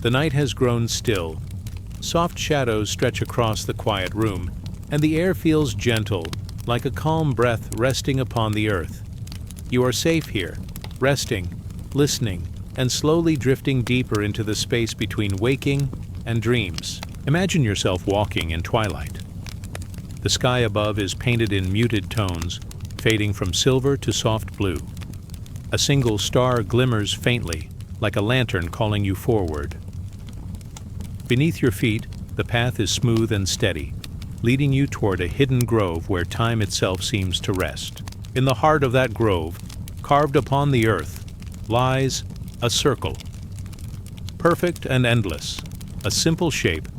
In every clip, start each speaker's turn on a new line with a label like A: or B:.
A: The night has grown still. Soft shadows stretch across the quiet room, and the air feels gentle, like a calm breath resting upon the earth. You are safe here, resting, listening, and slowly drifting deeper into the space between waking and dreams. Imagine yourself walking in twilight. The sky above is painted in muted tones, fading from silver to soft blue. A single star glimmers faintly, like a lantern calling you forward. Beneath your feet, the path is smooth and steady, leading you toward a hidden grove where time itself seems to rest. In the heart of that grove, carved upon the earth, lies a circle. Perfect and endless, a simple shape,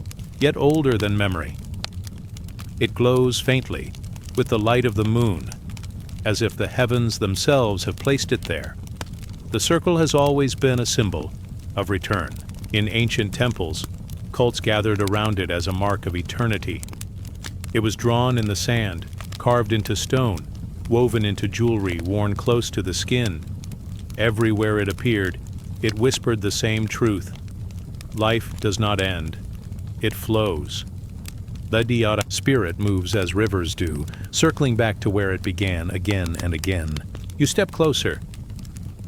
A: yet older than memory. It glows faintly, with the light of the moon, as if the heavens themselves have placed it there. The circle has always been a symbol of return. In ancient temples, cults gathered around it as a mark of eternity. It was drawn in the sand, carved into stone, woven into jewelry worn close to the skin. Everywhere it appeared, it whispered the same truth. Life does not end. It flows. The Dhyana spirit moves as rivers do, circling back to where it began again and again. You step closer.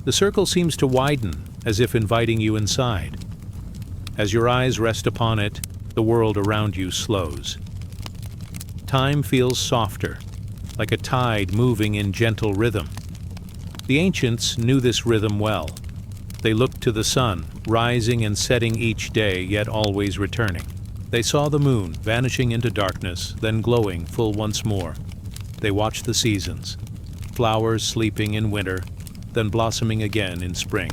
A: The circle seems to widen, as if inviting you inside. As your eyes rest upon it, the world around you slows. Time feels softer, like a tide moving in gentle rhythm. The ancients knew this rhythm well. They looked to the sun, rising and setting each day, yet always returning. They saw the moon vanishing into darkness, then glowing full once more. They watched the seasons, flowers sleeping in winter, then blossoming again in spring.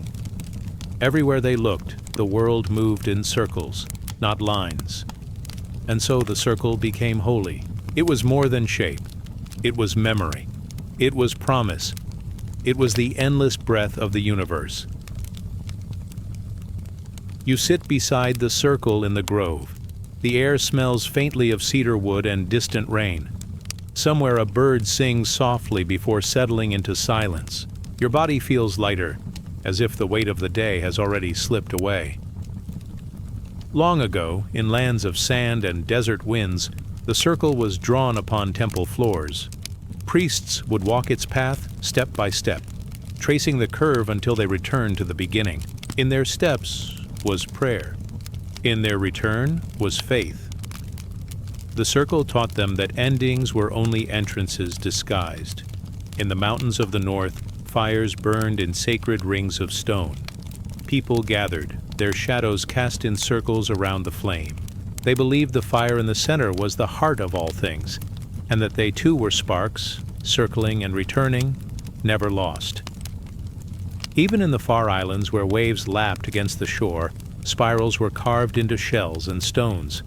A: Everywhere they looked, the world moved in circles, not lines. And so the circle became holy. It was more than shape. It was memory. It was promise. It was the endless breath of the universe. You sit beside the circle in the grove. The air smells faintly of cedar wood and distant rain. Somewhere a bird sings softly before settling into silence. Your body feels lighter, as if the weight of the day has already slipped away. Long ago, in lands of sand and desert winds, the circle was drawn upon temple floors. Priests would walk its path step by step, tracing the curve until they returned to the beginning. In their steps was prayer. In their return was faith. The circle taught them that endings were only entrances disguised. In the mountains of the north, fires burned in sacred rings of stone. People gathered, their shadows cast in circles around the flame. They believed the fire in the center was the heart of all things, and that they too were sparks, circling and returning, never lost. Even in the far islands where waves lapped against the shore, spirals were carved into shells and stones.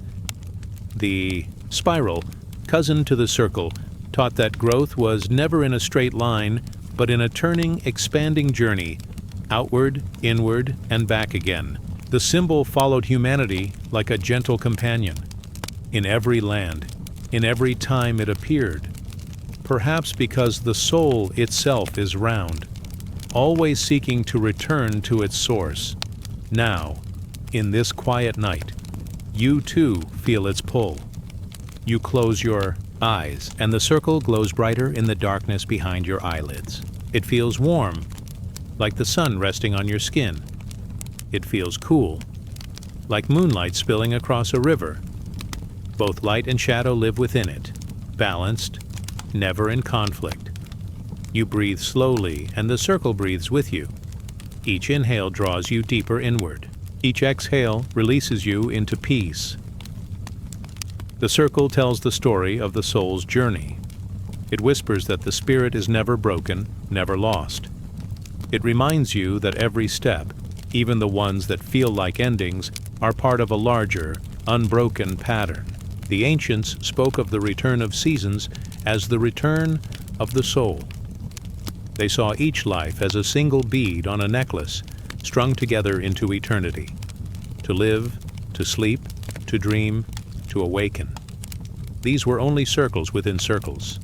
A: The spiral, cousin to the circle, taught that growth was never in a straight line, but in a turning, expanding journey, outward, inward, and back again. The symbol followed humanity like a gentle companion. In every land, in every time it appeared, perhaps because the soul itself is round, always seeking to return to its source. Now, in this quiet night, you too feel its pull. You close your eyes, and the circle glows brighter in the darkness behind your eyelids. It feels warm, like the sun resting on your skin. It feels cool, like moonlight spilling across a river. Both light and shadow live within it, balanced, never in conflict. You breathe slowly, and the circle breathes with you. Each inhale draws you deeper inward. Each exhale releases you into peace. The circle tells the story of the soul's journey. It whispers that the spirit is never broken, never lost. It reminds you that every step, even the ones that feel like endings, are part of a larger, unbroken pattern. The ancients spoke of the return of seasons as the return of the soul. They saw each life as a single bead on a necklace, strung together into eternity. To live, to sleep, to dream, to awaken. These were only circles within circles.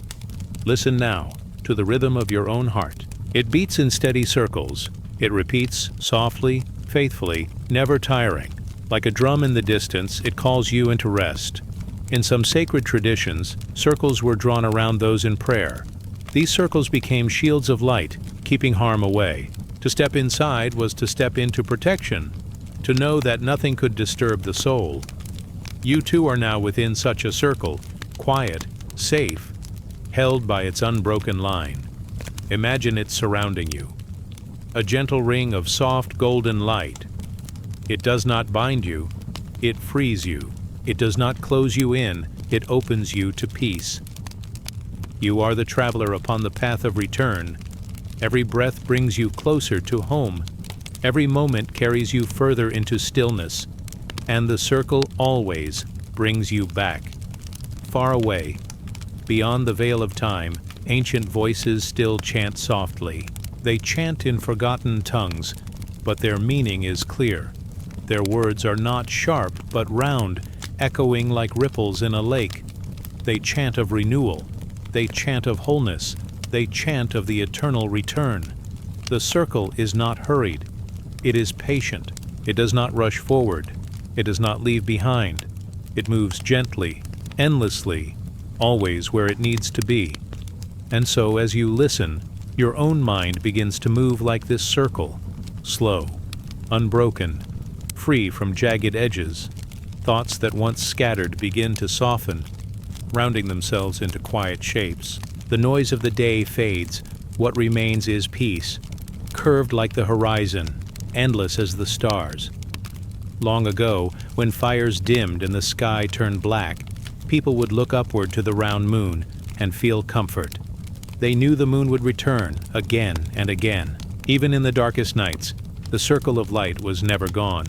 A: Listen now to the rhythm of your own heart. It beats in steady circles. It repeats softly, faithfully, never tiring. Like a drum in the distance, it calls you into rest. In some sacred traditions, circles were drawn around those in prayer. These circles became shields of light, keeping harm away. To step inside was to step into protection, to know that nothing could disturb the soul. You too are now within such a circle, quiet, safe, held by its unbroken line. Imagine it surrounding you. A gentle ring of soft golden light. It does not bind you, it frees you. It does not close you in, it opens you to peace. You are the traveler upon the path of return. Every breath brings you closer to home. Every moment carries you further into stillness. And the circle always brings you back. Far away, beyond the veil of time, ancient voices still chant softly. They chant in forgotten tongues, but their meaning is clear. Their words are not sharp, but round, echoing like ripples in a lake. They chant of renewal. They chant of wholeness. They chant of the eternal return. The circle is not hurried. It is patient. It does not rush forward. It does not leave behind. It moves gently, endlessly, always where it needs to be. And so, as you listen, your own mind begins to move like this circle, slow, unbroken, free from jagged edges. Thoughts that once scattered begin to soften, rounding themselves into quiet shapes. The noise of the day fades. What remains is peace, curved like the horizon, endless as the stars. Long ago, when fires dimmed and the sky turned black, people would look upward to the round moon and feel comfort. They knew the moon would return again and again. Even in the darkest nights, the circle of light was never gone,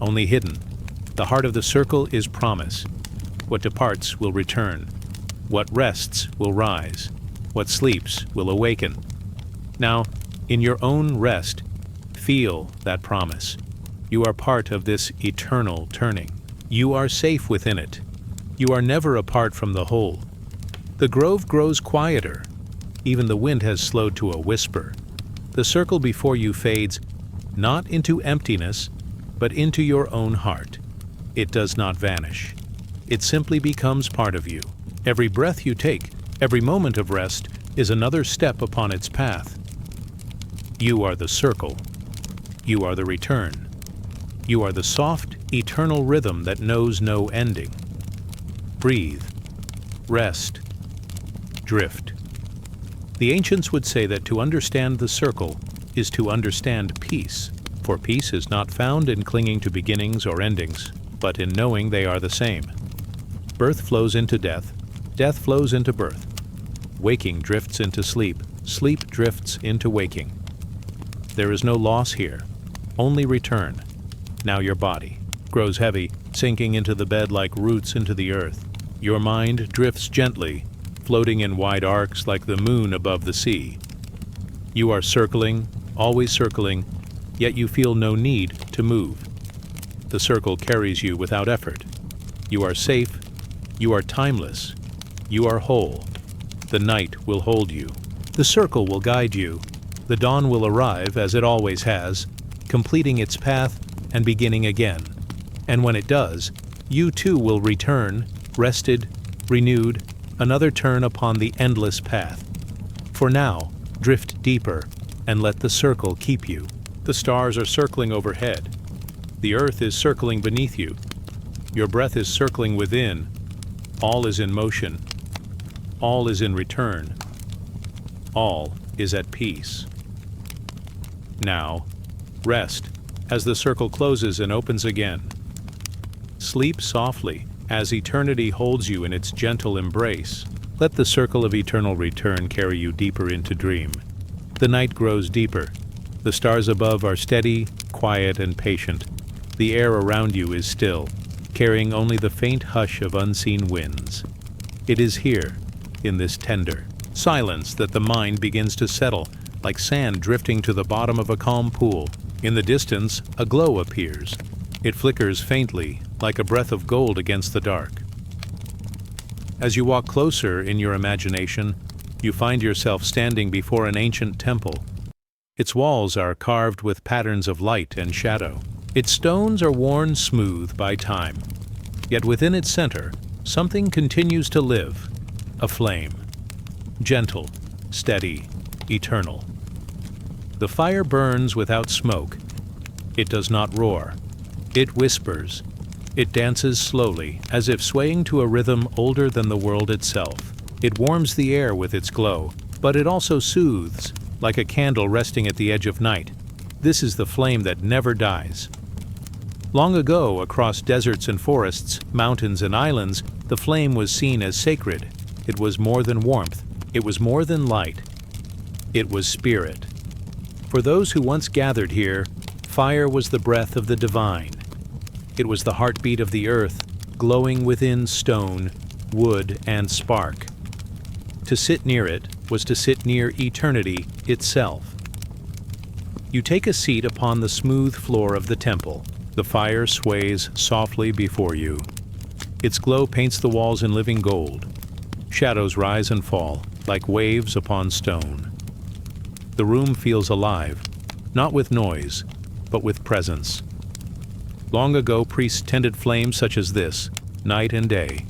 A: only hidden. The heart of the circle is promise. What departs will return. What rests will rise. What sleeps will awaken. Now, in your own rest, feel that promise. You are part of this eternal turning. You are safe within it. You are never apart from the whole. The grove grows quieter. Even the wind has slowed to a whisper. The circle before you fades, not into emptiness, but into your own heart. It does not vanish. It simply becomes part of you. Every breath you take, every moment of rest, is another step upon its path. You are the circle. You are the return. You are the soft, eternal rhythm that knows no ending. Breathe. Rest. Drift. The ancients would say that to understand the circle is to understand peace, for peace is not found in clinging to beginnings or endings, but in knowing they are the same. Birth flows into death, death flows into birth. Waking drifts into sleep, sleep drifts into waking. There is no loss here, only return. Now your body grows heavy, sinking into the bed like roots into the earth. Your mind drifts gently, floating in wide arcs like the moon above the sea. You are circling, always circling, yet you feel no need to move. The circle carries you without effort. You are safe, you are timeless, you are whole. The night will hold you. The circle will guide you. The dawn will arrive, as it always has, completing its path and beginning again. And when it does, you too will return, rested, renewed, another turn upon the endless path. For now, drift deeper and let the circle keep you. The stars are circling overhead. The earth is circling beneath you. Your breath is circling within. All is in motion. All is in return. All is at peace. Now, rest as the circle closes and opens again. Sleep softly as eternity holds you in its gentle embrace. Let the circle of eternal return carry you deeper into dream. The night grows deeper. The stars above are steady, quiet, and patient. The air around you is still, carrying only the faint hush of unseen winds. It is here, in this tender silence, that the mind begins to settle, like sand drifting to the bottom of a calm pool. In the distance, a glow appears. It flickers faintly, like a breath of gold against the dark. As you walk closer in your imagination, you find yourself standing before an ancient temple. Its walls are carved with patterns of light and shadow. Its stones are worn smooth by time, yet within its center, something continues to live, a flame. Gentle, steady, eternal. The fire burns without smoke. It does not roar. It whispers. It dances slowly, as if swaying to a rhythm older than the world itself. It warms the air with its glow, but it also soothes, like a candle resting at the edge of night. This is the flame that never dies. Long ago, across deserts and forests, mountains and islands, the flame was seen as sacred. It was more than warmth. It was more than light. It was spirit. For those who once gathered here, fire was the breath of the divine. It was the heartbeat of the earth, glowing within stone, wood, and spark. To sit near it was to sit near eternity itself. You take a seat upon the smooth floor of the temple. The fire sways softly before you. Its glow paints the walls in living gold. Shadows rise and fall, like waves upon stone. The room feels alive, not with noise, but with presence. Long ago, priests tended flames such as this, night and day.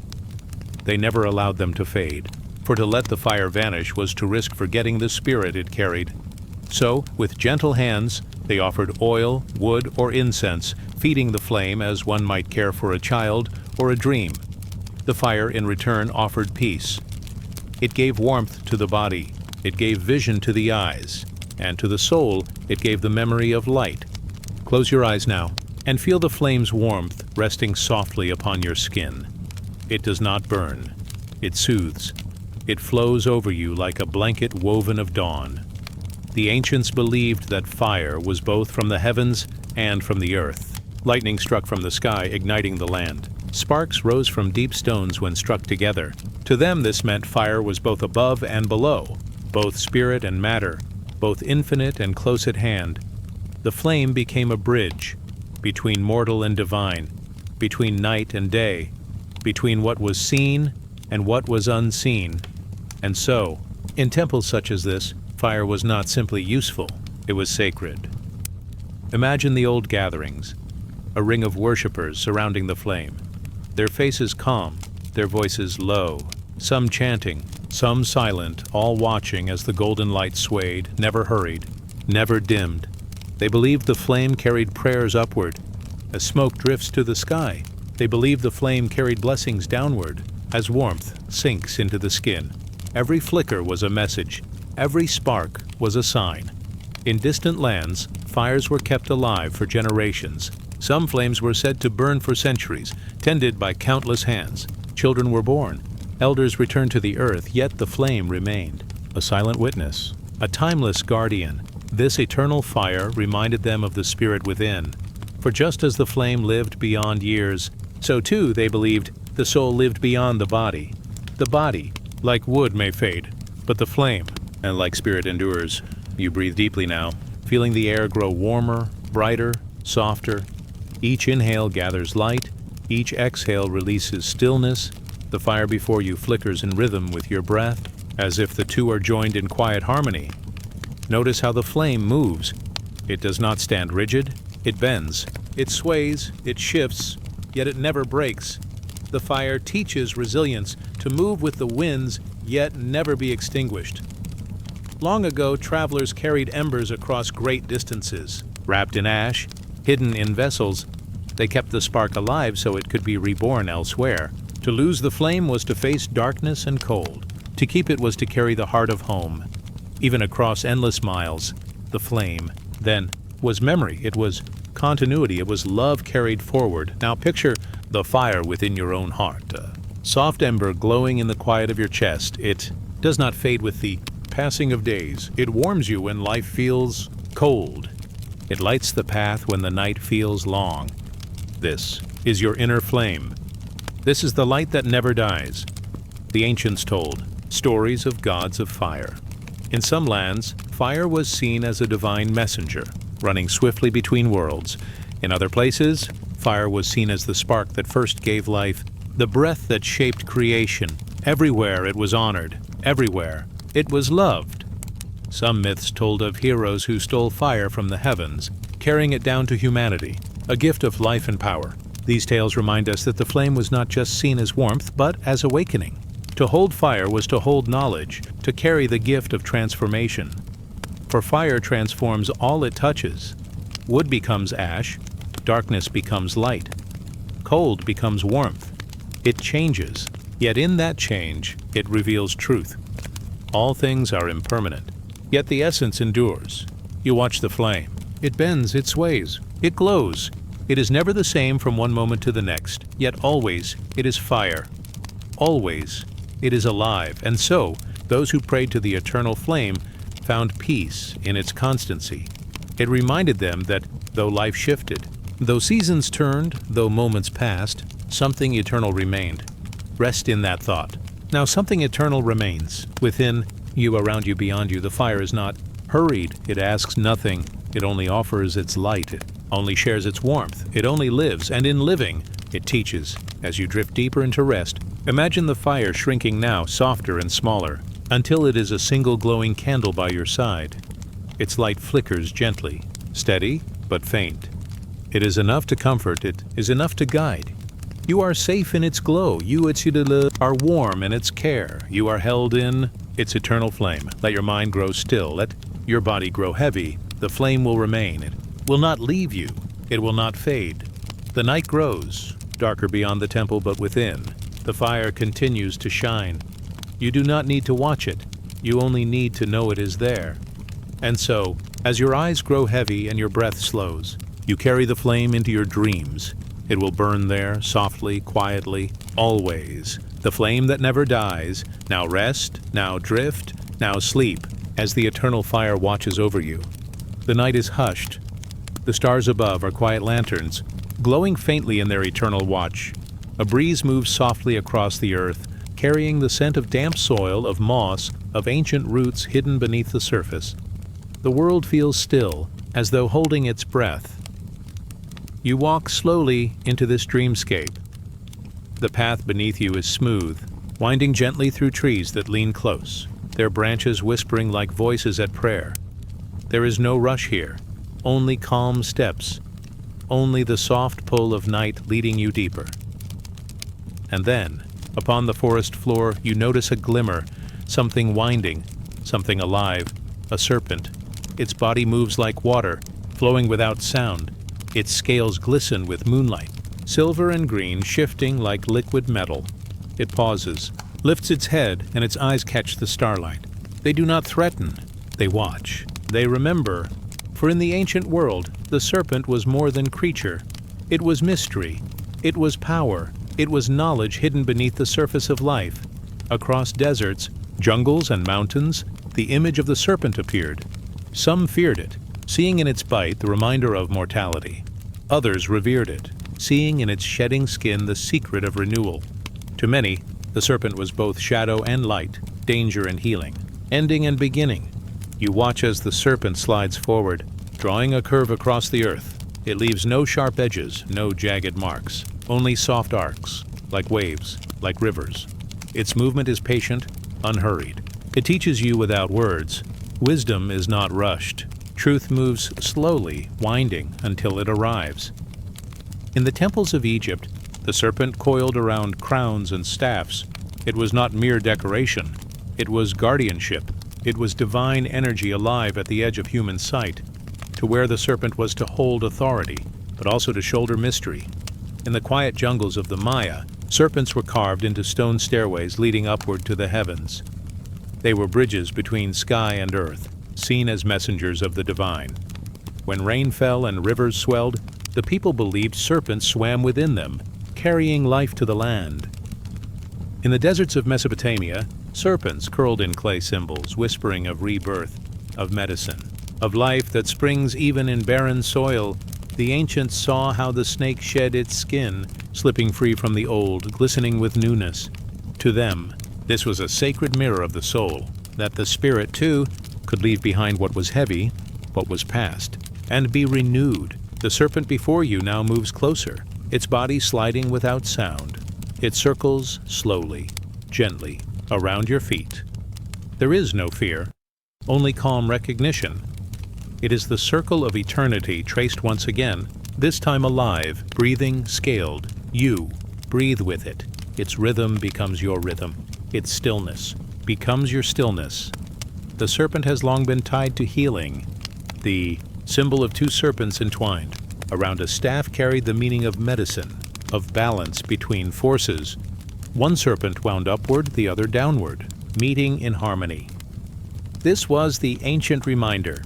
A: They never allowed them to fade, for to let the fire vanish was to risk forgetting the spirit it carried. So, with gentle hands, they offered oil, wood, or incense, feeding the flame as one might care for a child or a dream. The fire, in return, offered peace. It gave warmth to the body, it gave vision to the eyes, and to the soul it gave the memory of light. Close your eyes now, and feel the flame's warmth resting softly upon your skin. It does not burn. It soothes. It flows over you like a blanket woven of dawn. The ancients believed that fire was both from the heavens and from the earth. Lightning struck from the sky, igniting the land. Sparks rose from deep stones when struck together. To them this meant fire was both above and below, both spirit and matter, both infinite and close at hand. The flame became a bridge between mortal and divine, between night and day, between what was seen and what was unseen. And so, in temples such as this, fire was not simply useful, it was sacred. Imagine the old gatherings, a ring of worshippers surrounding the flame, their faces calm, their voices low, some chanting, some silent, all watching as the golden light swayed, never hurried, never dimmed. They believed the flame carried prayers upward. As smoke drifts to the sky, they believed the flame carried blessings downward, as warmth sinks into the skin. Every flicker was a message. Every spark was a sign. In distant lands, fires were kept alive for generations. Some flames were said to burn for centuries, tended by countless hands. Children were born. Elders returned to the earth, yet the flame remained. A silent witness, a timeless guardian. This eternal fire reminded them of the spirit within. For just as the flame lived beyond years, so too, they believed, the soul lived beyond the body. The body, like wood, may fade, but the flame, and like spirit, endures. You breathe deeply now, feeling the air grow warmer, brighter, softer. Each inhale gathers light, each exhale releases stillness. The fire before you flickers in rhythm with your breath, as if the two are joined in quiet harmony. Notice how the flame moves. It does not stand rigid, it bends, it sways, it shifts, yet it never breaks. The fire teaches resilience, to move with the winds, yet never be extinguished. Long ago, travelers carried embers across great distances. Wrapped in ash, hidden in vessels, they kept the spark alive so it could be reborn elsewhere. To lose the flame was to face darkness and cold. To keep it was to carry the heart of home. Even across endless miles, the flame, then, was memory, it was continuity, it was love carried forward. Now picture the fire within your own heart, a soft ember glowing in the quiet of your chest. It does not fade with the passing of days. It warms you when life feels cold. It lights the path when the night feels long. This is your inner flame. This is the light that never dies. The ancients told stories of gods of fire. In some lands, fire was seen as a divine messenger, running swiftly between worlds. In other places, fire was seen as the spark that first gave life, the breath that shaped creation. Everywhere it was honored. Everywhere it was loved. Some myths told of heroes who stole fire from the heavens, carrying it down to humanity. a gift of life and power. These tales remind us that the flame was not just seen as warmth, but as awakening. To hold fire was to hold knowledge, to carry the gift of transformation. For fire transforms all it touches. Wood becomes ash, darkness becomes light, cold becomes warmth. It changes, yet in that change, it reveals truth. All things are impermanent, yet the essence endures. You watch the flame. It bends, it sways, it glows. It is never the same from one moment to the next, yet always it is fire. Always it is alive, and so those who prayed to the eternal flame found peace in its constancy. It reminded them that though life shifted, though seasons turned, though moments passed, something eternal remained. Rest in that thought. Now something eternal remains. Within you, around you, beyond you, the fire is not hurried. It asks nothing. It only offers its light. It only shares its warmth. It only lives, and in living, it teaches. As you drift deeper into rest, imagine the fire shrinking now, softer and smaller, until it is a single glowing candle by your side. Its light flickers gently, steady but faint. It is enough to comfort, it is enough to guide. You are safe in its glow, you are warm in its care, you are held in its eternal flame. Let your mind grow still, let your body grow heavy. The flame will remain, it will not leave you, it will not fade. The night grows, darker beyond the temple, but within, the fire continues to shine. You do not need to watch it, you only need to know it is there. And so, as your eyes grow heavy and your breath slows, you carry the flame into your dreams. It will burn there, softly, quietly, always. The flame that never dies, now rest, now drift, now sleep, as the eternal fire watches over you. The night is hushed. The stars above are quiet lanterns, glowing faintly in their eternal watch. A breeze moves softly across the earth, carrying the scent of damp soil, of moss, of ancient roots hidden beneath the surface. The world feels still, as though holding its breath. You walk slowly into this dreamscape. The path beneath you is smooth, winding gently through trees that lean close, their branches whispering like voices at prayer. There is no rush here, only calm steps, only the soft pull of night leading you deeper. And then, upon the forest floor, you notice a glimmer, something winding, something alive, a serpent. Its body moves like water, flowing without sound. Its scales glisten with moonlight, silver and green shifting like liquid metal. It pauses, lifts its head, and its eyes catch the starlight. They do not threaten, they watch, they remember. For in the ancient world, the serpent was more than creature. It was mystery, it was power, it was knowledge hidden beneath the surface of life. Across deserts, jungles, and mountains, the image of the serpent appeared. Some feared it, seeing in its bite the reminder of mortality. Others revered it, seeing in its shedding skin the secret of renewal. To many, the serpent was both shadow and light, danger and healing, ending and beginning. You watch as the serpent slides forward, drawing a curve across the earth. It leaves no sharp edges, no jagged marks, only soft arcs, like waves, like rivers. Its movement is patient, unhurried. It teaches you without words. Wisdom is not rushed. Truth moves slowly, winding, until it arrives. In the temples of Egypt, the serpent coiled around crowns and staffs. It was not mere decoration. It was guardianship. It was divine energy alive at the edge of human sight. To wear the serpent was to hold authority, but also to shoulder mystery. In the quiet jungles of the Maya, serpents were carved into stone stairways leading upward to the heavens. They were bridges between sky and earth, seen as messengers of the divine. When rain fell and rivers swelled, the people believed serpents swam within them, carrying life to the land. In the deserts of Mesopotamia, serpents curled in clay symbols, whispering of rebirth, of medicine, of life that springs even in barren soil. The ancients saw how the snake shed its skin, slipping free from the old, glistening with newness. To them, this was a sacred mirror of the soul, that the spirit, too, could leave behind what was heavy, what was past, and be renewed. The serpent before you now moves closer, its body sliding without sound. It circles slowly, gently, around your feet. There is no fear, only calm recognition. It is the circle of eternity traced once again, This time alive, breathing, scaled. You breathe with it. Its rhythm becomes your rhythm. Its stillness becomes your stillness. The serpent has long been tied to healing. The symbol of two serpents entwined around a staff carried the meaning of medicine, of balance between forces. One serpent wound upward, the other downward, meeting in harmony. This was the ancient reminder.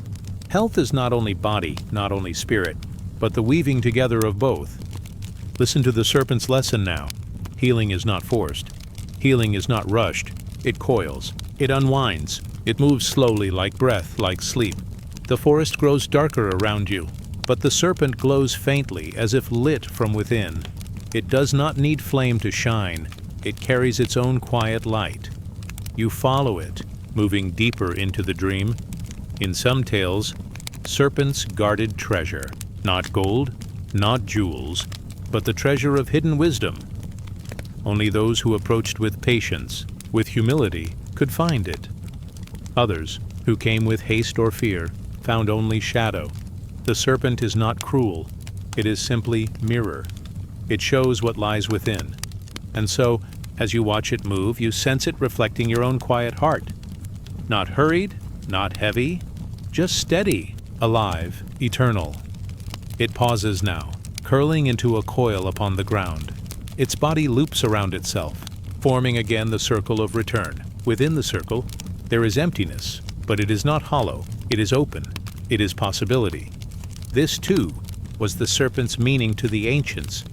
A: Health is not only body, not only spirit, but the weaving together of both. Listen to the serpent's lesson now. Healing is not forced. Healing is not rushed. It coils. It unwinds. It moves slowly like breath, like sleep. The forest grows darker around you, but the serpent glows faintly as if lit from within. It does not need flame to shine. It carries its own quiet light. You follow it, moving deeper into the dream. In some tales, serpents guarded treasure, not gold, not jewels, but the treasure of hidden wisdom. Only those who approached with patience, with humility, could find it. Others, who came with haste or fear, found only shadow. The serpent is not cruel. It is simply mirror. It shows what lies within. And so, as you watch it move, you sense it reflecting your own quiet heart. Not hurried, not heavy, just steady, alive, eternal. It pauses now, curling into a coil upon the ground. Its body loops around itself, forming again the circle of return. Within the circle, there is emptiness, but it is not hollow. It is open. It is possibility. This, too, was the serpent's meaning to the ancients.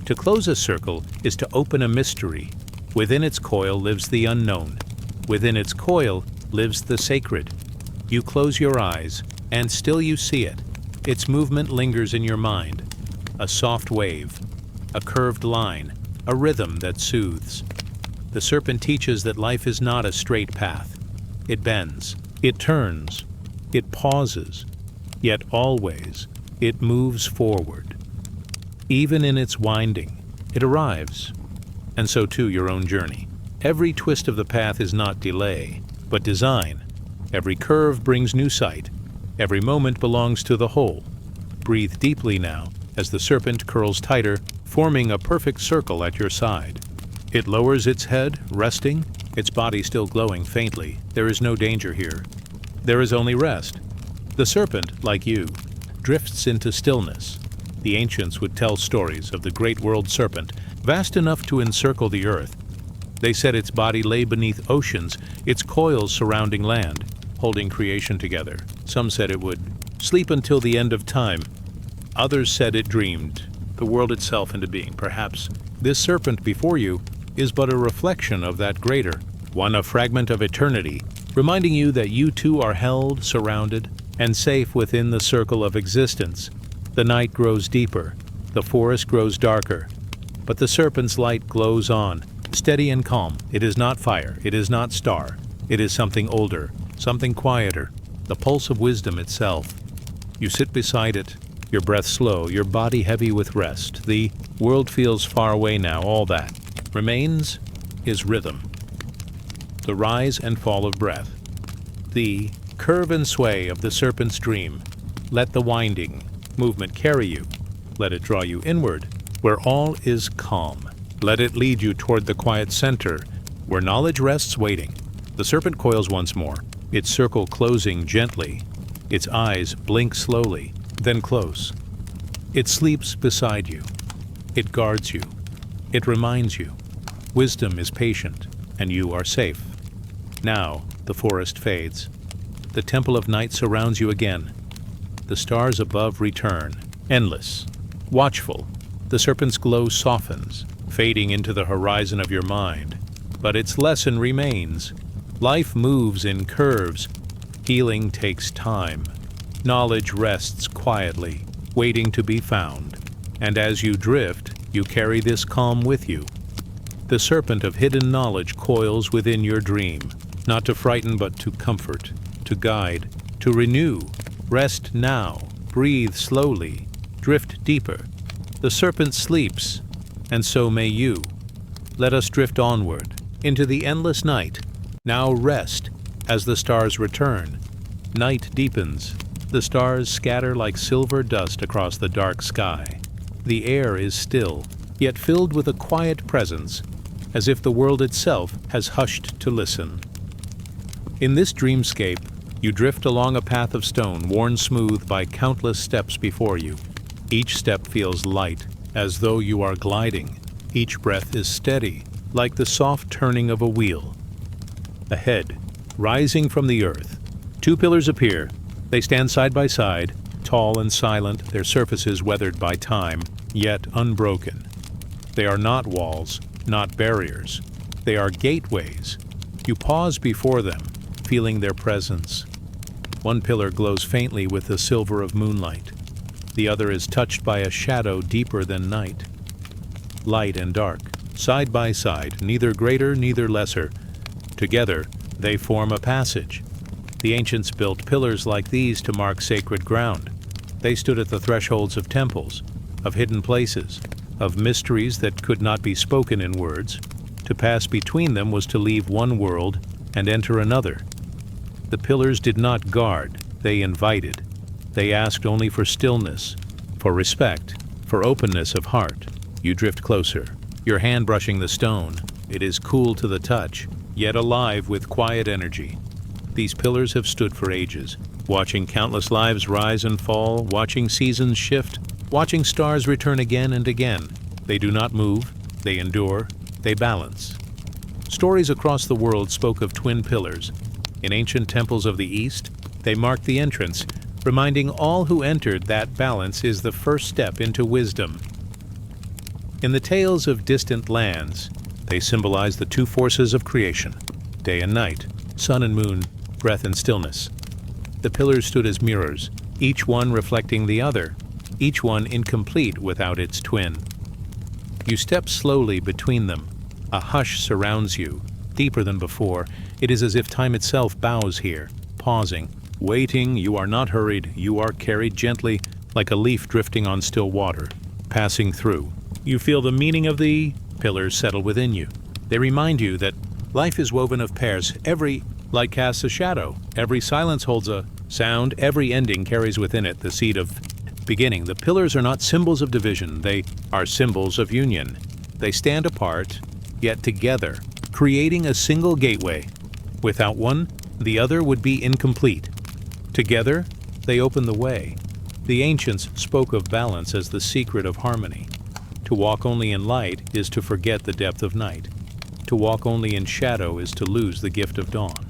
A: To close a circle is to open a mystery. Within its coil lives the unknown. Within its coil lives the sacred. You close your eyes, and still you see it. Its movement lingers in your mind. A soft wave, a curved line, a rhythm that soothes. The serpent teaches that life is not a straight path. It bends, it turns, it pauses, yet always it moves forward. Even in its winding, it arrives. And so too your own journey. Every twist of the path is not delay, but design. Every curve brings new sight. Every moment belongs to the whole. Breathe deeply now as the serpent curls tighter, forming a perfect circle at your side. It lowers its head, resting, its body still glowing faintly. There is no danger here. There is only rest. The serpent, like you, drifts into stillness. The ancients would tell stories of the great world serpent, vast enough to encircle the earth. They said its body lay beneath oceans, its coils surrounding land, holding creation together. Some said it would sleep until the end of time. Others said it dreamed the world itself into being. Perhaps this serpent before you is but a reflection of that greater one, a fragment of eternity, reminding you that you too are held, surrounded, and safe within the circle of existence. The night grows deeper, the forest grows darker, but the serpent's light glows on, steady and calm. It is not fire, it is not star, it is something older, something quieter, the pulse of wisdom itself. You sit beside it, your breath slow, your body heavy with rest. The world feels far away now. All that remains is rhythm, the rise and fall of breath, the curve and sway of the serpent's dream. Let the winding movement carry you. Let it draw you inward, where all is calm. Let it lead you toward the quiet center, where knowledge rests waiting. The serpent coils once more, its circle closing gently. Its eyes blink slowly, then close. It sleeps beside you. It guards you. It reminds you. Wisdom is patient, and you are safe. Now the forest fades. The temple of night surrounds you again. The stars above return, endless, watchful. The serpent's glow softens, fading into the horizon of your mind. But its lesson remains. Life moves in curves. Healing takes time. Knowledge rests quietly, waiting to be found. And as you drift, you carry this calm with you. The serpent of hidden knowledge coils within your dream, not to frighten but to comfort, to guide, to renew. Rest now, breathe slowly, drift deeper. The serpent sleeps, and so may you. Let us drift onward, into the endless night. Now rest, as the stars return. Night deepens, The stars scatter like silver dust across the dark sky. The air is still, yet filled with a quiet presence, as if the world itself has hushed to listen. In this dreamscape, you drift along a path of stone worn smooth by countless steps before you. Each step feels light, as though you are gliding. Each breath is steady, like the soft turning of a wheel. Ahead, rising from the earth, two pillars appear. They stand side by side, tall and silent, their surfaces weathered by time, yet unbroken. They are not walls, not barriers. They are gateways. You pause before them, feeling their presence. One pillar glows faintly with the silver of moonlight. The other is touched by a shadow deeper than night. Light and dark, side by side, neither greater, neither lesser. Together, they form a passage. The ancients built pillars like these to mark sacred ground. They stood at the thresholds of temples, of hidden places, of mysteries that could not be spoken in words. To pass between them was to leave one world and enter another. The pillars did not guard, they invited. They asked only for stillness, for respect, for openness of heart. You drift closer, your hand brushing the stone. It is cool to the touch, yet alive with quiet energy. These pillars have stood for ages, watching countless lives rise and fall, watching seasons shift, watching stars return again and again. They do not move, they endure, they balance. Stories across the world spoke of twin pillars. In ancient temples of the East, they marked the entrance, reminding all who entered that balance is the first step into wisdom. In the tales of distant lands, they symbolize the two forces of creation, day and night, sun and moon, breath and stillness. The pillars stood as mirrors, each one reflecting the other, each one incomplete without its twin. You step slowly between them. A hush surrounds you, deeper than before. It is as if time itself bows here, pausing, waiting. You are not hurried, you are carried gently, like a leaf drifting on still water, passing through. You feel the meaning of the pillars settle within you. They remind you that life is woven of pairs. Every light casts a shadow, every silence holds a sound, every ending carries within it the seed of beginning. The pillars are not symbols of division, they are symbols of union. They stand apart, yet together, creating a single gateway. Without one, the other would be incomplete. Together, they open the way. The ancients spoke of balance as the secret of harmony. To walk only in light is to forget the depth of night. To walk only in shadow is to lose the gift of dawn.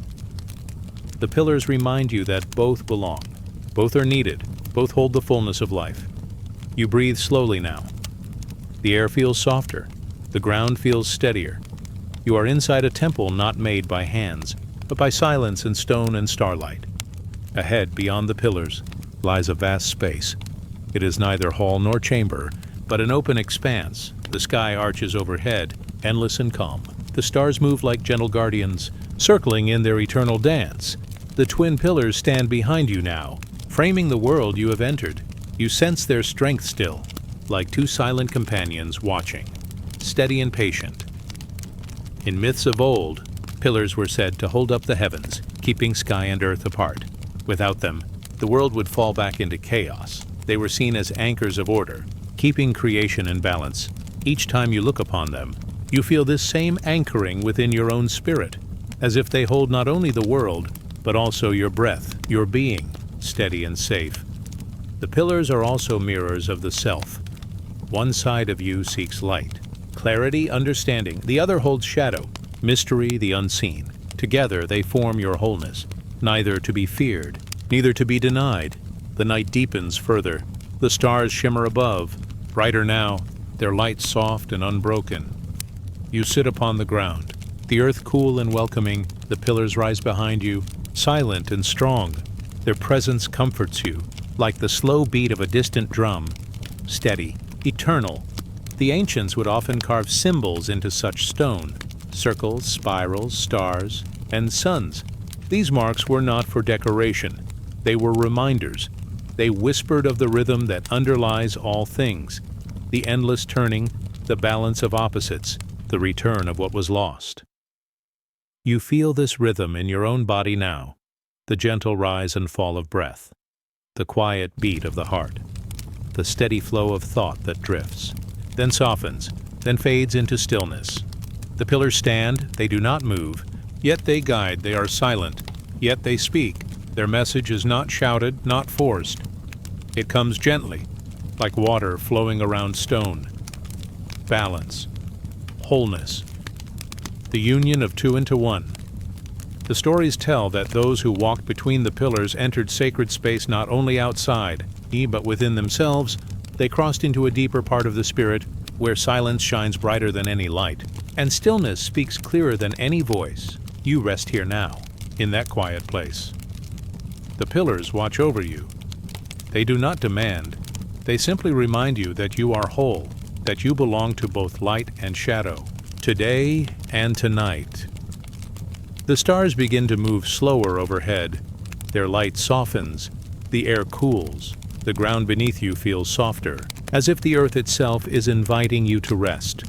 A: The pillars remind you that both belong. Both are needed. Both hold the fullness of life. You breathe slowly now. The air feels softer. The ground feels steadier. You are inside a temple not made by hands, but by silence and stone and starlight. Ahead, beyond the pillars, lies a vast space. It is neither hall nor chamber, but an open expanse. The sky arches overhead, endless and calm. The stars move like gentle guardians, circling in their eternal dance. The twin pillars stand behind you now, framing the world you have entered. You sense their strength still, like two silent companions watching, steady and patient. In myths of old, pillars were said to hold up the heavens, keeping sky and earth apart. Without them, the world would fall back into chaos. They were seen as anchors of order, keeping creation in balance. Each time you look upon them, you feel this same anchoring within your own spirit, as if they hold not only the world, but also your breath, your being, steady and safe. The pillars are also mirrors of the self. One side of you seeks light, clarity, understanding. The other holds shadow, mystery, the unseen. Together they form your wholeness, neither to be feared, neither to be denied. The night deepens further. The stars shimmer above, brighter now, their light soft and unbroken. You sit upon the ground, the earth cool and welcoming. The pillars rise behind you, silent and strong. Their presence comforts you, like the slow beat of a distant drum, steady, eternal. The ancients would often carve symbols into such stone, circles, spirals, stars, and suns. These marks were not for decoration. They were reminders. They whispered of the rhythm that underlies all things, the endless turning, the balance of opposites, the return of what was lost. You feel this rhythm in your own body now, the gentle rise and fall of breath, the quiet beat of the heart, the steady flow of thought that drifts, then softens, then fades into stillness. The pillars stand, they do not move, yet they guide, they are silent, yet they speak. Their message is not shouted, not forced. It comes gently, like water flowing around stone. Balance, wholeness, the union of two into one. The stories tell that those who walked between the pillars entered sacred space not only outside, but within themselves. They crossed into a deeper part of the spirit, where silence shines brighter than any light, and stillness speaks clearer than any voice. You rest here now, in that quiet place. The pillars watch over you. They do not demand. They simply remind you that you are whole, that you belong to both light and shadow, today and tonight. The stars begin to move slower overhead. Their light softens, the air cools, the ground beneath you feels softer, as if the earth itself is inviting you to rest.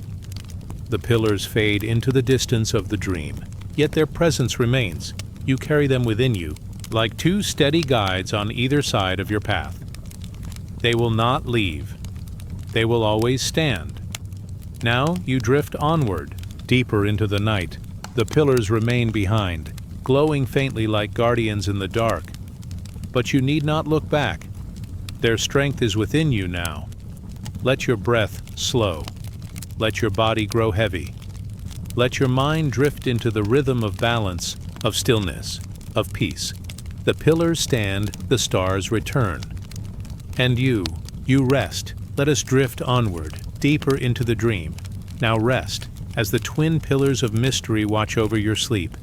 A: The pillars fade into the distance of the dream, yet their presence remains. You carry them within you, like two steady guides on either side of your path. They will not leave. They will always stand. Now you drift onward, deeper into the night. The pillars remain behind, glowing faintly like guardians in the dark. But you need not look back. Their strength is within you now. Let your breath slow. Let your body grow heavy. Let your mind drift into the rhythm of balance, of stillness, of peace. The pillars stand, the stars return. And you rest. Let us drift onward, deeper into the dream. Now rest, as the twin pillars of mystery watch over your sleep.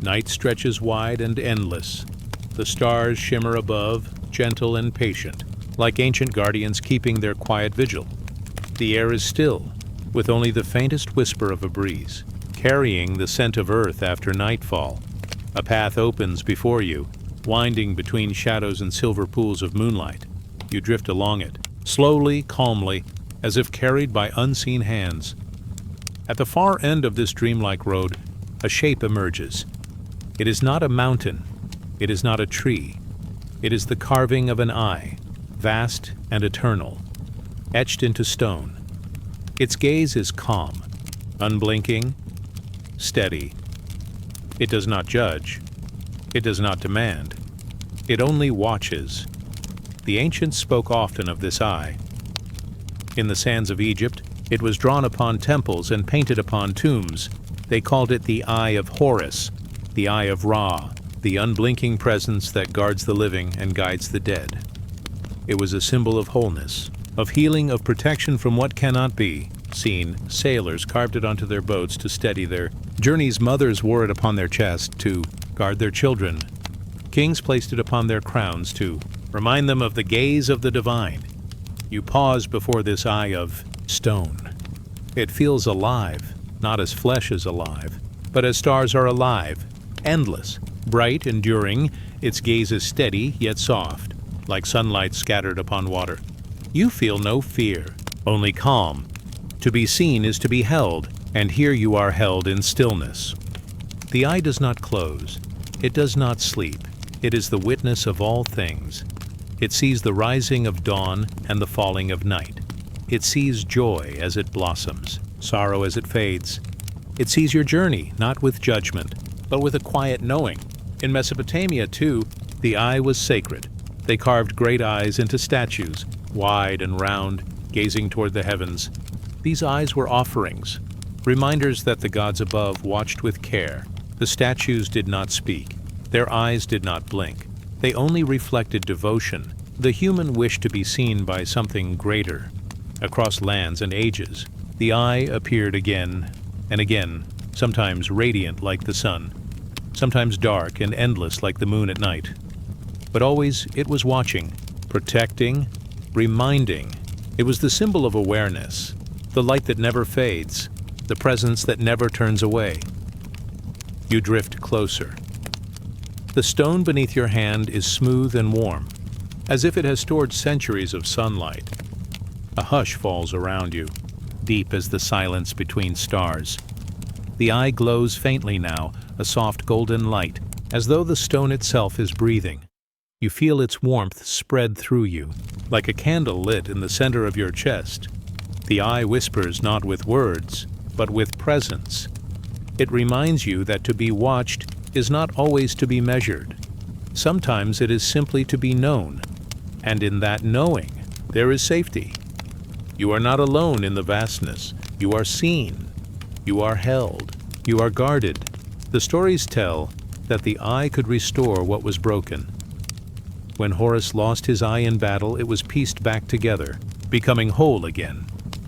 A: Night stretches wide and endless. The stars shimmer above, gentle and patient, like ancient guardians keeping their quiet vigil. The air is still, with only the faintest whisper of a breeze, carrying the scent of earth after nightfall. A path opens before you, winding between shadows and silver pools of moonlight. You drift along it, slowly, calmly, as if carried by unseen hands. At the far end of this dreamlike road, a shape emerges. It is not a mountain. It is not a tree. It is the carving of an eye, vast and eternal, etched into stone. Its gaze is calm, unblinking, steady. It does not judge. It does not demand. It only watches. The ancients spoke often of this eye. In the sands of Egypt, it was drawn upon temples and painted upon tombs. They called it the Eye of Horus, the Eye of Ra, the unblinking presence that guards the living and guides the dead. It was a symbol of wholeness, of healing, of protection from what cannot be seen. Sailors carved it onto their boats to steady their journeys. Mothers wore it upon their chest to guard their children. Kings placed it upon their crowns to remind them of the gaze of the divine. You pause before this eye of stone. It feels alive, not as flesh is alive, but as stars are alive, endless, bright, enduring. Its gaze is steady yet soft, like sunlight scattered upon water. You feel no fear, only calm. To be seen is to be held, and here you are held in stillness. The eye does not close. It does not sleep. It is the witness of all things. It sees the rising of dawn and the falling of night. It sees joy as it blossoms, sorrow as it fades. It sees your journey, not with judgment, but with a quiet knowing. In Mesopotamia, too, the eye was sacred. They carved great eyes into statues, wide and round, gazing toward the heavens. These eyes were offerings, reminders that the gods above watched with care. The statues did not speak. Their eyes did not blink. They only reflected devotion, the human wish to be seen by something greater. Across lands and ages, the eye appeared again and again, sometimes radiant like the sun, sometimes dark and endless like the moon at night. But always it was watching, protecting, reminding. It was the symbol of awareness, the light that never fades, the presence that never turns away. You drift closer. The stone beneath your hand is smooth and warm, as if it has stored centuries of sunlight. A hush falls around you, deep as the silence between stars. The eye glows faintly now, a soft golden light, as though the stone itself is breathing. You feel its warmth spread through you, like a candle lit in the center of your chest. The eye whispers not with words, but with presence. It reminds you that to be watched is not always to be measured. Sometimes it is simply to be known, and in that knowing, there is safety. You are not alone in the vastness. You are seen. You are held. You are guarded. The stories tell that the eye could restore what was broken. When Horus lost his eye in battle, it was pieced back together, becoming whole again.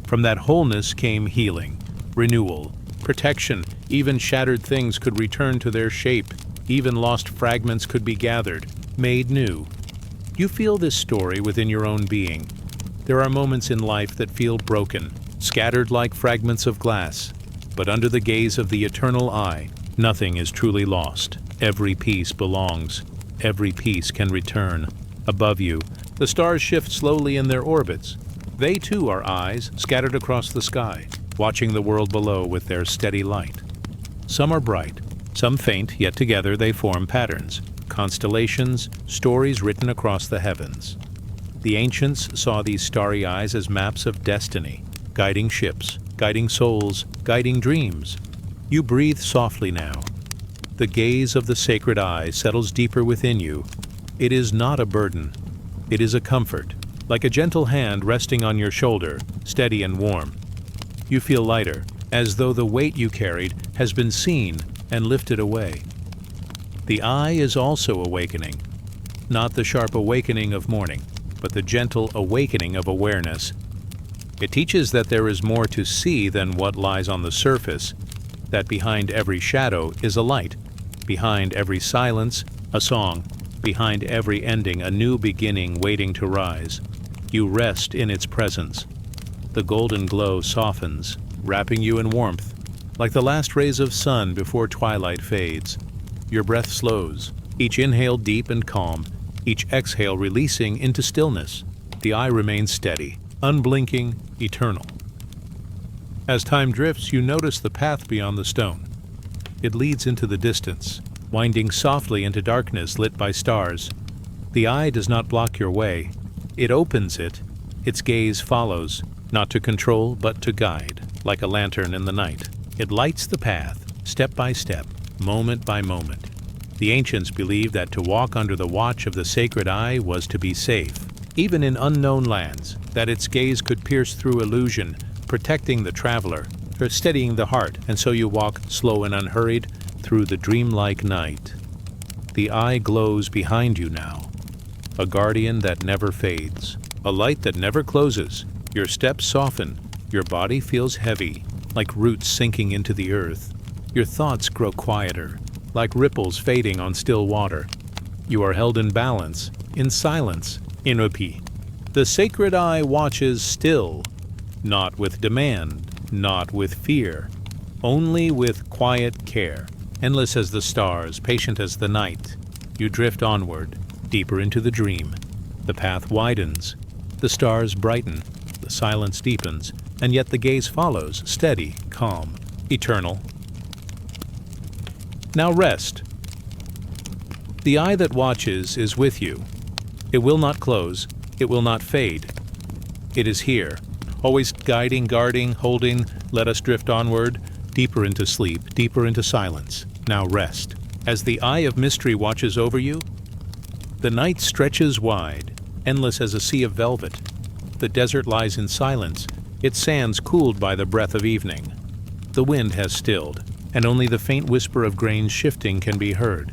A: From that wholeness came healing, renewal, protection. Even shattered things could return to their shape. Even lost fragments could be gathered, made new. You feel this story within your own being. There are moments in life that feel broken, scattered like fragments of glass. But under the gaze of the eternal eye, nothing is truly lost. Every piece belongs. Every piece can return. Above you, the stars shift slowly in their orbits. They too are eyes scattered across the sky, watching the world below with their steady light. Some are bright, some faint, yet together they form patterns, constellations, stories written across the heavens. The ancients saw these starry eyes as maps of destiny, guiding ships, guiding souls, guiding dreams. You breathe softly now. The gaze of the sacred eye settles deeper within you. It is not a burden. It is a comfort, like a gentle hand resting on your shoulder, steady and warm. You feel lighter, as though the weight you carried has been seen and lifted away. The eye is also awakening, not the sharp awakening of morning, but the gentle awakening of awareness. It teaches that there is more to see than what lies on the surface, that behind every shadow is a light, behind every silence, a song, behind every ending, a new beginning waiting to rise. You rest in its presence. The golden glow softens, wrapping you in warmth, like the last rays of sun before twilight fades. Your breath slows, each inhale deep and calm, each exhale releasing into stillness. The eye remains steady, unblinking, eternal. As time drifts, you notice the path beyond the stone. It leads into the distance, winding softly into darkness lit by stars. The eye does not block your way. It opens it. Its gaze follows, not to control, but to guide, like a lantern in the night. It lights the path, step by step, moment by moment. The ancients believed that to walk under the watch of the sacred eye was to be safe, even in unknown lands, that its gaze could pierce through illusion, protecting the traveler, or steadying the heart, and so you walk slow and unhurried through the dreamlike night. The eye glows behind you now, a guardian that never fades, a light that never closes. Your steps soften, your body feels heavy, like roots sinking into the earth. Your thoughts grow quieter, like ripples fading on still water. You are held in balance, in silence, in repi. The sacred eye watches still, not with demand, not with fear, only with quiet care. Endless as the stars, patient as the night, you drift onward, deeper into the dream. The path widens, the stars brighten, the silence deepens, and yet the gaze follows, steady, calm, eternal. Now rest. The eye that watches is with you. It will not close, it will not fade. It is here, always guiding, guarding, holding. Let us drift onward, deeper into sleep, deeper into silence. Now rest. As the eye of mystery watches over you, the night stretches wide, endless as a sea of velvet. The desert lies in silence, its sands cooled by the breath of evening. The wind has stilled, and only the faint whisper of grains shifting can be heard.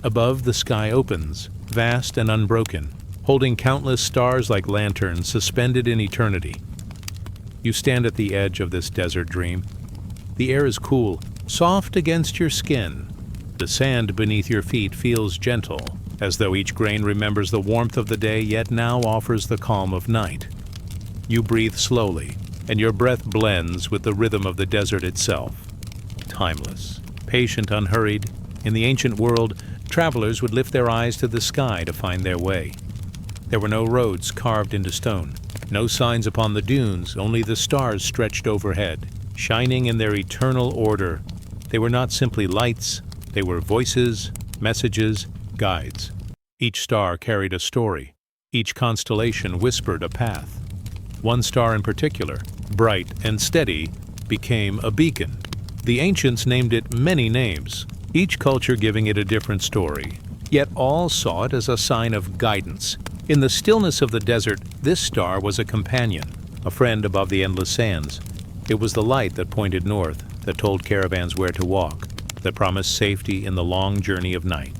A: Above, the sky opens, vast and unbroken, holding countless stars like lanterns suspended in eternity. You stand at the edge of this desert dream. The air is cool, soft against your skin. The sand beneath your feet feels gentle, as though each grain remembers the warmth of the day yet now offers the calm of night. You breathe slowly, and your breath blends with the rhythm of the desert itself. Timeless, patient, unhurried, in the ancient world, travelers would lift their eyes to the sky to find their way. There were no roads carved into stone, no signs upon the dunes, only the stars stretched overhead, shining in their eternal order. They were not simply lights, they were voices, messages, guides. Each star carried a story. Each constellation whispered a path. One star in particular, bright and steady, became a beacon. The ancients named it many names, each culture giving it a different story. Yet all saw it as a sign of guidance. In the stillness of the desert, this star was a companion, a friend above the endless sands. It was the light that pointed north, that told caravans where to walk, that promised safety in the long journey of night.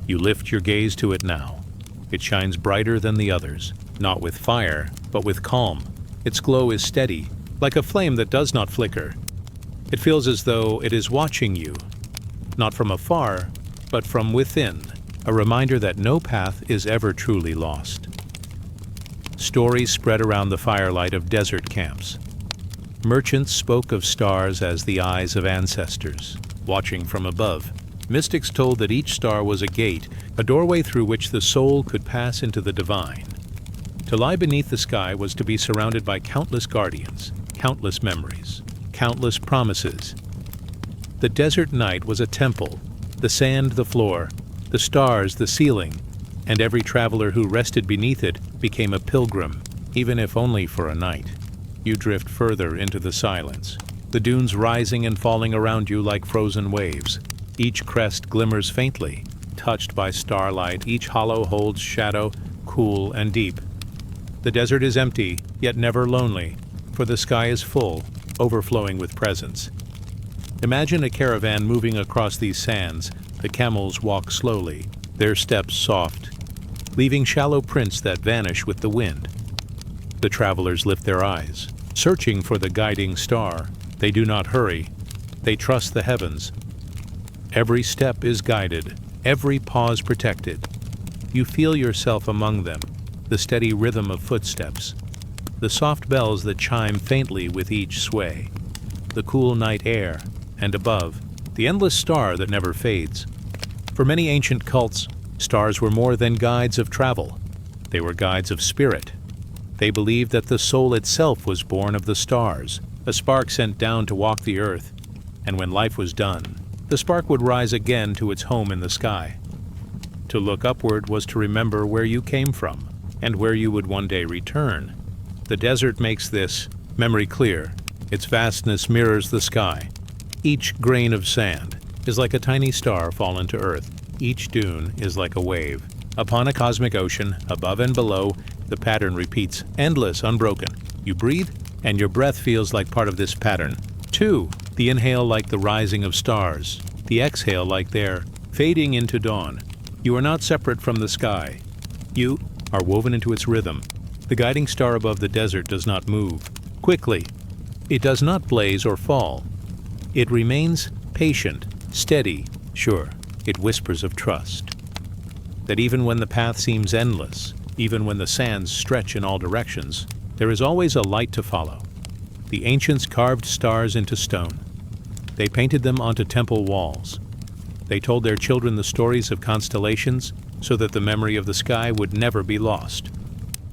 A: You lift your gaze to it now. It shines brighter than the others, not with fire, but with calm. Its glow is steady, like a flame that does not flicker. It feels as though it is watching you, not from afar, but from within, a reminder that no path is ever truly lost. Stories spread around the firelight of desert camps. Merchants spoke of stars as the eyes of ancestors, watching from above. Mystics told that each star was a gate, a doorway through which the soul could pass into the divine. To lie beneath the sky was to be surrounded by countless guardians, countless memories, countless promises. The desert night was a temple, the sand the floor, the stars the ceiling, and every traveler who rested beneath it became a pilgrim, even if only for a night. You drift further into the silence, the dunes rising and falling around you like frozen waves. Each crest glimmers faintly, touched by starlight. Each hollow holds shadow, cool and deep. The desert is empty, yet never lonely, for the sky is full, overflowing with presence. Imagine a caravan moving across these sands. The camels walk slowly, their steps soft, leaving shallow prints that vanish with the wind. The travelers lift their eyes, searching for the guiding star. They do not hurry. They trust the heavens. Every step is guided, every pause protected. You feel yourself among them, the steady rhythm of footsteps, the soft bells that chime faintly with each sway, the cool night air, and above, the endless star that never fades. For many ancient cults, stars were more than guides of travel. They were guides of spirit. They believed that the soul itself was born of the stars, a spark sent down to walk the earth, and when life was done, the spark would rise again to its home in the sky. To look upward was to remember where you came from, and where you would one day return. The desert makes this memory clear. Its vastness mirrors the sky. Each grain of sand is like a tiny star fallen to earth. Each dune is like a wave. Upon a cosmic ocean, above and below, the pattern repeats, endless, unbroken. You breathe, and your breath feels like part of this pattern. 2. The inhale like the rising of stars. The exhale like their fading into dawn. You are not separate from the sky. You are woven into its rhythm. The guiding star above the desert does not move quickly. It does not blaze or fall. It remains patient, steady, sure. It whispers of trust. That even when the path seems endless, even when the sands stretch in all directions, there is always a light to follow. The ancients carved stars into stone. They painted them onto temple walls. They told their children the stories of constellations so that the memory of the sky would never be lost.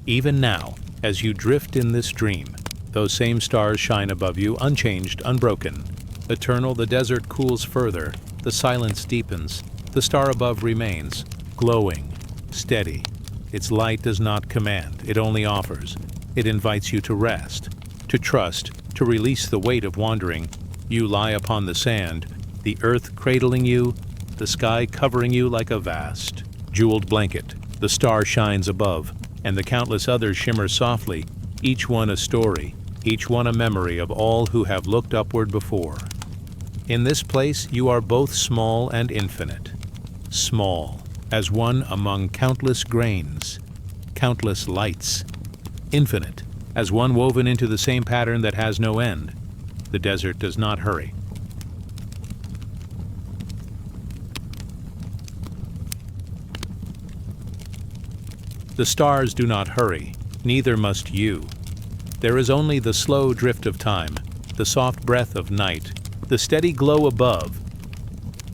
A: Even now, as you drift in this dream, those same stars shine above you, unchanged, unbroken. Eternal, the desert cools further, the silence deepens, the star above remains, glowing, steady. Its light does not command, it only offers. It invites you to rest, to trust, to release the weight of wandering. You lie upon the sand, the earth cradling you, the sky covering you like a vast, jeweled blanket. The star shines above, and the countless others shimmer softly, each one a story, each one a memory of all who have looked upward before. In this place you are both small and infinite. Small, as one among countless grains, countless lights. Infinite, as one woven into the same pattern that has no end. The desert does not hurry. The stars do not hurry, neither must you. There is only the slow drift of time, the soft breath of night, the steady glow above.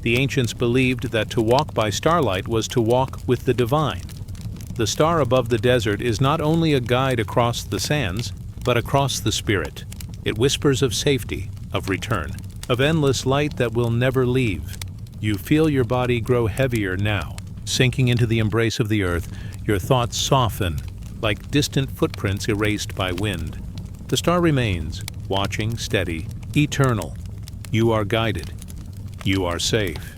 A: The ancients believed that to walk by starlight was to walk with the divine. The star above the desert is not only a guide across the sands, but across the spirit. It whispers of safety, of return, of endless light that will never leave. You feel your body grow heavier now, Sinking into the embrace of the earth, your thoughts soften, like distant footprints erased by wind. The star remains, watching, steady, eternal. You are guided. You are safe.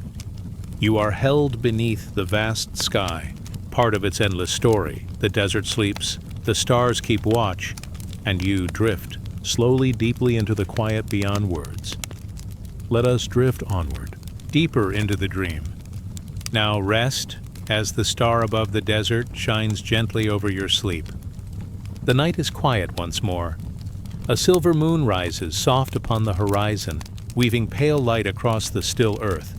A: You are held beneath the vast sky, part of its endless story. The desert sleeps, the stars keep watch, and you drift, slowly, deeply into the quiet beyond words. Let us drift onward, deeper into the dream. Now rest, as the star above the desert shines gently over your sleep. The night is quiet once more. A silver moon rises soft upon the horizon, weaving pale light across the still earth.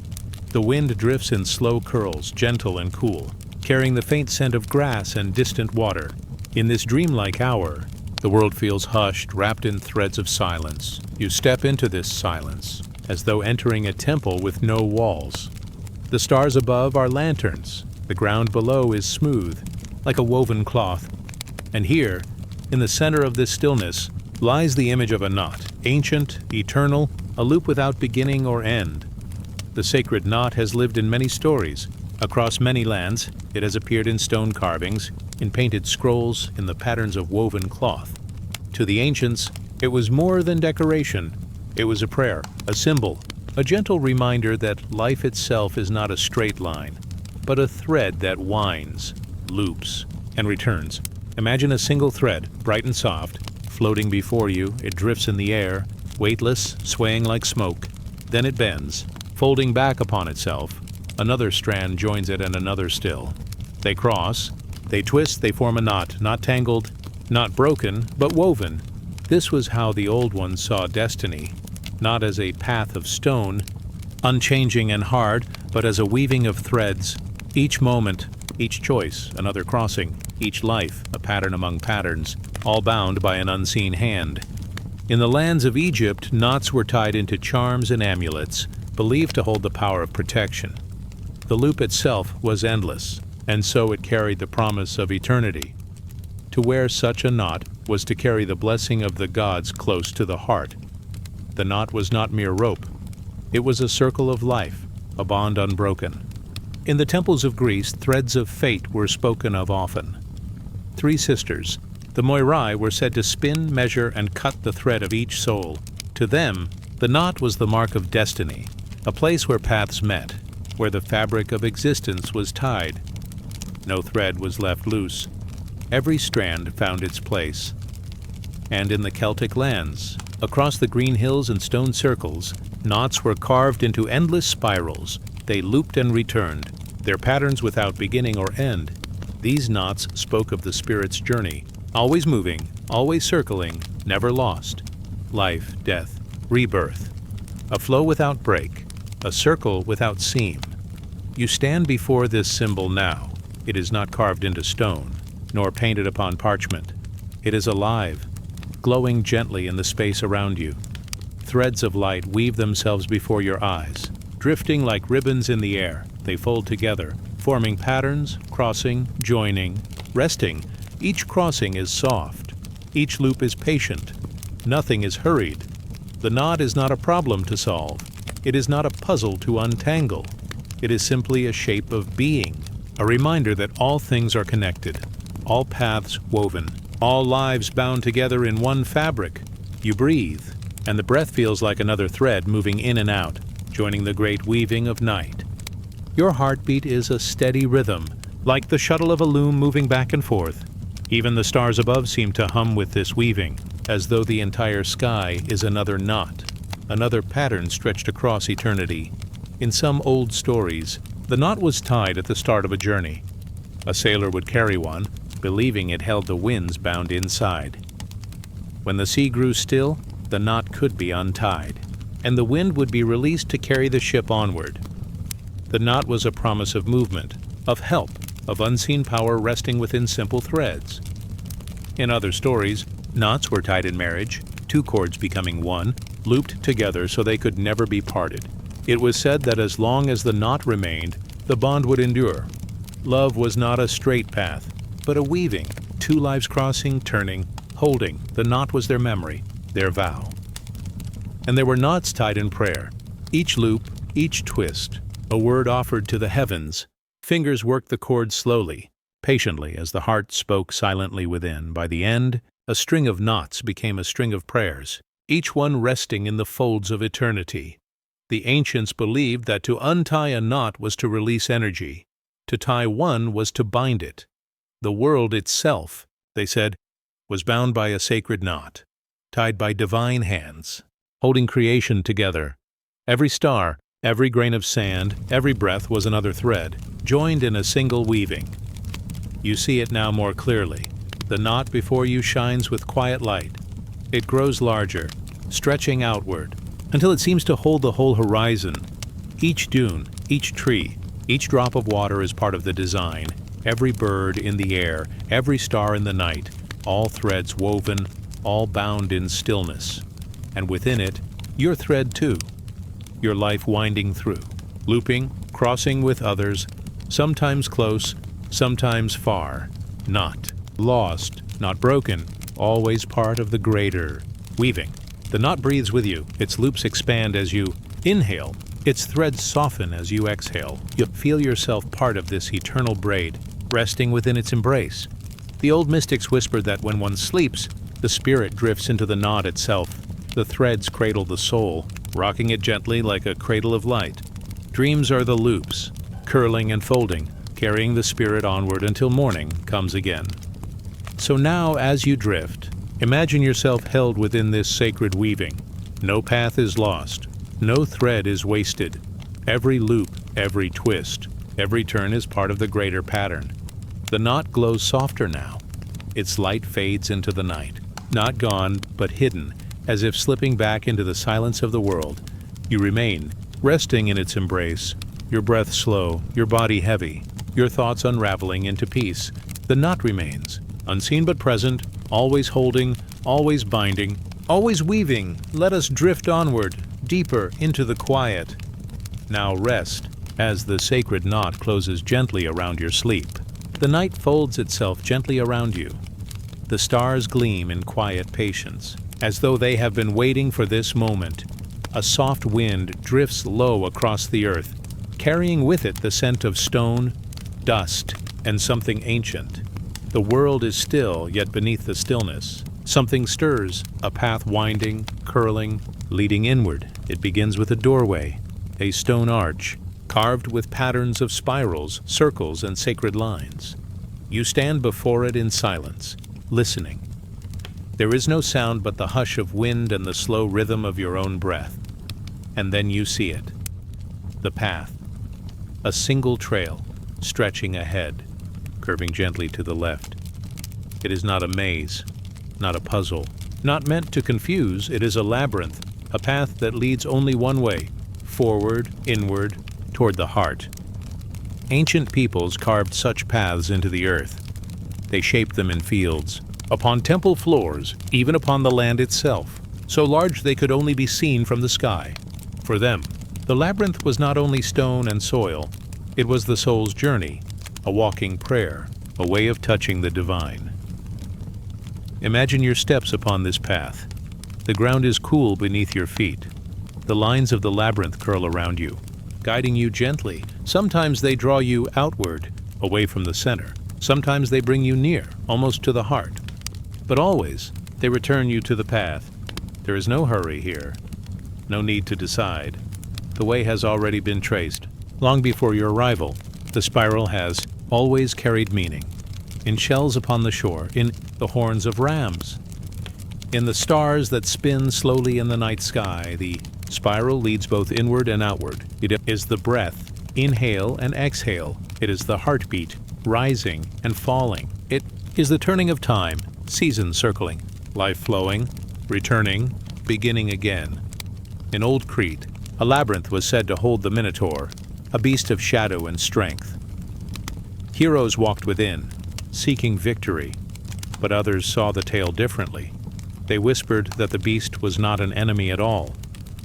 A: The wind drifts in slow curls, gentle and cool, carrying the faint scent of grass and distant water. In this dreamlike hour, the world feels hushed, wrapped in threads of silence. You step into this silence, as though entering a temple with no walls. The stars above are lanterns. The ground below is smooth, like a woven cloth. And here, in the center of this stillness, lies the image of a knot, ancient, eternal, a loop without beginning or end. The sacred knot has lived in many stories. Across many lands, it has appeared in stone carvings, in painted scrolls, in the patterns of woven cloth. To the ancients, it was more than decoration. It was a prayer, a symbol, a gentle reminder that life itself is not a straight line, but a thread that winds, loops, and returns. Imagine a single thread, bright and soft, floating before you. It drifts in the air, weightless, swaying like smoke. Then it bends, folding back upon itself. Another strand joins it and another still. They cross, they twist, they form a knot, not tangled, not broken, but woven. This was how the old ones saw destiny, not as a path of stone, unchanging and hard, but as a weaving of threads. Each moment, each choice, another crossing, each life, a pattern among patterns, all bound by an unseen hand. In the lands of Egypt, knots were tied into charms and amulets, believed to hold the power of protection. The loop itself was endless, and so it carried the promise of eternity. To wear such a knot was to carry the blessing of the gods close to the heart. The knot was not mere rope. It was a circle of life, a bond unbroken. In the temples of Greece, threads of fate were spoken of often. 3 sisters, the Moirai, were said to spin, measure, and cut the thread of each soul. To them, the knot was the mark of destiny, a place where paths met, where the fabric of existence was tied. No thread was left loose. Every strand found its place. And in the Celtic lands, across the green hills and stone circles, knots were carved into endless spirals. They looped and returned, their patterns without beginning or end. These knots spoke of the spirit's journey, always moving, always circling, never lost. Life, death, rebirth. A flow without break, a circle without seam. You stand before this symbol now. It is not carved into stone, nor painted upon parchment. It is alive, glowing gently in the space around you. Threads of light weave themselves before your eyes. Drifting like ribbons in the air, they fold together, forming patterns, crossing, joining, resting. Each crossing is soft. Each loop is patient. Nothing is hurried. The knot is not a problem to solve. It is not a puzzle to untangle. It is simply a shape of being, a reminder that all things are connected, all paths woven, all lives bound together in one fabric. You breathe, and the breath feels like another thread moving in and out, joining the great weaving of night. Your heartbeat is a steady rhythm, like the shuttle of a loom moving back and forth. Even the stars above seem to hum with this weaving, as though the entire sky is another knot, another pattern stretched across eternity. In some old stories, the knot was tied at the start of a journey. A sailor would carry one, believing it held the winds bound inside. When the sea grew still, the knot could be untied, and the wind would be released to carry the ship onward. The knot was a promise of movement, of help, of unseen power resting within simple threads. In other stories, knots were tied in marriage, 2 cords becoming one, looped together so they could never be parted. It was said that as long as the knot remained, the bond would endure. Love was not a straight path, but a weaving, 2 lives crossing, turning, holding. The knot was their memory, their vow. And there were knots tied in prayer. Each loop, each twist, a word offered to the heavens, Fingers worked the chords slowly, patiently, as the heart spoke silently within. By the end, a string of knots became a string of prayers, each one resting in the folds of eternity. The ancients believed that to untie a knot was to release energy. To tie one was to bind it. The world itself, they said, was bound by a sacred knot, tied by divine hands, holding creation together. Every star, every grain of sand, every breath was another thread, joined in a single weaving. You see it now more clearly. The knot before you shines with quiet light. It grows larger, stretching outward, until it seems to hold the whole horizon. Each dune, each tree, each drop of water is part of the design. Every bird in the air, every star in the night, all threads woven, all bound in stillness. And within it, your thread too, your life winding through, looping, crossing with others, sometimes close, sometimes far, not lost, not broken, always part of the greater, weaving. The knot breathes with you, its loops expand as you inhale, its threads soften as you exhale. You feel yourself part of this eternal braid, resting within its embrace. The old mystics whispered that when one sleeps, the spirit drifts into the knot itself. The threads cradle the soul, rocking it gently like a cradle of light. Dreams are the loops, curling and folding, carrying the spirit onward until morning comes again. So now, as you drift, imagine yourself held within this sacred weaving. No path is lost, no thread is wasted. Every loop, every twist, every turn is part of the greater pattern. The knot glows softer now. Its light fades into the night, not gone, but hidden, as if slipping back into the silence of the world. You remain, resting in its embrace, your breath slow, your body heavy, your thoughts unraveling into peace. The knot remains, unseen but present, always holding, always binding, always weaving. Let us drift onward, deeper into the quiet. Now rest, as the sacred knot closes gently around your sleep. The night folds itself gently around you. The stars gleam in quiet patience, as though they have been waiting for this moment. A soft wind drifts low across the earth, carrying with it the scent of stone, dust, and something ancient. The world is still, yet beneath the stillness, something stirs, a path winding, curling, leading inward. It begins with a doorway, a stone arch, carved with patterns of spirals, circles, and sacred lines. You stand before it in silence, listening. There is no sound but the hush of wind and the slow rhythm of your own breath. And then you see it. The path. A single trail, stretching ahead, curving gently to the left. It is not a maze, not a puzzle, not meant to confuse. It is a labyrinth, a path that leads only one way, forward, inward, toward the heart. Ancient peoples carved such paths into the earth. They shaped them in fields, upon temple floors, even upon the land itself, so large they could only be seen from the sky. For them, the labyrinth was not only stone and soil, it was the soul's journey, a walking prayer, a way of touching the divine. Imagine your steps upon this path. The ground is cool beneath your feet. The lines of the labyrinth curl around you, guiding you gently. Sometimes they draw you outward, away from the center. Sometimes they bring you near, almost to the heart. But always, they return you to the path. There is no hurry here, no need to decide. The way has already been traced. Long before your arrival, the spiral has always carried meaning. In shells upon the shore, in the horns of rams, in the stars that spin slowly in the night sky, the spiral leads both inward and outward. It is the breath, inhale and exhale. It is the heartbeat, rising and falling. It is the turning of time, seasons circling, life flowing, returning, beginning again. In old Crete, a labyrinth was said to hold the Minotaur, a beast of shadow and strength. Heroes walked within, seeking victory, but others saw the tale differently. They whispered that the beast was not an enemy at all,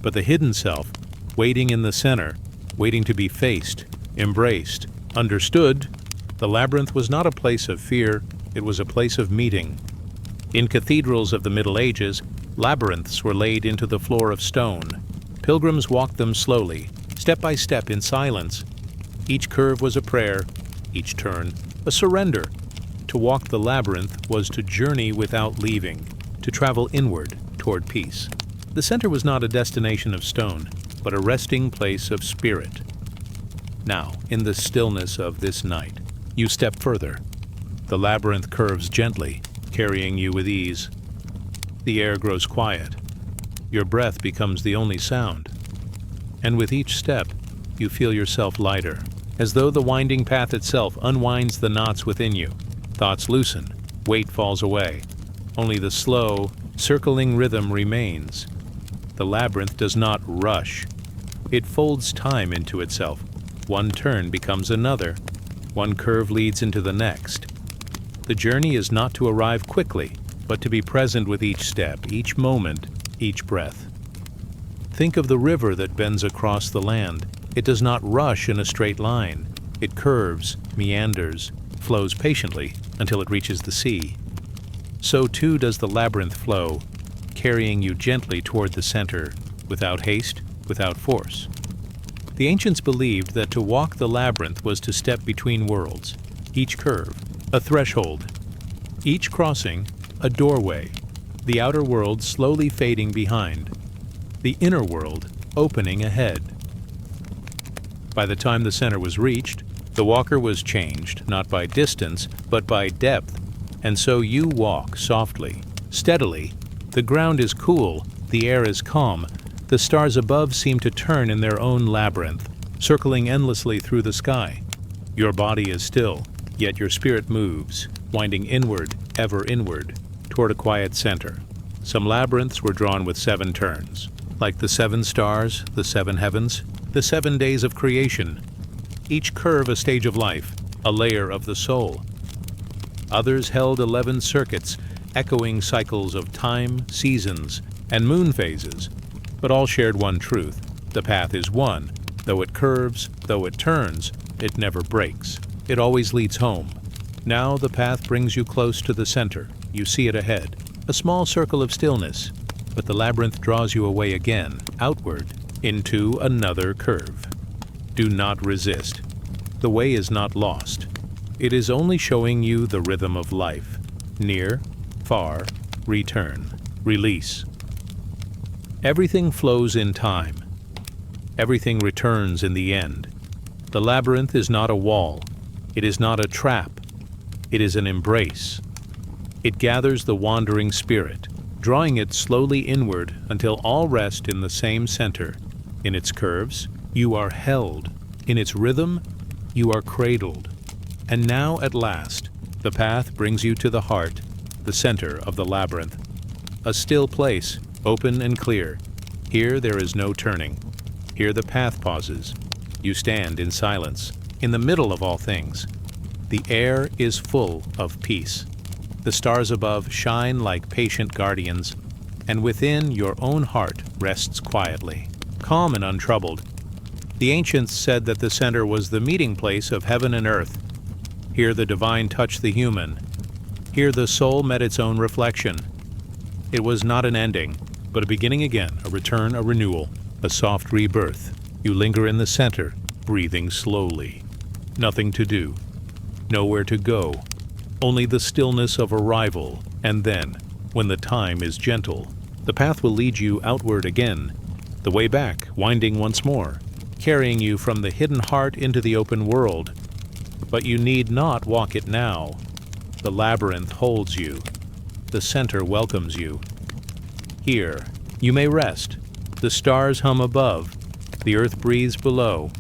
A: but the hidden self, waiting in the center, waiting to be faced, embraced, understood. The labyrinth was not a place of fear, it was a place of meeting. In cathedrals of the Middle Ages, labyrinths were laid into the floor of stone. Pilgrims walked them slowly, step by step in silence. Each curve was a prayer, each turn a surrender. To walk the labyrinth was to journey without leaving, to travel inward toward peace. The center was not a destination of stone, but a resting place of spirit. Now, in the stillness of this night, you step further. The labyrinth curves gently, carrying you with ease. The air grows quiet. Your breath becomes the only sound. And with each step, you feel yourself lighter, as though the winding path itself unwinds the knots within you. Thoughts loosen, weight falls away. Only the slow, circling rhythm remains. The labyrinth does not rush. It folds time into itself. One turn becomes another. One curve leads into the next. The journey is not to arrive quickly, but to be present with each step, each moment, each breath. Think of the river that bends across the land. It does not rush in a straight line. It curves, meanders, flows patiently until it reaches the sea. So too does the labyrinth flow, carrying you gently toward the center, without haste, without force. The ancients believed that to walk the labyrinth was to step between worlds, each curve a threshold, each crossing a doorway, the outer world slowly fading behind, the inner world opening ahead. By the time the center was reached, the walker was changed not by distance, but by depth, and so you walk softly, steadily. The ground is cool, the air is calm, the stars above seem to turn in their own labyrinth, circling endlessly through the sky. Your body is still, yet your spirit moves, winding inward, ever inward, toward a quiet center. Some labyrinths were drawn with 7 turns, like the 7 stars, the 7 heavens, the 7 days of creation. Each curve a stage of life, a layer of the soul. Others held 11 circuits, echoing cycles of time, seasons, and moon phases, but all shared one truth. The path is one. Though it curves, though it turns, it never breaks. It always leads home. Now the path brings you close to the center. You see it ahead, a small circle of stillness, but the labyrinth draws you away again, outward, into another curve. Do not resist. The way is not lost. It is only showing you the rhythm of life. Near, far, return, release. Everything flows in time. Everything returns in the end. The labyrinth is not a wall. It is not a trap. It is an embrace. It gathers the wandering spirit, drawing it slowly inward until all rest in the same center. In its curves, you are held. In its rhythm, you are cradled. And now, at last, the path brings you to the heart, the center of the labyrinth. A still place, open and clear. Here there is no turning. Here the path pauses. You stand in silence, in the middle of all things. The air is full of peace. The stars above shine like patient guardians, and within your own heart rests quietly, calm and untroubled. The ancients said that the center was the meeting place of heaven and earth. Here the divine touched the human. Here the soul met its own reflection. It was not an ending, but a beginning again, a return, a renewal, a soft rebirth. You linger in the center, breathing slowly. Nothing to do, nowhere to go, only the stillness of arrival, and then, when the time is gentle, the path will lead you outward again, the way back, winding once more, carrying you from the hidden heart into the open world. But you need not walk it now. The labyrinth holds you. The center welcomes you. Here, you may rest. The stars hum above. The earth breathes below.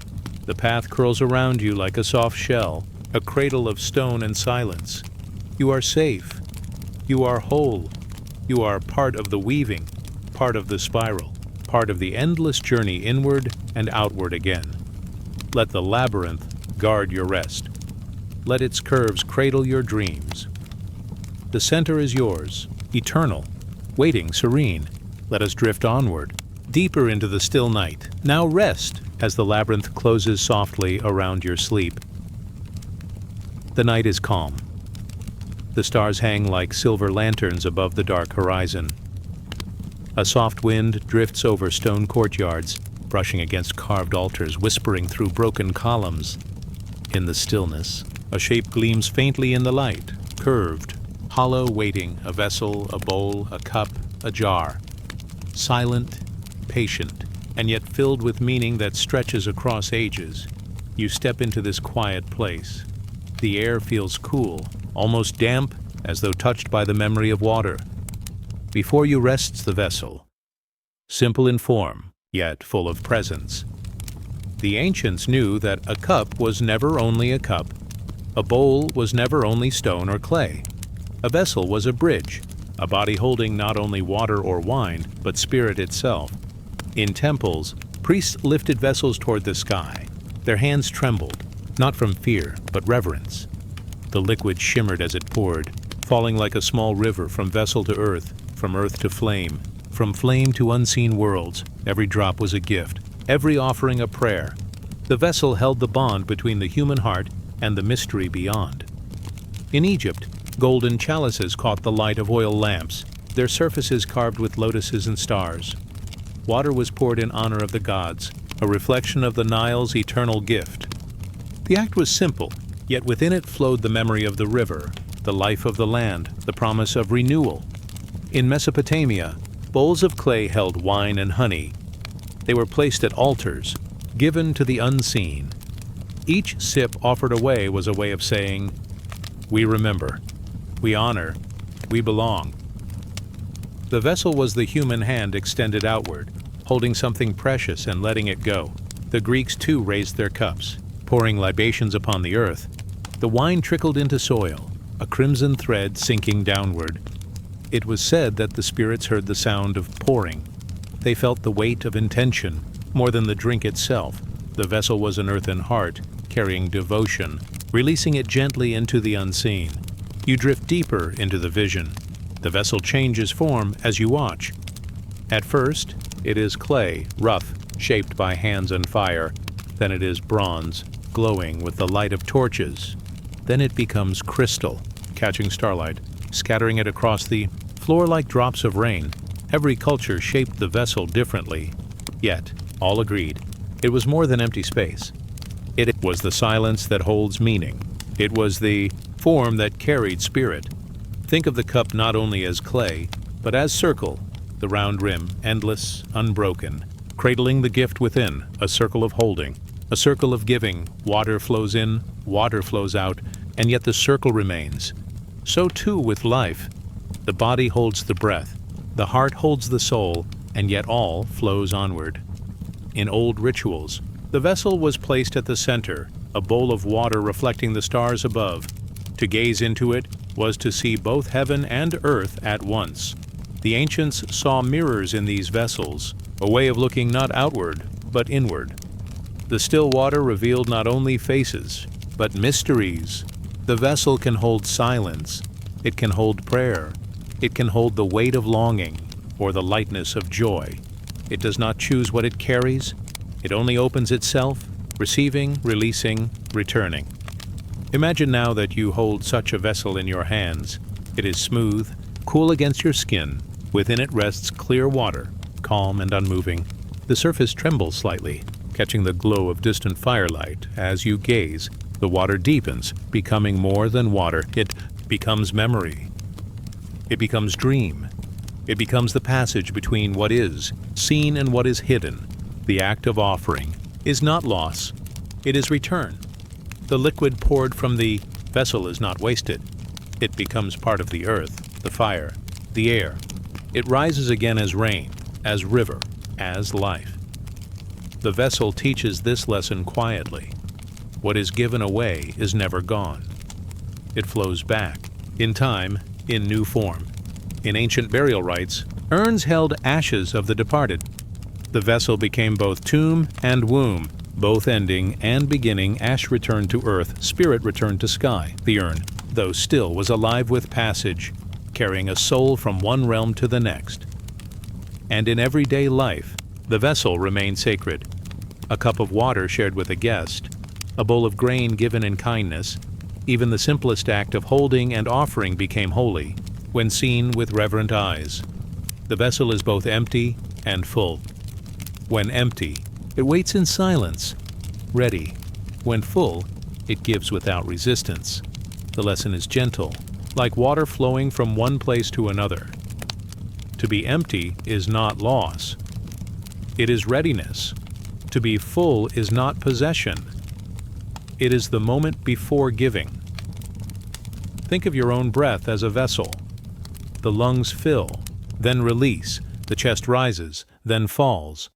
A: The path curls around you like a soft shell, a cradle of stone and silence. You are safe. You are whole. You are part of the weaving, part of the spiral, part of the endless journey inward and outward again. Let the labyrinth guard your rest. Let its curves cradle your dreams. The center is yours, eternal, waiting serene. Let us drift onward, deeper into the still night. Now rest as the labyrinth closes softly around your sleep. The night is calm. The stars hang like silver lanterns above the dark horizon. A soft wind drifts over stone courtyards, brushing against carved altars, whispering through broken columns. In the stillness, a shape gleams faintly in the light, curved, hollow, waiting, a vessel, a bowl, a cup, a jar. Silent, patient, and yet filled with meaning that stretches across ages. You step into this quiet place. The air feels cool, almost damp, as though touched by the memory of water. Before you rests the vessel, simple in form, yet full of presence. The ancients knew that a cup was never only a cup. A bowl was never only stone or clay. A vessel was a bridge, a body holding not only water or wine, but spirit itself. In temples, priests lifted vessels toward the sky. Their hands trembled, not from fear, but reverence. The liquid shimmered as it poured, falling like a small river from vessel to earth, from earth to flame, from flame to unseen worlds. Every drop was a gift, every offering a prayer. The vessel held the bond between the human heart and the mystery beyond. In Egypt, golden chalices caught the light of oil lamps, their surfaces carved with lotuses and stars. Water was poured in honor of the gods, a reflection of the Nile's eternal gift. The act was simple, yet within it flowed the memory of the river, the life of the land, the promise of renewal. In Mesopotamia, bowls of clay held wine and honey. They were placed at altars, given to the unseen. Each sip offered away was a way of saying, "We remember, we honor, we belong." The vessel was the human hand extended outward, holding something precious and letting it go. The Greeks too raised their cups, pouring libations upon the earth. The wine trickled into soil, a crimson thread sinking downward. It was said that the spirits heard the sound of pouring. They felt the weight of intention, more than the drink itself. The vessel was an earthen heart, carrying devotion, releasing it gently into the unseen. You drift deeper into the vision. The vessel changes form as you watch. At first, it is clay, rough, shaped by hands and fire. Then it is bronze, glowing with the light of torches. Then it becomes crystal, catching starlight, scattering it across the floor like drops of rain. Every culture shaped the vessel differently, yet all agreed it was more than empty space. It was the silence that holds meaning. It was the form that carried spirit. Think of the cup not only as clay, but as circle, the round rim, endless, unbroken, cradling the gift within, a circle of holding, a circle of giving. Water flows in, water flows out, and yet the circle remains. So too with life. The body holds the breath, the heart holds the soul, and yet all flows onward. In old rituals, the vessel was placed at the center, a bowl of water reflecting the stars above. To gaze into it was to see both heaven and earth at once. The ancients saw mirrors in these vessels, a way of looking not outward, but inward. The still water revealed not only faces, but mysteries. The vessel can hold silence, it can hold prayer, it can hold the weight of longing, or the lightness of joy. It does not choose what it carries, it only opens itself, receiving, releasing, returning. Imagine now that you hold such a vessel in your hands. It is smooth, cool against your skin. Within it rests clear water, calm and unmoving. The surface trembles slightly, catching the glow of distant firelight. As you gaze, the water deepens, becoming more than water. It becomes memory. It becomes dream. It becomes the passage between what is seen and what is hidden. The act of offering is not loss, it is return. The liquid poured from the vessel is not wasted. It becomes part of the earth, the fire, the air. It rises again as rain, as river, as life. The vessel teaches this lesson quietly. What is given away is never gone. It flows back, in time, in new form. In ancient burial rites, urns held ashes of the departed. The vessel became both tomb and womb, both ending and beginning. Ash returned to earth, spirit returned to sky. The urn, though still, was alive with passage, carrying a soul from one realm to the next. And in everyday life, the vessel remained sacred. A cup of water shared with a guest, a bowl of grain given in kindness. Even the simplest act of holding and offering became holy when seen with reverent eyes. The vessel is both empty and full. When empty, it waits in silence, ready. When full, It gives without resistance. The lesson is gentle, like water flowing from one place to another. To be empty is not loss. It is readiness. To be full is not possession. It is the moment before giving. Think of your own breath as a vessel. The lungs fill, then release, the chest rises, then falls.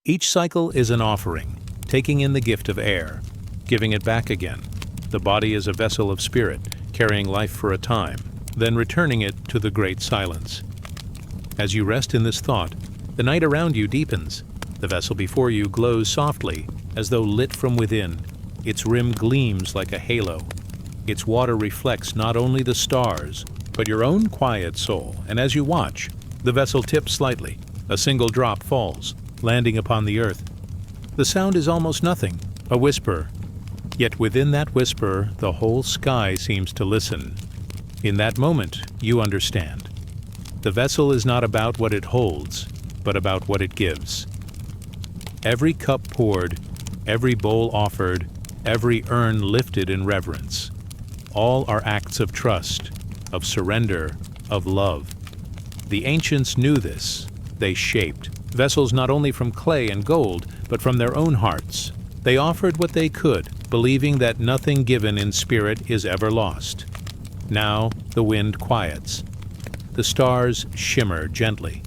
A: Each cycle is an offering, taking in the gift of air, giving it back again. The body is a vessel of spirit, carrying life for a time, then returning it to the great silence. As you rest in this thought, the night around you deepens. The vessel before you glows softly, as though lit from within. Its rim gleams like a halo. Its water reflects not only the stars, but your own quiet soul, and as you watch, the vessel tips slightly. A single drop falls, landing upon the earth. The sound is almost nothing, a whisper. Yet within that whisper, the whole sky seems to listen. In that moment, you understand. The vessel is not about what it holds, but about what it gives. Every cup poured, every bowl offered, every urn lifted in reverence. All are acts of trust, of surrender, of love. The ancients knew this. They shaped vessels not only from clay and gold, but from their own hearts. They offered what they could, believing that nothing given in spirit is ever lost. Now the wind quiets. The stars shimmer gently.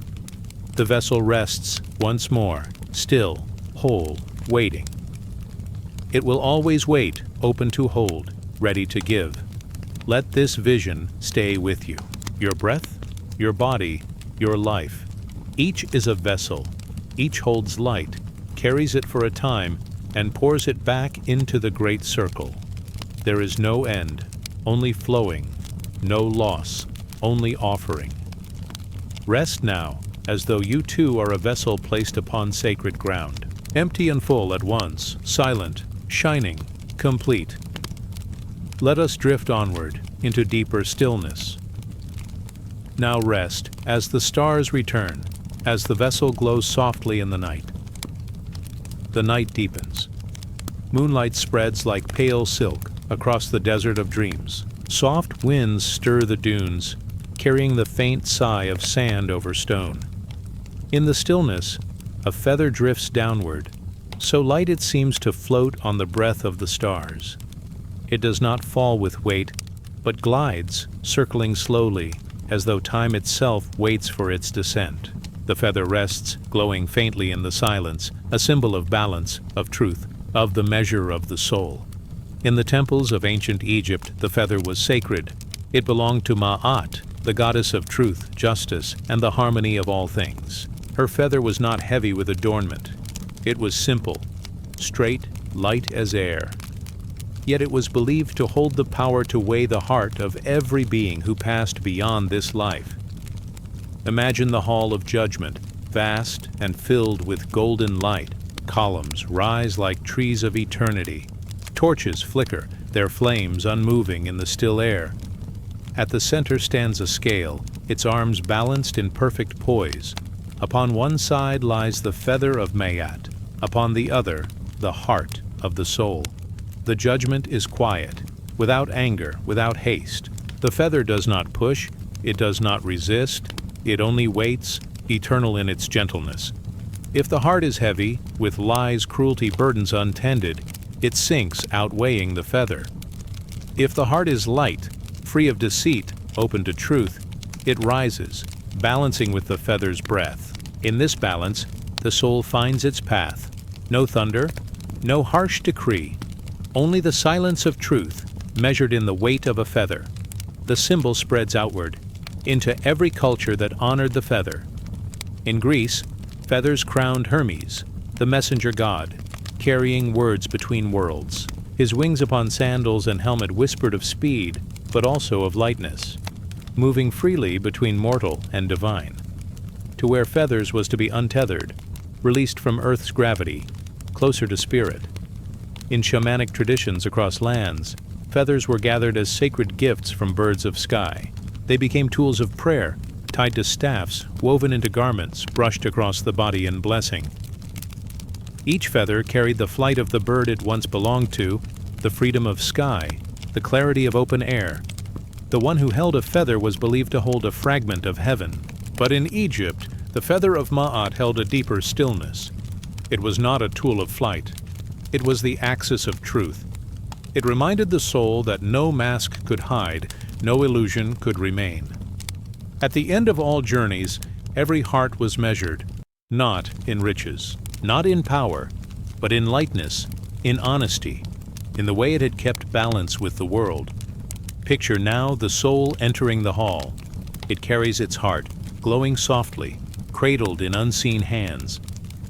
A: The vessel rests once more, still, whole, waiting. It will always wait, open to hold, ready to give. Let this vision stay with you. Your breath, your body, your life. Each is a vessel. Each holds light, carries it for a time, and pours it back into the great circle. There is no end, only flowing, no loss, only offering. Rest now, as though you too are a vessel placed upon sacred ground, empty and full at once, silent, shining, complete. Let us drift onward into deeper stillness. Now rest as the stars return, as the vessel glows softly in the night. The night deepens. Moonlight spreads like pale silk across the desert of dreams. Soft winds stir the dunes, carrying the faint sigh of sand over stone. In the stillness, a feather drifts downward, so light it seems to float on the breath of the stars. It does not fall with weight, but glides, circling slowly, as though time itself waits for its descent. The feather rests, glowing faintly in the silence, a symbol of balance, of truth, of the measure of the soul. In the temples of ancient Egypt, the feather was sacred. It belonged to Ma'at, the goddess of truth, justice, and the harmony of all things. Her feather was not heavy with adornment. It was simple, straight, light as air. Yet it was believed to hold the power to weigh the heart of every being who passed beyond this life. Imagine the hall of judgment, vast and filled with golden light. Columns rise like trees of eternity. Torches flicker, their flames unmoving in the still air. At the center stands a scale, its arms balanced in perfect poise. Upon one side lies the feather of Ma'at, upon the other, the heart of the soul. The judgment is quiet, without anger, without haste. The feather does not push, it does not resist, it only waits, eternal in its gentleness. If the heart is heavy, with lies, cruelty, burdens untended, it sinks, outweighing the feather. If the heart is light, free of deceit, open to truth, it rises, balancing with the feather's breath. In this balance, the soul finds its path. No thunder, no harsh decree, only the silence of truth, measured in the weight of a feather. The symbol spreads outward, into every culture that honored the feather. In Greece, feathers crowned Hermes, the messenger god, carrying words between worlds. His wings upon sandals and helmet whispered of speed, but also of lightness, moving freely between mortal and divine. To wear feathers was to be untethered, released from earth's gravity, closer to spirit. In shamanic traditions across lands, feathers were gathered as sacred gifts from birds of sky. They became tools of prayer, tied to staffs, woven into garments, brushed across the body in blessing. Each feather carried the flight of the bird it once belonged to, the freedom of sky, the clarity of open air. The one who held a feather was believed to hold a fragment of heaven. But in Egypt, the feather of Ma'at held a deeper stillness. It was not a tool of flight. It was the axis of truth. It reminded the soul that no mask could hide, no illusion could remain. At the end of all journeys, every heart was measured, not in riches, not in power, but in lightness, in honesty, in the way it had kept balance with the world. Picture now the soul entering the hall. It carries its heart, glowing softly, cradled in unseen hands.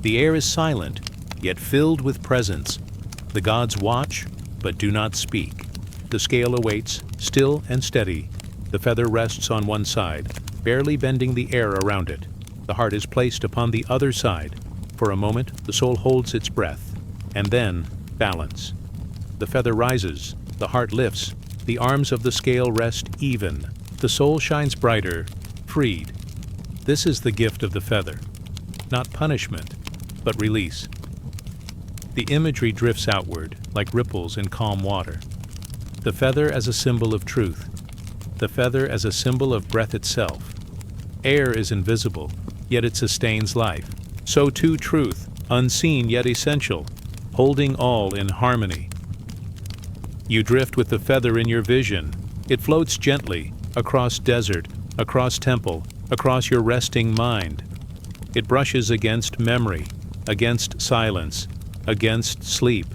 A: The air is silent, yet filled with presence. The gods watch, but do not speak. The scale awaits, still and steady. The feather rests on one side, barely bending the air around it. The heart is placed upon the other side. For a moment, the soul holds its breath, and then balance. The feather rises, the heart lifts, the arms of the scale rest even. The soul shines brighter, freed. This is the gift of the feather. Not punishment, but release. The imagery drifts outward, like ripples in calm water. The feather as a symbol of truth. The feather as a symbol of breath itself. Air is invisible, yet it sustains life. So too truth, unseen yet essential, holding all in harmony. You drift with the feather in your vision. It floats gently, across desert, across temple, across your resting mind. It brushes against memory, against silence, against sleep.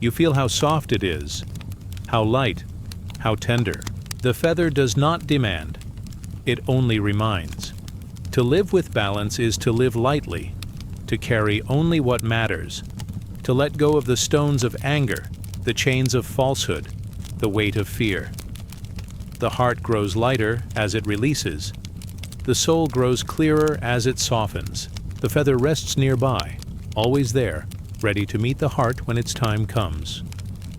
A: You feel how soft it is, how light, how tender. The feather does not demand, it only reminds. To live with balance is to live lightly, to carry only what matters, to let go of the stones of anger, the chains of falsehood, the weight of fear. The heart grows lighter as it releases. The soul grows clearer as it softens. The feather rests nearby, always there, ready to meet the heart when its time comes.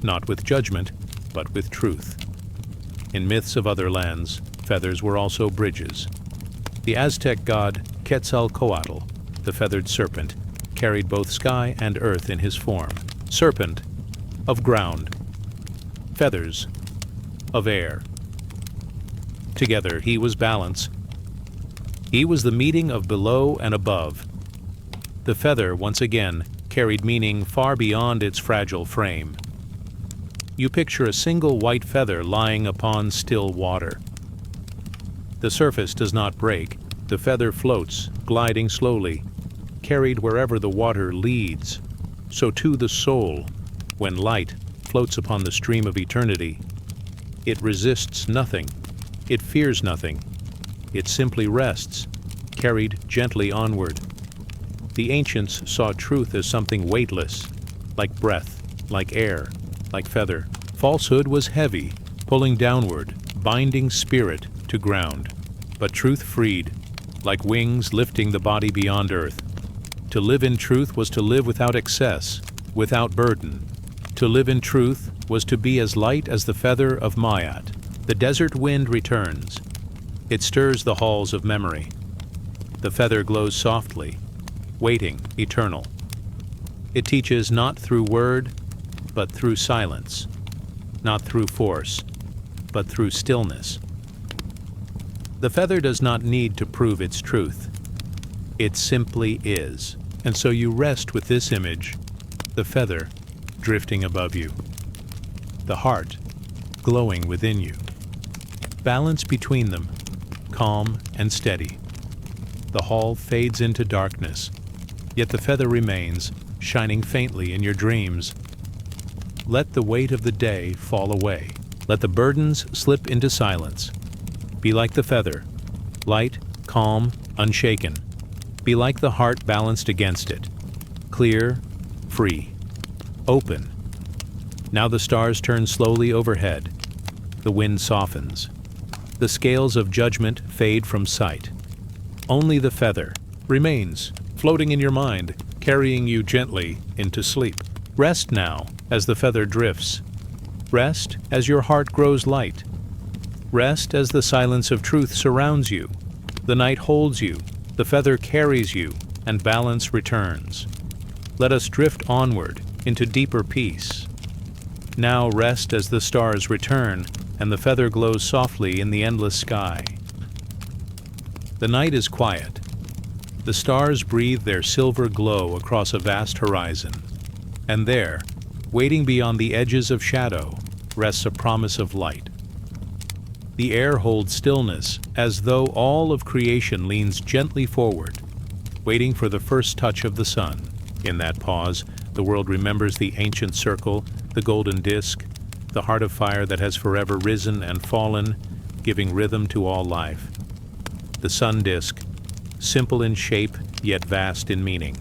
A: Not with judgment, but with truth. In myths of other lands, feathers were also bridges. The Aztec god Quetzalcoatl, the feathered serpent, carried both sky and earth in his form. Serpent, of ground. Feathers, of air. Together he was balance. He was the meeting of below and above. The feather, once again, carried meaning far beyond its fragile frame. You picture a single white feather lying upon still water. The surface does not break. The feather floats, gliding slowly, carried wherever the water leads. So too the soul, when light floats upon the stream of eternity. It resists nothing. It fears nothing. It simply rests, carried gently onward. The ancients saw truth as something weightless, like breath, like air, like feather. Falsehood was heavy, pulling downward, binding spirit to ground. But truth freed, like wings lifting the body beyond earth. To live in truth was to live without excess, without burden. To live in truth was to be as light as the feather of Ma'at. The desert wind returns. It stirs the halls of memory. The feather glows softly, waiting, eternal. It teaches not through word, but through silence. Not through force, but through stillness. The feather does not need to prove its truth. It simply is. And so you rest with this image, the feather drifting above you, the heart glowing within you. Balance between them, calm and steady. The hall fades into darkness, yet the feather remains, shining faintly in your dreams. Let the weight of the day fall away. Let the burdens slip into silence. Be like the feather, light, calm, unshaken. Be like the heart balanced against it, clear, free, open. Now the stars turn slowly overhead. The wind softens. The scales of judgment fade from sight. Only the feather remains, floating in your mind, carrying you gently into sleep. Rest now as the feather drifts. Rest as your heart grows light. Rest as the silence of truth surrounds you. The night holds you, the feather carries you, and balance returns. Let us drift onward into deeper peace. Now rest as the stars return, and the feather glows softly in the endless sky. The night is quiet. The stars breathe their silver glow across a vast horizon. And there, waiting beyond the edges of shadow, rests a promise of light. The air holds stillness, as though all of creation leans gently forward, waiting for the first touch of the sun. In that pause, the world remembers the ancient circle, the golden disk, the heart of fire that has forever risen and fallen, giving rhythm to all life. The sun disk, simple in shape, yet vast in meaning.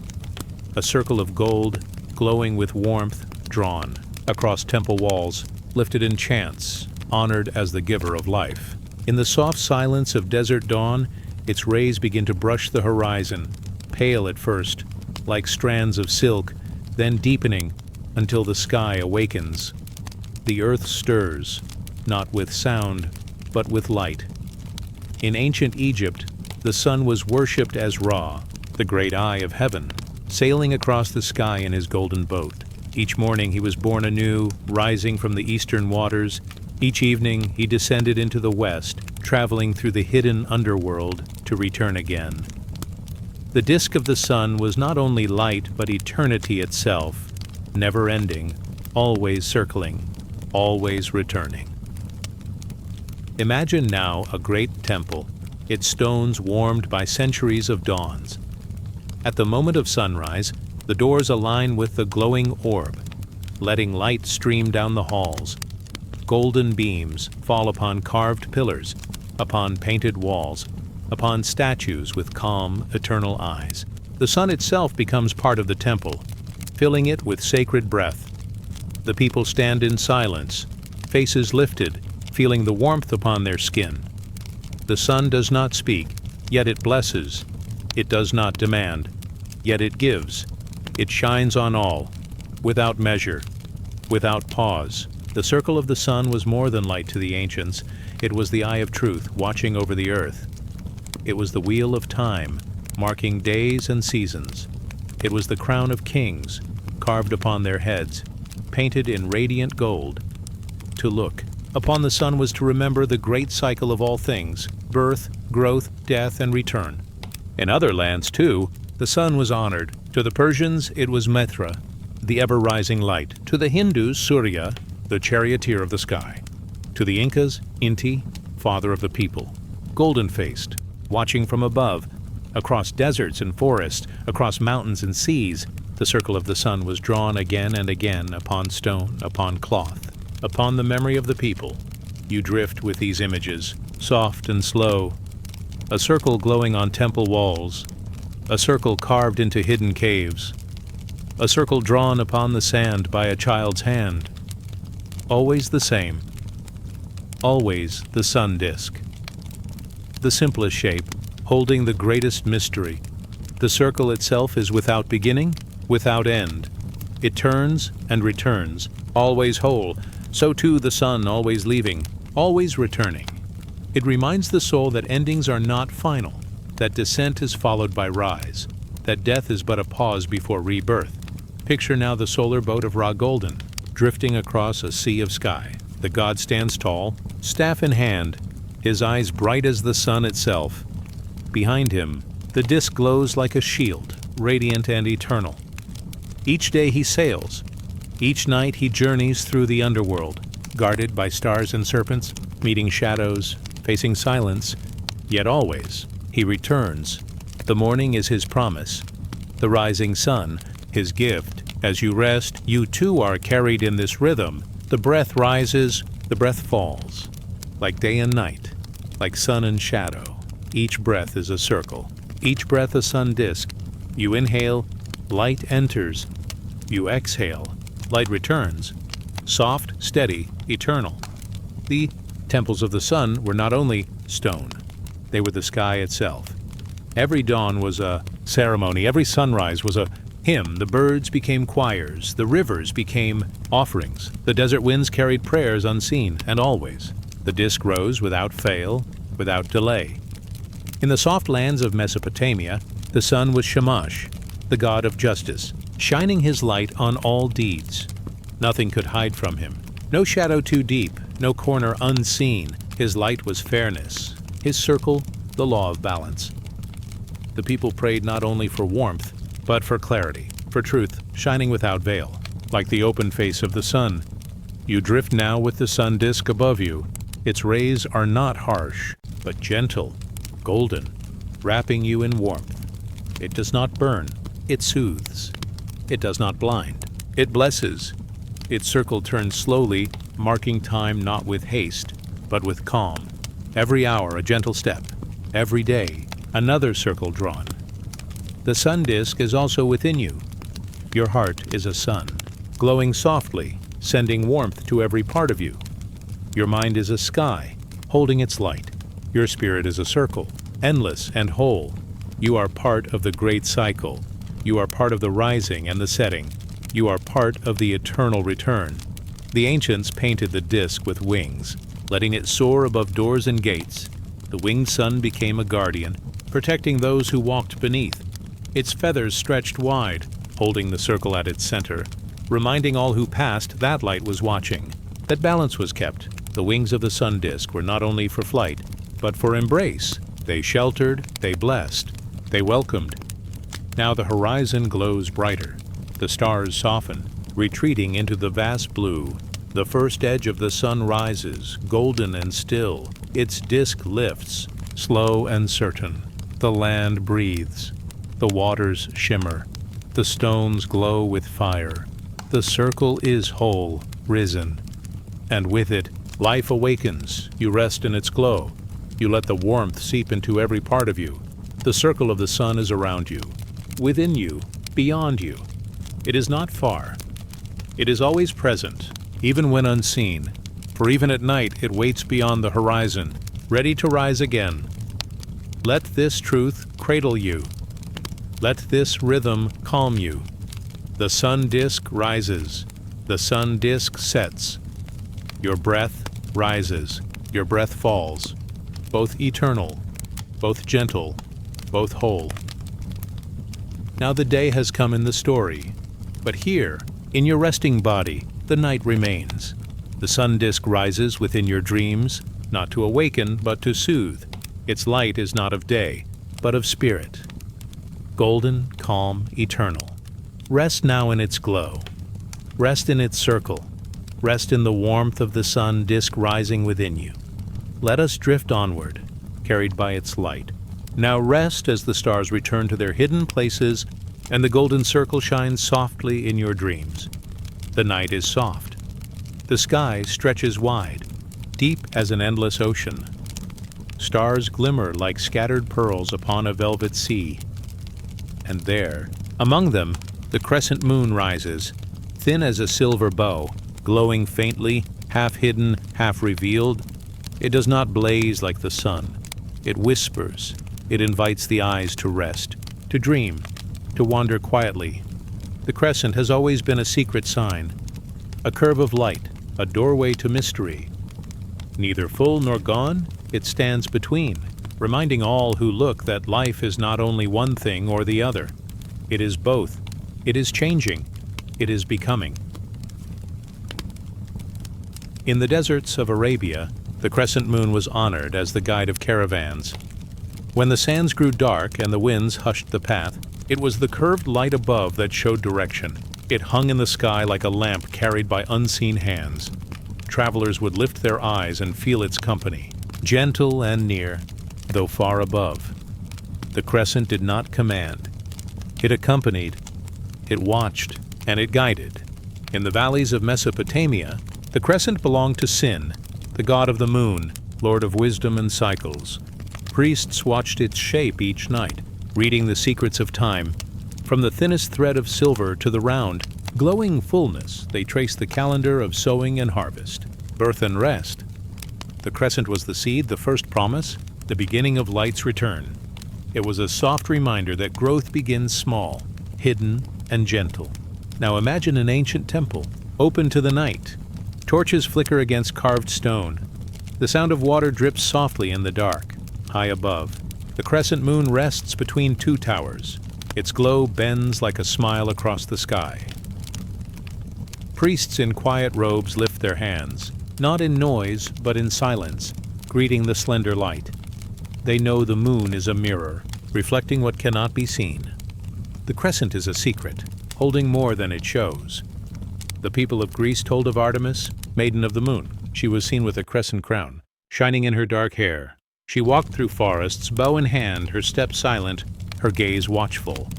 A: A circle of gold, glowing with warmth, drawn across temple walls, lifted in chants, honored as the giver of life. In the soft silence of desert dawn, its rays begin to brush the horizon, pale at first, like strands of silk, then deepening until the sky awakens. The earth stirs, not with sound, but with light. In ancient Egypt, the sun was worshipped as Ra, the great eye of heaven, sailing across the sky in his golden boat. Each morning he was born anew, rising from the eastern waters. Each evening he descended into the west, traveling through the hidden underworld to return again. The disk of the sun was not only light but eternity itself, never ending, always circling, always returning. Imagine now a great temple, its stones warmed by centuries of dawns. At the moment of sunrise, the doors align with the glowing orb, letting light stream down the halls. Golden beams fall upon carved pillars, upon painted walls, upon statues with calm, eternal eyes. The sun itself becomes part of the temple, filling it with sacred breath. The people stand in silence, faces lifted, feeling the warmth upon their skin. The sun does not speak, yet it blesses. It does not demand, yet it gives. It shines on all, without measure, without pause. The circle of the sun was more than light to the ancients. It was the eye of truth watching over the earth. It was the wheel of time, marking days and seasons. It was the crown of kings, carved upon their heads, painted in radiant gold. To look upon the sun was to remember the great cycle of all things, birth, growth, death, and return. In other lands, too, the sun was honored. To the Persians, it was Mithra, the ever-rising light. To the Hindus, Surya, the charioteer of the sky. To the Incas, Inti, father of the people, golden-faced, watching from above, across deserts and forests, across mountains and seas. The circle of the sun was drawn again and again upon stone, upon cloth, upon the memory of the people. You drift with these images, soft and slow, a circle glowing on temple walls, a circle carved into hidden caves, a circle drawn upon the sand by a child's hand. Always the same, always the sun disk. The simplest shape, holding the greatest mystery. The circle itself is without beginning, without end. It turns and returns, always whole. So too the sun, always leaving, always returning. It reminds the soul that endings are not final, that descent is followed by rise, that death is but a pause before rebirth. Picture now the solar boat of Ra Golden, drifting across a sea of sky. The god stands tall, staff in hand, his eyes bright as the sun itself. Behind him, the disk glows like a shield, radiant and eternal. Each day he sails. Each night he journeys through the underworld, guarded by stars and serpents, meeting shadows, facing silence, yet always he returns. The morning is his promise, the rising sun, his gift. As you rest, you too are carried in this rhythm. The breath rises, the breath falls, like day and night, like sun and shadow. Each breath is a circle, each breath a sun disk. You inhale, light enters. You exhale, light returns. Soft, steady, eternal. The temples of the sun were not only stone, they were the sky itself. Every dawn was a ceremony, every sunrise was a hymn. The birds became choirs, the rivers became offerings. The desert winds carried prayers unseen, and always. The disk rose without fail, without delay. In the soft lands of Mesopotamia, the sun was Shamash, the god of justice, shining his light on all deeds. Nothing could hide from him. No shadow too deep, no corner unseen. His light was fairness, his circle the law of balance. The people prayed not only for warmth, but for clarity, for truth shining without veil, like the open face of the sun. You drift now with the sun disk above you. Its rays are not harsh, but gentle, golden, wrapping you in warmth. It does not burn, it soothes. It does not blind, it blesses. Its circle turns slowly, marking time not with haste, but with calm. Every hour a gentle step, every day another circle drawn. The sun disk is also within you. Your heart is a sun, glowing softly, sending warmth to every part of you. Your mind is a sky, holding its light. Your spirit is a circle, endless and whole. You are part of the great cycle. You are part of the rising and the setting. You are part of the eternal return. The ancients painted the disk with wings, letting it soar above doors and gates. The winged sun became a guardian, protecting those who walked beneath. Its feathers stretched wide, holding the circle at its center, reminding all who passed that light was watching, that balance was kept. The wings of the sun disk were not only for flight, but for embrace. They sheltered, they blessed, they welcomed. Now the horizon glows brighter. The stars soften, retreating into the vast blue. The first edge of the sun rises, golden and still. Its disk lifts, slow and certain. The land breathes. The waters shimmer. The stones glow with fire. The circle is whole, risen. And with it, life awakens. You rest in its glow. You let the warmth seep into every part of you. The circle of the sun is around you, within you, beyond you. It is not far. It is always present, even when unseen. For even at night it waits beyond the horizon, ready to rise again. Let this truth cradle you. Let this rhythm calm you. The sun disk rises. The sun disk sets. Your breath rises. Your breath falls. Both eternal, both gentle, both whole. Now the day has come in the story, but here, in your resting body, the night remains. The sun disk rises within your dreams, not to awaken, but to soothe. Its light is not of day, but of spirit. Golden, calm, eternal. Rest now in its glow. Rest in its circle. Rest in the warmth of the sun disk rising within you. Let us drift onward, carried by its light. Now rest as the stars return to their hidden places and the golden circle shines softly in your dreams. The night is soft. The sky stretches wide, deep as an endless ocean. Stars glimmer like scattered pearls upon a velvet sea. And there, among them, the crescent moon rises, thin as a silver bow, glowing faintly, half hidden, half revealed. It does not blaze like the sun. It whispers. It invites the eyes to rest, to dream, to wander quietly. The crescent has always been a secret sign, a curve of light, a doorway to mystery. Neither full nor gone, it stands between, reminding all who look that life is not only one thing or the other. It is both. It is changing. It is becoming. In the deserts of Arabia, the crescent moon was honored as the guide of caravans. When the sands grew dark and the winds hushed the path, it was the curved light above that showed direction. It hung in the sky like a lamp carried by unseen hands. Travelers would lift their eyes and feel its company, gentle and near, though far above. The crescent did not command. It accompanied, it watched, and it guided. In the valleys of Mesopotamia, the crescent belonged to Sin, the god of the moon, lord of wisdom and cycles. Priests watched its shape each night, reading the secrets of time. From the thinnest thread of silver to the round, glowing fullness, they traced the calendar of sowing and harvest, birth and rest. The crescent was the seed, the first promise, the beginning of light's return. It was a soft reminder that growth begins small, hidden, and gentle. Now imagine an ancient temple, open to the night. Torches flicker against carved stone. The sound of water drips softly in the dark. High above, the crescent moon rests between two towers. Its glow bends like a smile across the sky. Priests in quiet robes lift their hands, not in noise but in silence, greeting the slender light. They know the moon is a mirror, reflecting what cannot be seen. The crescent is a secret, holding more than it shows. The people of Greece told of Artemis, maiden of the moon. She was seen with a crescent crown, shining in her dark hair. She walked through forests, bow in hand, her step silent, her gaze watchful.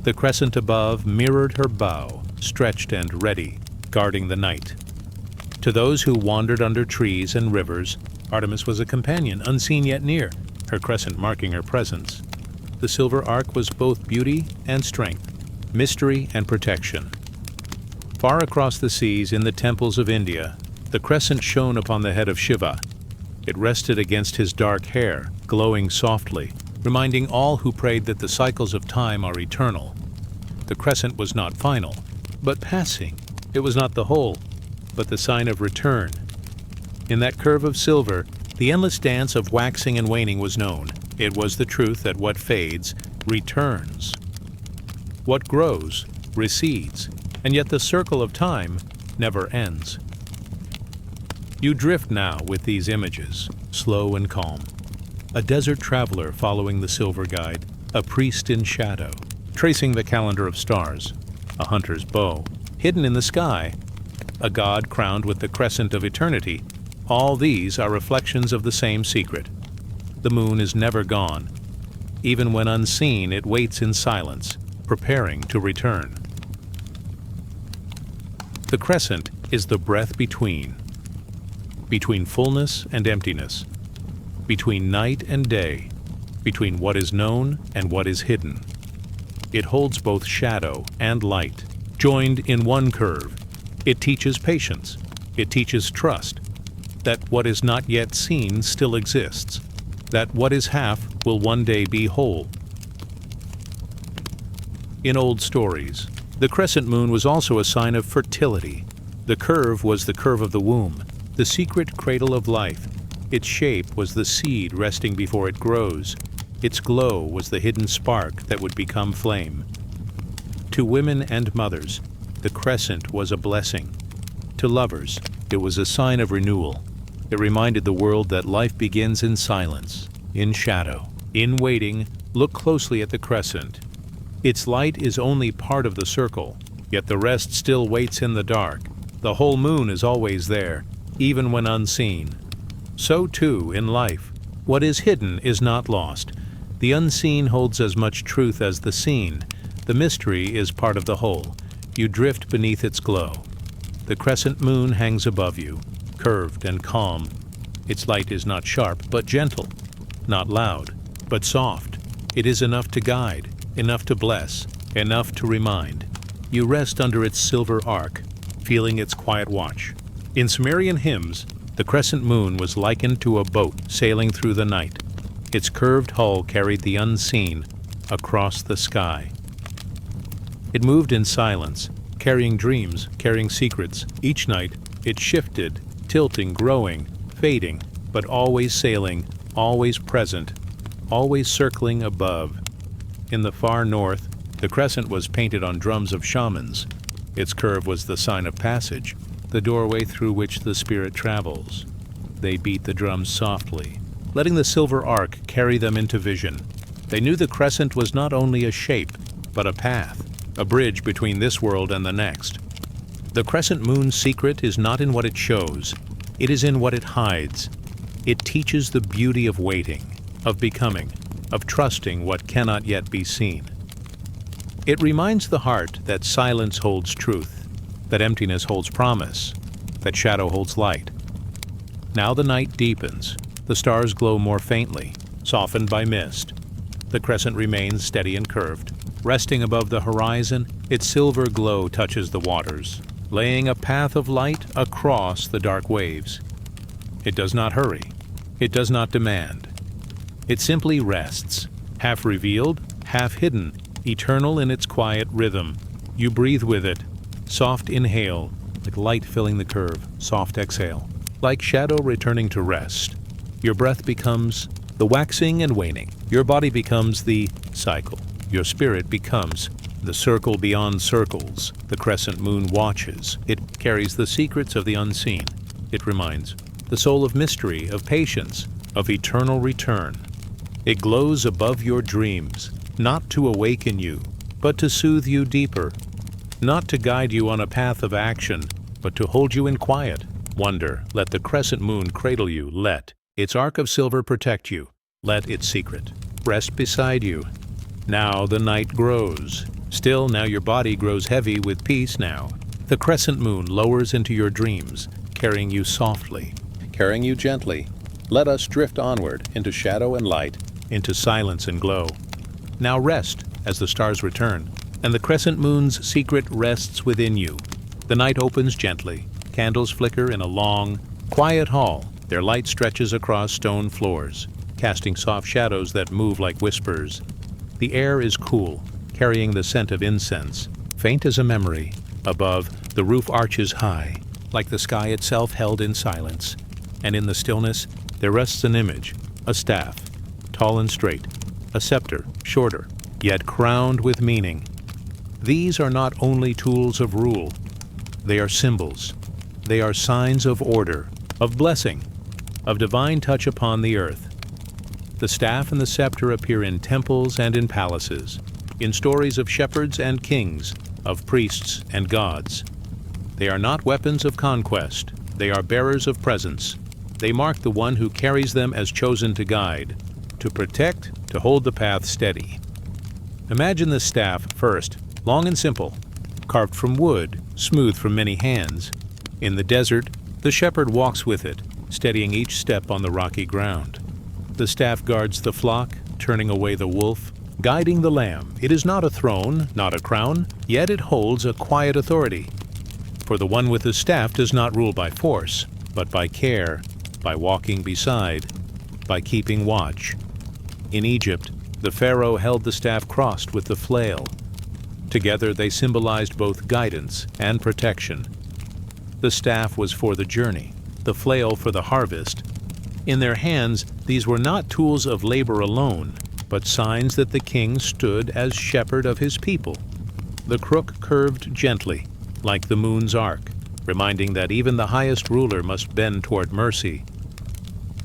A: The crescent above mirrored her bow, stretched and ready, guarding the night. To those who wandered under trees and rivers, Artemis was a companion, unseen yet near, her crescent marking her presence. The silver arc was both beauty and strength, mystery and protection. Far across the seas in the temples of India, the crescent shone upon the head of Shiva. It rested against his dark hair, glowing softly, reminding all who prayed that the cycles of time are eternal. The crescent was not final, but passing. It was not the whole, but the sign of return. In that curve of silver, the endless dance of waxing and waning was known. It was the truth that what fades returns. What grows recedes, and yet the circle of time never ends. You drift now with these images, slow and calm. A desert traveler following the silver guide, a priest in shadow, tracing the calendar of stars, a hunter's bow, hidden in the sky, a god crowned with the crescent of eternity. All these are reflections of the same secret. The moon is never gone. Even when unseen, it waits in silence, preparing to return. The crescent is the breath between fullness and emptiness, between night and day, between what is known and what is hidden. It holds both shadow and light, joined in one curve. It teaches patience. It teaches trust, that what is not yet seen still exists, that what is half will one day be whole. In old stories, the crescent moon was also a sign of fertility. The curve was the curve of the womb, the secret cradle of life. Its shape was the seed resting before it grows. Its glow was the hidden spark that would become flame. To women and mothers, the crescent was a blessing. To lovers, it was a sign of renewal. It reminded the world that life begins in silence, in shadow, in waiting. Look closely at the crescent. Its light is only part of the circle, yet the rest still waits in the dark. The whole moon is always there, even when unseen. So too in life, what is hidden is not lost. The unseen holds as much truth as the seen. The mystery is part of the whole. You drift beneath its glow. The crescent moon hangs above you, curved and calm. Its light is not sharp, but gentle, not loud, but soft. It is enough to guide, enough to bless, enough to remind. You rest under its silver arc, feeling its quiet watch. In Sumerian hymns, the crescent moon was likened to a boat sailing through the night. Its curved hull carried the unseen across the sky. It moved in silence, carrying dreams, carrying secrets. Each night, it shifted, tilting, growing, fading, but always sailing, always present, always circling above. In the far north, the crescent was painted on drums of shamans. Its curve was the sign of passage, the doorway through which the spirit travels. They beat the drums softly, letting the silver arc carry them into vision. They knew the crescent was not only a shape, but a path, a bridge between this world and the next. The crescent moon's secret is not in what it shows, it is in what it hides. It teaches the beauty of waiting, of becoming, of trusting what cannot yet be seen. It reminds the heart that silence holds truth, that emptiness holds promise, that shadow holds light. Now the night deepens, the stars glow more faintly, softened by mist. The crescent remains steady and curved. Resting above the horizon, its silver glow touches the waters, laying a path of light across the dark waves. It does not hurry. It does not demand. It simply rests, half revealed, half hidden, eternal in its quiet rhythm. You breathe with it. Soft inhale, like light filling the curve. Soft exhale, like shadow returning to rest. Your breath becomes the waxing and waning. Your body becomes the cycle. Your spirit becomes The circle beyond circles, the crescent moon watches. It carries the secrets of the unseen. It reminds the soul of mystery, of patience, of eternal return. It glows above your dreams, not to awaken you, but to soothe you deeper, not to guide you on a path of action, but to hold you in quiet. Wonder, let the crescent moon cradle you, let its arc of silver protect you, let its secret rest beside you. Now the night grows. Still, now your body grows heavy with peace now. The crescent moon lowers into your dreams, carrying you softly, carrying you gently. Let us drift onward into shadow and light, into silence and glow. Now rest as the stars return, and the crescent moon's secret rests within you. The night opens gently. Candles flicker in a long, quiet hall. Their light stretches across stone floors, casting soft shadows that move like whispers. The air is cool, carrying the scent of incense, faint as a memory. Above, the roof arches high, like the sky itself held in silence. And in the stillness, there rests an image, a staff, tall and straight, a scepter, shorter, yet crowned with meaning. These are not only tools of rule, they are symbols. They are signs of order, of blessing, of divine touch upon the earth. The staff and the scepter appear in temples and in palaces, in stories of shepherds and kings, of priests and gods. They are not weapons of conquest, they are bearers of presence. They mark the one who carries them as chosen to guide, to protect, to hold the path steady. Imagine the staff first, long and simple, carved from wood, smooth from many hands. In the desert, the shepherd walks with it, steadying each step on the rocky ground. The staff guards the flock, turning away the wolf, guiding the lamb. It is not a throne, not a crown, yet it holds a quiet authority. For the one with the staff does not rule by force, but by care, by walking beside, by keeping watch. In Egypt, the pharaoh held the staff crossed with the flail. Together they symbolized both guidance and protection. The staff was for the journey, the flail for the harvest. In their hands, these were not tools of labor alone, but signs that the king stood as shepherd of his people. The crook curved gently, like the moon's arc, reminding that even the highest ruler must bend toward mercy.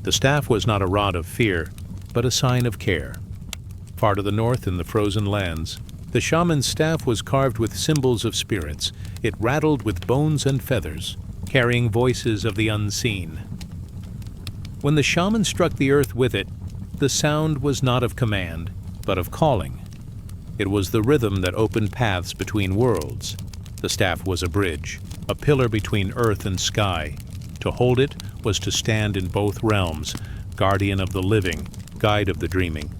A: The staff was not a rod of fear, but a sign of care. Far to the north in the frozen lands, the shaman's staff was carved with symbols of spirits. It rattled with bones and feathers, carrying voices of the unseen. When the shaman struck the earth with it, the sound was not of command, but of calling. It was the rhythm that opened paths between worlds. The staff was a bridge, a pillar between earth and sky. To hold it was to stand in both realms, guardian of the living, guide of the dreaming.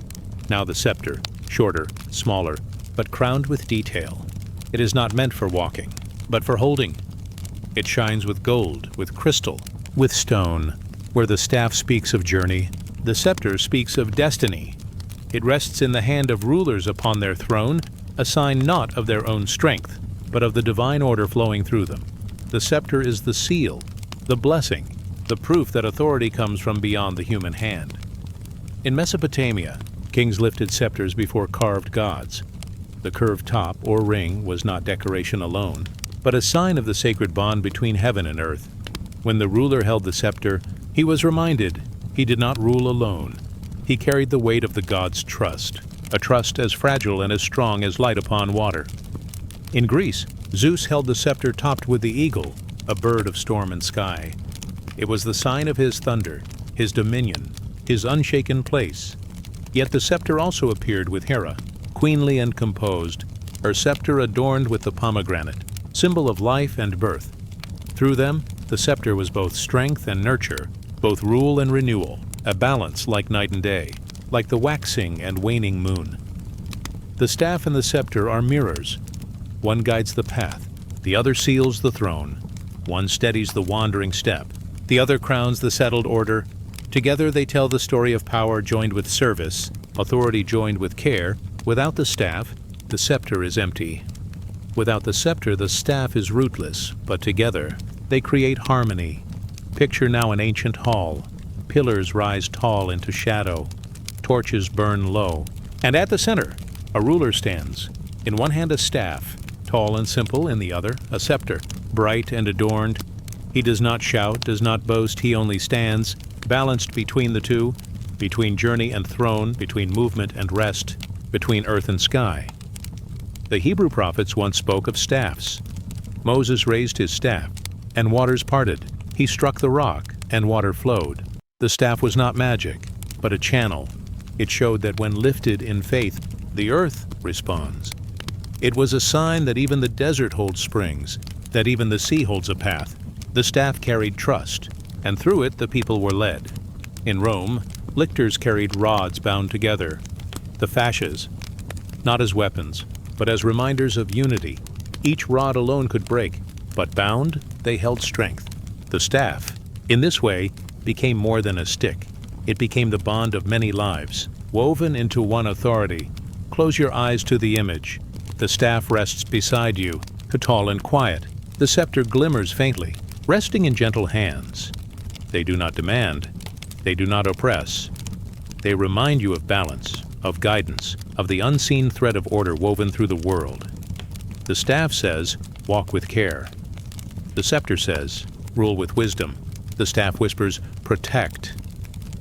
A: Now the scepter, shorter, smaller, but crowned with detail. It is not meant for walking, but for holding. It shines with gold, with crystal, with stone. Where the staff speaks of journey, the scepter speaks of destiny. It rests in the hand of rulers upon their throne, a sign not of their own strength, but of the divine order flowing through them. The scepter is the seal, the blessing, the proof that authority comes from beyond the human hand. In Mesopotamia, kings lifted scepters before carved gods. The curved top or ring was not decoration alone, but a sign of the sacred bond between heaven and earth. When the ruler held the scepter, he was reminded he did not rule alone. He carried the weight of the gods' trust, a trust as fragile and as strong as light upon water. In Greece, Zeus held the scepter topped with the eagle, a bird of storm and sky. It was the sign of his thunder, his dominion, his unshaken place. Yet the scepter also appeared with Hera, queenly and composed, her scepter adorned with the pomegranate, symbol of life and birth. Through them, the scepter was both strength and nurture, both rule and renewal, a balance like night and day, like the waxing and waning moon. The staff and the scepter are mirrors. One guides the path, the other seals the throne. One steadies the wandering step, the other crowns the settled order. Together they tell the story of power joined with service, authority joined with care. Without the staff, the scepter is empty. Without the scepter, the staff is rootless, but together they create harmony. Picture now an ancient hall. Pillars rise tall into shadow. Torches burn low. And at the center, a ruler stands. In one hand a staff, tall and simple; in the other a scepter, bright and adorned. He does not shout, does not boast, he only stands, balanced between the two, between journey and throne, between movement and rest, between earth and sky. The Hebrew prophets once spoke of staffs. Moses raised his staff, and waters parted. He struck the rock, and water flowed. The staff was not magic, but a channel. It showed that when lifted in faith, the earth responds. It was a sign that even the desert holds springs, that even the sea holds a path. The staff carried trust, and through it the people were led. In Rome, lictors carried rods bound together, the fasces, not as weapons, but as reminders of unity. Each rod alone could break, but bound, they held strength. The staff, in this way, became more than a stick. It became the bond of many lives, woven into one authority. Close your eyes to the image. The staff rests beside you, tall and quiet. The scepter glimmers faintly, resting in gentle hands. They do not demand. They do not oppress. They remind you of balance, of guidance, of the unseen thread of order woven through the world. The staff says, walk with care. The scepter says, rule with wisdom. The staff whispers, protect.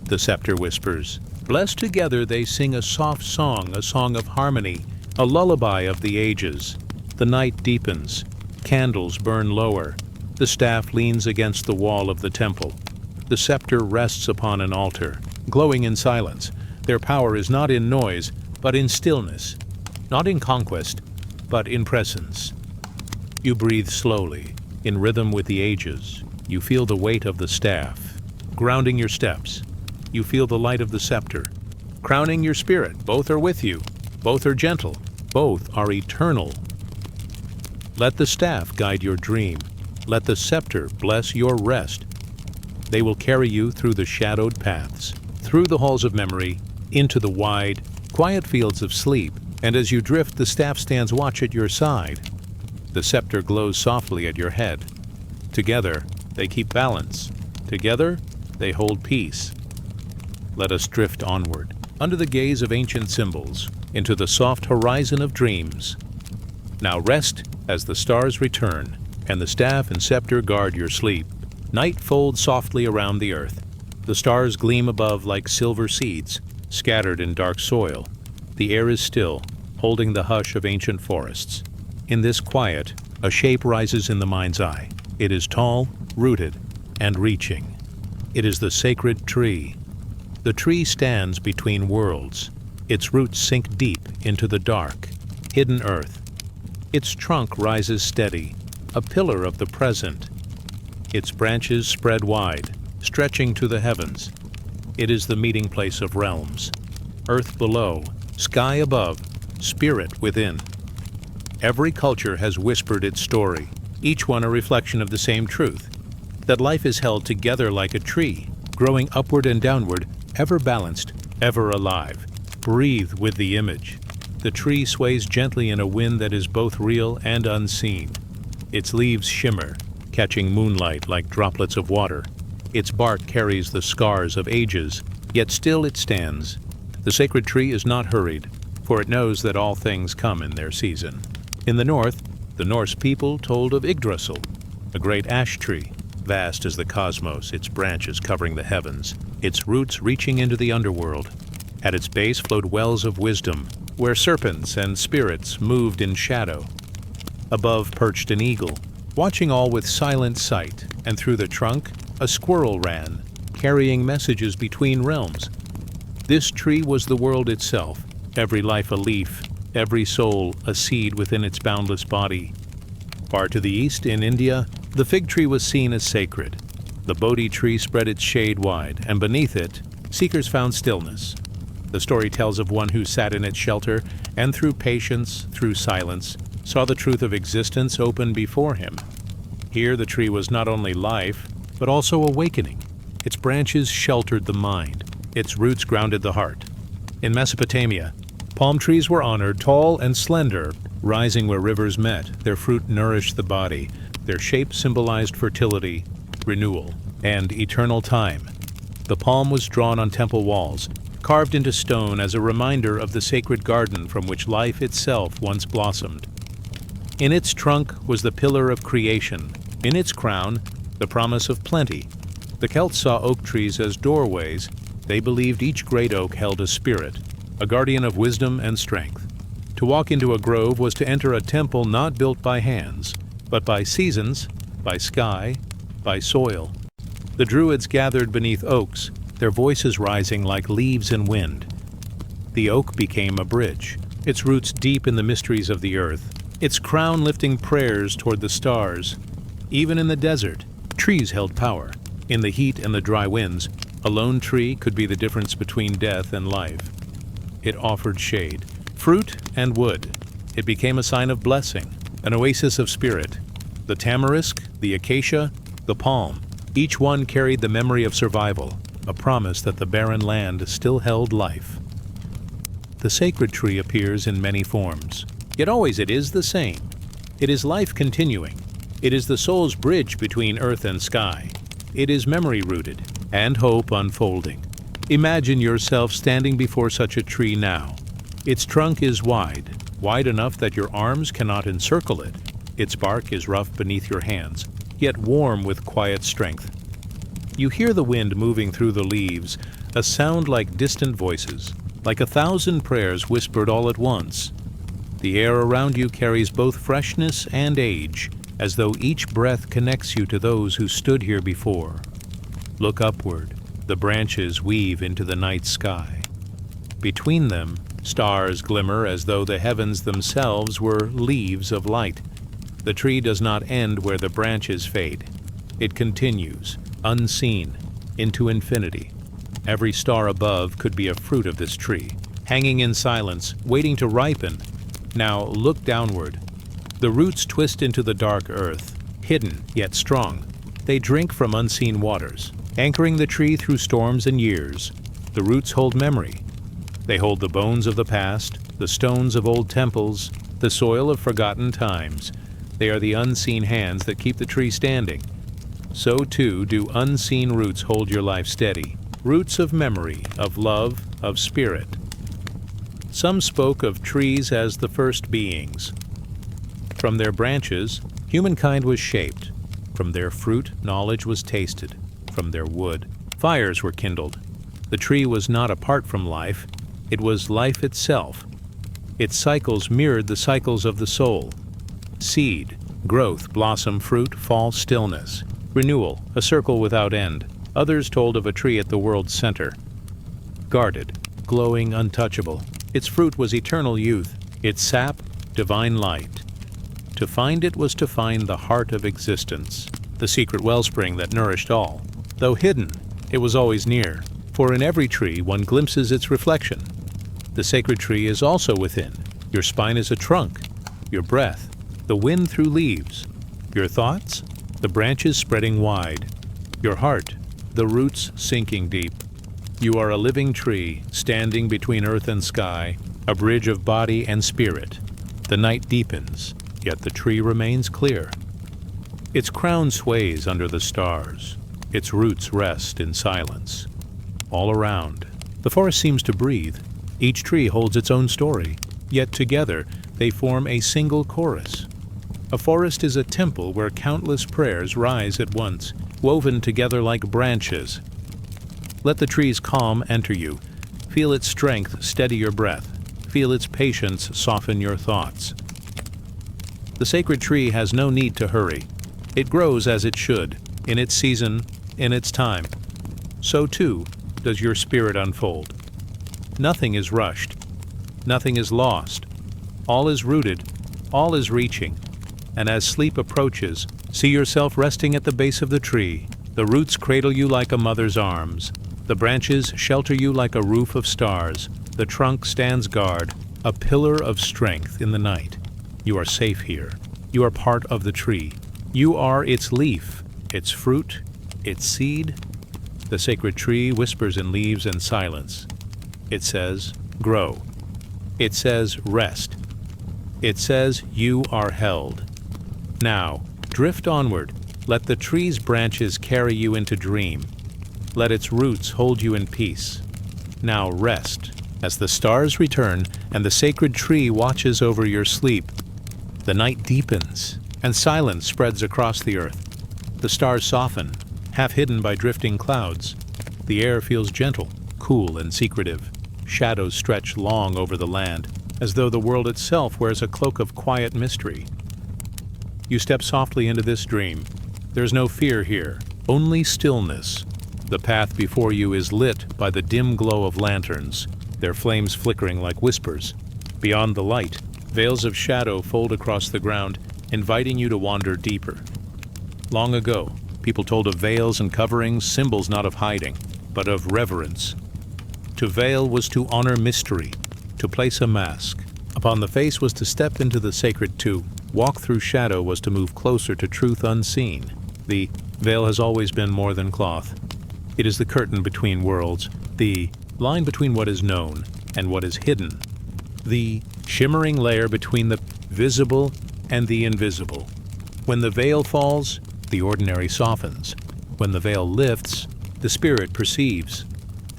A: The scepter whispers, blessed together they sing a soft song, a song of harmony, a lullaby of the ages. The night deepens. Candles burn lower. The staff leans against the wall of the temple. The scepter rests upon an altar, glowing in silence. Their power is not in noise, but in stillness. Not in conquest, but in presence. You breathe slowly, in rhythm with the ages. You feel the weight of the staff, grounding your steps. You feel the light of the scepter, crowning your spirit. Both are with you. Both are gentle. Both are eternal. Let the staff guide your dream. Let the scepter bless your rest. They will carry you through the shadowed paths, through the halls of memory, into the wide, quiet fields of sleep. And as you drift, the staff stands watch at your side. The scepter glows softly at your head. Together, they keep balance. Together, they hold peace. Let us drift onward, under the gaze of ancient symbols, into the soft horizon of dreams. Now rest as the stars return, and the staff and scepter guard your sleep. Night folds softly around the earth. The stars gleam above like silver seeds, scattered in dark soil. The air is still, holding the hush of ancient forests. In this quiet, a shape rises in the mind's eye. It is tall, rooted, and reaching. It is the sacred tree. The tree stands between worlds. Its roots sink deep into the dark, hidden earth. Its trunk rises steady, a pillar of the present. Its branches spread wide, stretching to the heavens. It is the meeting place of realms. Earth below, sky above, spirit within. Every culture has whispered its story, each one a reflection of the same truth, that life is held together like a tree, growing upward and downward, ever balanced, ever alive. Breathe with the image. The tree sways gently in a wind that is both real and unseen. Its leaves shimmer, catching moonlight like droplets of water. Its bark carries the scars of ages, yet still it stands. The sacred tree is not hurried, for it knows that all things come in their season. In the north, the Norse people told of Yggdrasil, a great ash tree, vast as the cosmos, its branches covering the heavens, its roots reaching into the underworld. At its base flowed wells of wisdom, where serpents and spirits moved in shadow. Above perched an eagle, watching all with silent sight, and through the trunk a squirrel ran, carrying messages between realms. This tree was the world itself, every life a leaf, every soul a seed within its boundless body. Far to the east, in India, the fig tree was seen as sacred. The Bodhi tree spread its shade wide, and beneath it, seekers found stillness. The story tells of one who sat in its shelter, and through patience, through silence, saw the truth of existence open before him. Here the tree was not only life, but also awakening. Its branches sheltered the mind. Its roots grounded the heart. In Mesopotamia, palm trees were honored, tall and slender, rising where rivers met. Their fruit nourished the body. Their shape symbolized fertility, renewal, and eternal time. The palm was drawn on temple walls, carved into stone as a reminder of the sacred garden from which life itself once blossomed. In its trunk was the pillar of creation, in its crown, the promise of plenty. The Celts saw oak trees as doorways. They believed each great oak held a spirit, a guardian of wisdom and strength. To walk into a grove was to enter a temple not built by hands, but by seasons, by sky, by soil. The Druids gathered beneath oaks, their voices rising like leaves in wind. The oak became a bridge, its roots deep in the mysteries of the earth, its crown lifting prayers toward the stars. Even in the desert, trees held power. In the heat and the dry winds, a lone tree could be the difference between death and life. It offered shade, fruit and wood. It became a sign of blessing, an oasis of spirit. The tamarisk, the acacia, the palm, each one carried the memory of survival, a promise that the barren land still held life. The sacred tree appears in many forms, yet always it is the same. It is life continuing. It is the soul's bridge between earth and sky. It is memory rooted and hope unfolding. Imagine yourself standing before such a tree now. Its trunk is wide enough that your arms cannot encircle it. Its bark is rough beneath your hands, yet warm with quiet strength. You hear the wind moving through the leaves, a sound like distant voices, like 1,000 prayers whispered all at once. The air around you carries both freshness and age, as though each breath connects you to those who stood here before. Look upward. The branches weave into the night sky. Between them, stars glimmer as though the heavens themselves were leaves of light. The tree does not end where the branches fade. It continues, unseen, into infinity. Every star above could be a fruit of this tree, hanging in silence, waiting to ripen. Now look downward. The roots twist into the dark earth, hidden yet strong. They drink from unseen waters, anchoring the tree through storms and years. The roots hold memory. They hold the bones of the past, the stones of old temples, the soil of forgotten times. They are the unseen hands that keep the tree standing. So too do unseen roots hold your life steady, roots of memory, of love, of spirit. Some spoke of trees as the first beings. From their branches, humankind was shaped. From their fruit, knowledge was tasted. From their wood, fires were kindled. The tree was not apart from life. It was life itself. Its cycles mirrored the cycles of the soul. Seed, growth, blossom, fruit, fall, stillness. Renewal, a circle without end. Others told of a tree at the world's center. Guarded, glowing, untouchable. Its fruit was eternal youth. Its sap, divine light. To find it was to find the heart of existence, the secret wellspring that nourished all. Though hidden, it was always near, for in every tree one glimpses its reflection. The sacred tree is also within. Your spine is a trunk, your breath, the wind through leaves, your thoughts, the branches spreading wide, your heart, the roots sinking deep. You are a living tree, standing between earth and sky, a bridge of body and spirit. The night deepens, yet the tree remains clear. Its crown sways under the stars. Its roots rest in silence. All around, the forest seems to breathe. Each tree holds its own story, yet together they form a single chorus. A forest is a temple where countless prayers rise at once, woven together like branches. Let the tree's calm enter you. Feel its strength steady your breath. Feel its patience soften your thoughts. The sacred tree has no need to hurry. It grows as it should, in its season, in its time. So too does your spirit unfold. Nothing is rushed. Nothing is lost. All is rooted. All is reaching. And as sleep approaches, see yourself resting at the base of the tree. The roots cradle you like a mother's arms. The branches shelter you like a roof of stars. The trunk stands guard, a pillar of strength in the night. You are safe here. You are part of the tree. You are its leaf, its fruit, its seed. The sacred tree whispers in leaves and silence. It says, grow. It says, rest. It says, you are held. Now, drift onward. Let the tree's branches carry you into dream. Let its roots hold you in peace. Now rest, as the stars return and the sacred tree watches over your sleep. The night deepens, and silence spreads across the earth. The stars soften, half hidden by drifting clouds. The air feels gentle, cool, and secretive. Shadows stretch long over the land, as though the world itself wears a cloak of quiet mystery. You step softly into this dream. There's no fear here, only stillness. The path before you is lit by the dim glow of lanterns, their flames flickering like whispers. Beyond the light, veils of shadow fold across the ground, inviting you to wander deeper. Long ago, people told of veils and coverings, symbols not of hiding, but of reverence. To veil was to honor mystery, to place a mask. Upon the face was to step into the sacred. To walk through shadow was to move closer to truth unseen. The veil has always been more than cloth. It is the curtain between worlds, the line between what is known and what is hidden, the shimmering layer between the visible and the invisible. When the veil falls, the ordinary softens. When the veil lifts, the spirit perceives.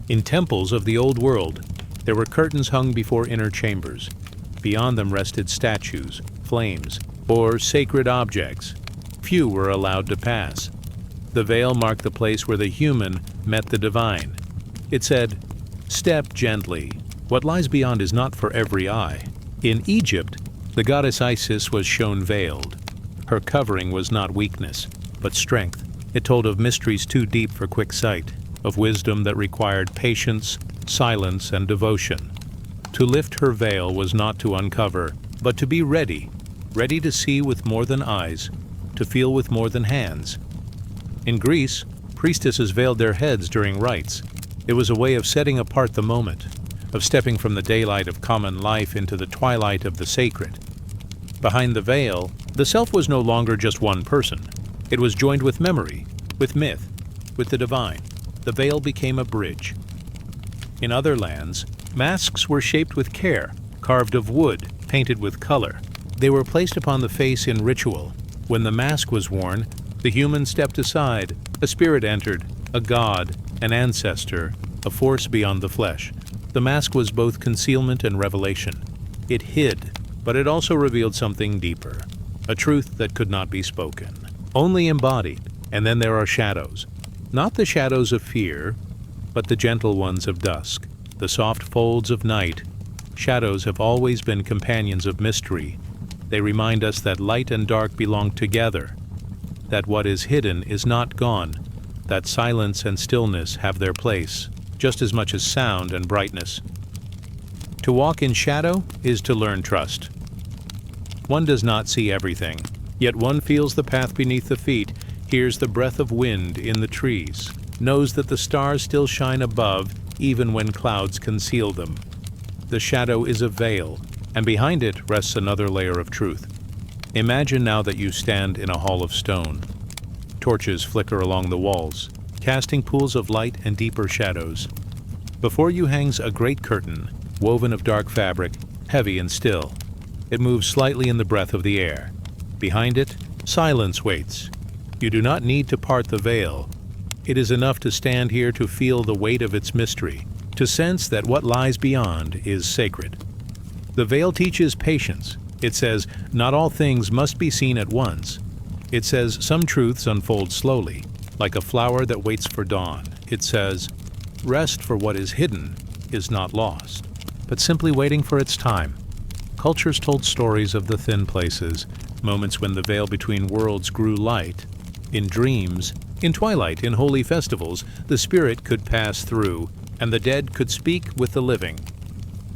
A: In temples of the old world, there were curtains hung before inner chambers. Beyond them rested statues, flames, or sacred objects. Few were allowed to pass. The veil marked the place where the human met the divine. It said, "Step gently. What lies beyond is not for every eye." In Egypt, the goddess Isis was shown veiled. Her covering was not weakness, but strength. It told of mysteries too deep for quick sight, of wisdom that required patience, silence, and devotion. To lift her veil was not to uncover, but to be ready, ready to see with more than eyes, to feel with more than hands. In Greece, priestesses veiled their heads during rites. It was a way of setting apart the moment, of stepping from the daylight of common life into the twilight of the sacred. Behind the veil, the self was no longer just one person. It was joined with memory, with myth, with the divine. The veil became a bridge. In other lands, masks were shaped with care, carved of wood, painted with color. They were placed upon the face in ritual. When the mask was worn, the human stepped aside. A spirit entered, a god, an ancestor, a force beyond the flesh. The mask was both concealment and revelation. It hid, but it also revealed something deeper, a truth that could not be spoken, only embodied. And then there are shadows. Not the shadows of fear, but the gentle ones of dusk, the soft folds of night. Shadows have always been companions of mystery. They remind us that light and dark belong together, that what is hidden is not gone, that silence and stillness have their place, just as much as sound and brightness. To walk in shadow is to learn trust. One does not see everything, yet one feels the path beneath the feet, hears the breath of wind in the trees, knows that the stars still shine above even when clouds conceal them. The shadow is a veil, and behind it rests another layer of truth. Imagine now that you stand in a hall of stone. Torches flicker along the walls, casting pools of light and deeper shadows. Before you hangs a great curtain, woven of dark fabric, heavy and still. It moves slightly in the breath of the air. Behind it, silence waits. You do not need to part the veil. It is enough to stand here to feel the weight of its mystery, to sense that what lies beyond is sacred. The veil teaches patience. It says, not all things must be seen at once. It says some truths unfold slowly, like a flower that waits for dawn. It says, rest for what is hidden is not lost, but simply waiting for its time. Cultures told stories of the thin places, moments when the veil between worlds grew light. In dreams, in twilight, in holy festivals, the spirit could pass through, and the dead could speak with the living.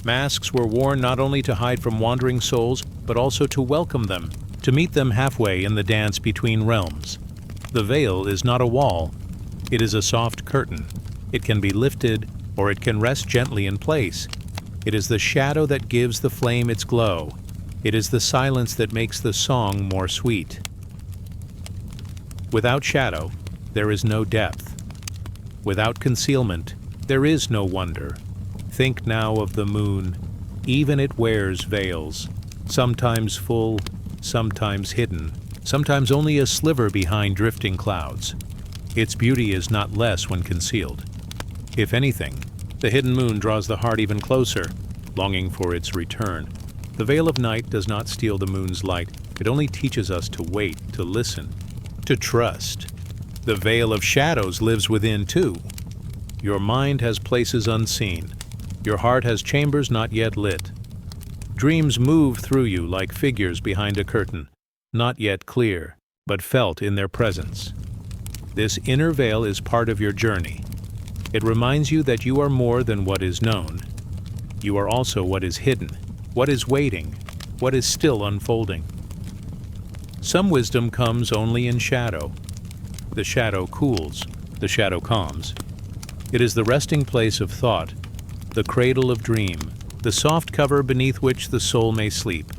A: Masks were worn not only to hide from wandering souls, but also to welcome them, to meet them halfway in the dance between realms. The veil is not a wall. It is a soft curtain. It can be lifted, or it can rest gently in place. It is the shadow that gives the flame its glow. It is the silence that makes the song more sweet. Without shadow, there is no depth. Without concealment, there is no wonder. Think now of the moon. Even it wears veils, sometimes full, sometimes hidden, sometimes only a sliver behind drifting clouds. Its beauty is not less when concealed. If anything, The hidden moon draws the heart even closer, longing for its return. The veil of night does not steal the moon's light. It only teaches us to wait, to listen, to trust. The veil of shadows lives within too. Your mind has places unseen. Your heart has chambers not yet lit. Dreams move through you like figures behind a curtain, not yet clear, but felt in their presence. This inner veil is part of your journey. It reminds you that you are more than what is known. You are also what is hidden, what is waiting, what is still unfolding. Some wisdom comes only in shadow. The shadow cools, the shadow calms. It is the resting place of thought, the cradle of dream, the soft cover beneath which the soul may sleep.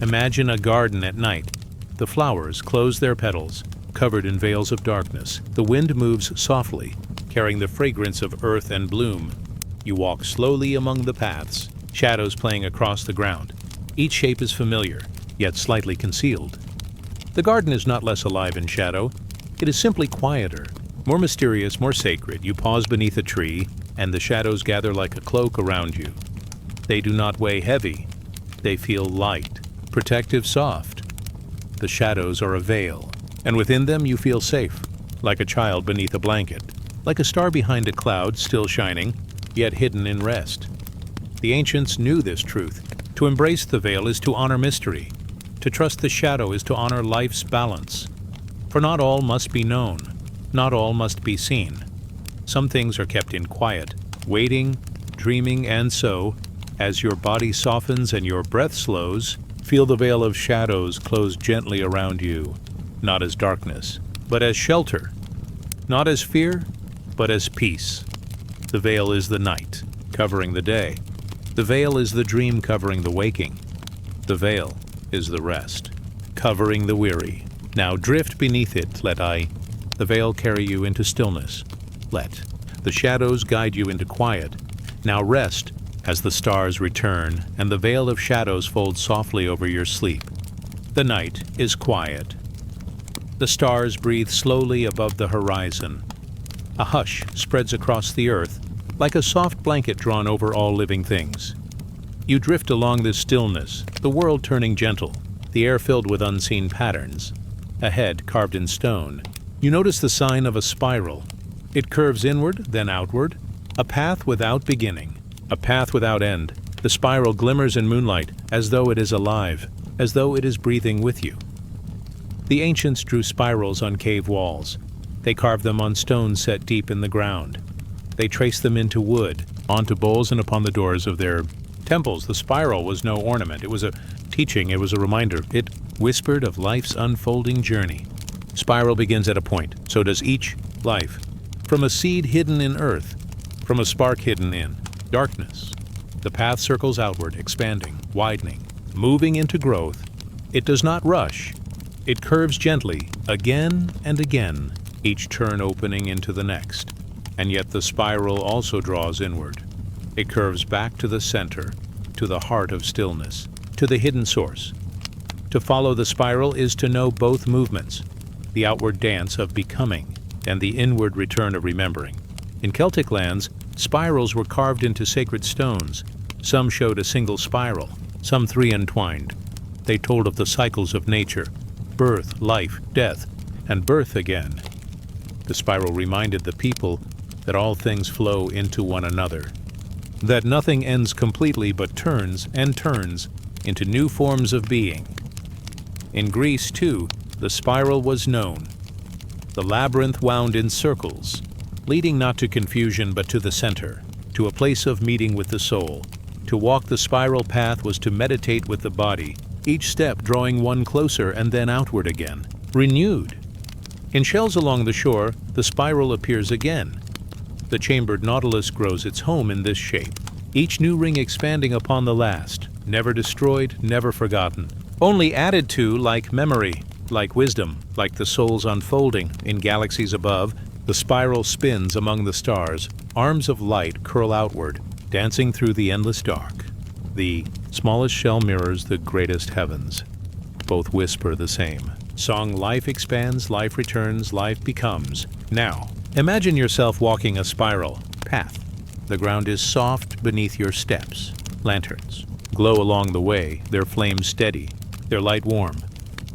A: Imagine a garden at night. The flowers close their petals, covered in veils of darkness. The wind moves softly, carrying the fragrance of earth and bloom. You walk slowly among the paths, shadows playing across the ground. Each shape is familiar, yet slightly concealed. The garden is not less alive in shadow. It is simply quieter, more mysterious, more sacred. You pause beneath a tree, and the shadows gather like a cloak around you. They do not weigh heavy. They feel light, protective, soft. The shadows are a veil, and within them you feel safe, like a child beneath a blanket, like a star behind a cloud still shining, yet hidden in rest. The ancients knew this truth. To embrace the veil is to honor mystery. To trust the shadow is to honor life's balance. For not all must be known, not all must be seen. Some things are kept in quiet, waiting, dreaming, and so, as your body softens and your breath slows, feel the veil of shadows close gently around you, not as darkness, but as shelter, not as fear, but as peace. The veil is the night, covering the day. The veil is the dream covering the waking. The veil is the rest, covering the weary. Now drift beneath it, the veil carry you into stillness. Let the shadows guide you into quiet. Now rest as the stars return and the veil of shadows folds softly over your sleep. The night is quiet. The stars breathe slowly above the horizon. A hush spreads across the earth, like a soft blanket drawn over all living things. You drift along this stillness, the world turning gentle, the air filled with unseen patterns. A head carved in stone. You notice the sign of a spiral. It curves inward, then outward, a path without beginning, a path without end. The spiral glimmers in moonlight, as though it is alive, as though it is breathing with you. The ancients drew spirals on cave walls. They carved them on stones set deep in the ground. They traced them into wood, onto bowls, and upon the doors of their temples. The spiral was no ornament. It was a teaching. It was a reminder. It whispered of life's unfolding journey. Spiral begins at a point. So does each life. From a seed hidden in earth, from a spark hidden in darkness, the path circles outward, expanding, widening, moving into growth. It does not rush. It curves gently, again and again, each turn opening into the next. And yet the spiral also draws inward. It curves back to the center, to the heart of stillness, to the hidden source. To follow the spiral is to know both movements, the outward dance of becoming and the inward return of remembering. In Celtic lands, spirals were carved into sacred stones. Some showed a single spiral, some three entwined. They told of the cycles of nature, birth, life, death, and birth again. The spiral reminded the people that all things flow into one another, that nothing ends completely but turns and turns into new forms of being. In Greece, too, the spiral was known. The labyrinth wound in circles, leading not to confusion but to the center, to a place of meeting with the soul. To walk the spiral path was to meditate with the body, each step drawing one closer and then outward again, renewed. In shells along the shore, the spiral appears again. The chambered nautilus grows its home in this shape, each new ring expanding upon the last, never destroyed, never forgotten, only added to like memory, like wisdom, like the soul's unfolding. In galaxies above, the spiral spins among the stars, arms of light curl outward, dancing through the endless dark. The smallest shell mirrors the greatest heavens. Both whisper the same. Song life expands, life returns, life becomes. Now, imagine yourself walking a spiral path. The ground is soft beneath your steps. Lanterns glow along the way, their flames steady, their light warm.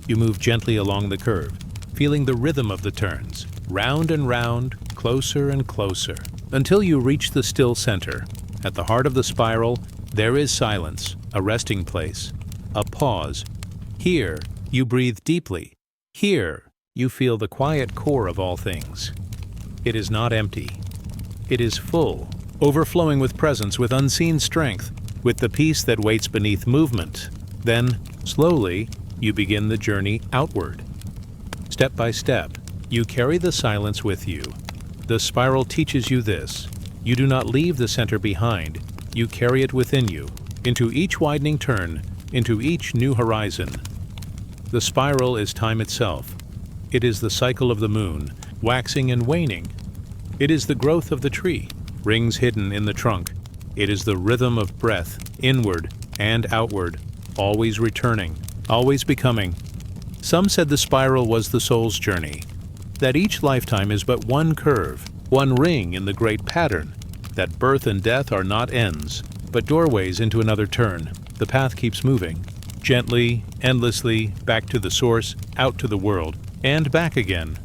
A: You move gently along the curve, feeling the rhythm of the turns, round and round, closer and closer, until you reach the still center. At the heart of the spiral, there is silence, a resting place, a pause. Here, you breathe deeply. Here, you feel the quiet core of all things. It is not empty. It is full, overflowing with presence, with unseen strength, with the peace that waits beneath movement. Then, slowly, you begin the journey outward. Step by step, you carry the silence with you. The spiral teaches you this. You do not leave the center behind. You carry it within you, into each widening turn, into each new horizon. The spiral is time itself. It is the cycle of the moon, waxing and waning. It is the growth of the tree, rings hidden in the trunk. It is the rhythm of breath, inward and outward, always returning, always becoming. Some said the spiral was the soul's journey, that each lifetime is but one curve, one ring in the great pattern, that birth and death are not ends, but doorways into another turn. The path keeps moving, gently, endlessly, back to the source, out to the world, and back again.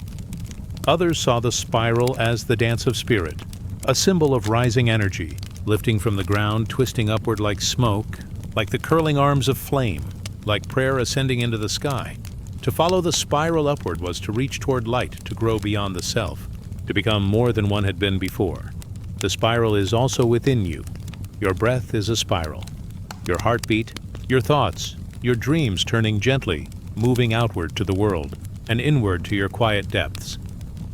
A: Others saw the spiral as the dance of spirit, a symbol of rising energy, lifting from the ground, twisting upward like smoke, like the curling arms of flame, like prayer ascending into the sky. To follow the spiral upward was to reach toward light, to grow beyond the self, to become more than one had been before. The spiral is also within you. Your breath is a spiral. Your heartbeat, your thoughts, your dreams turning gently, moving outward to the world, and inward to your quiet depths.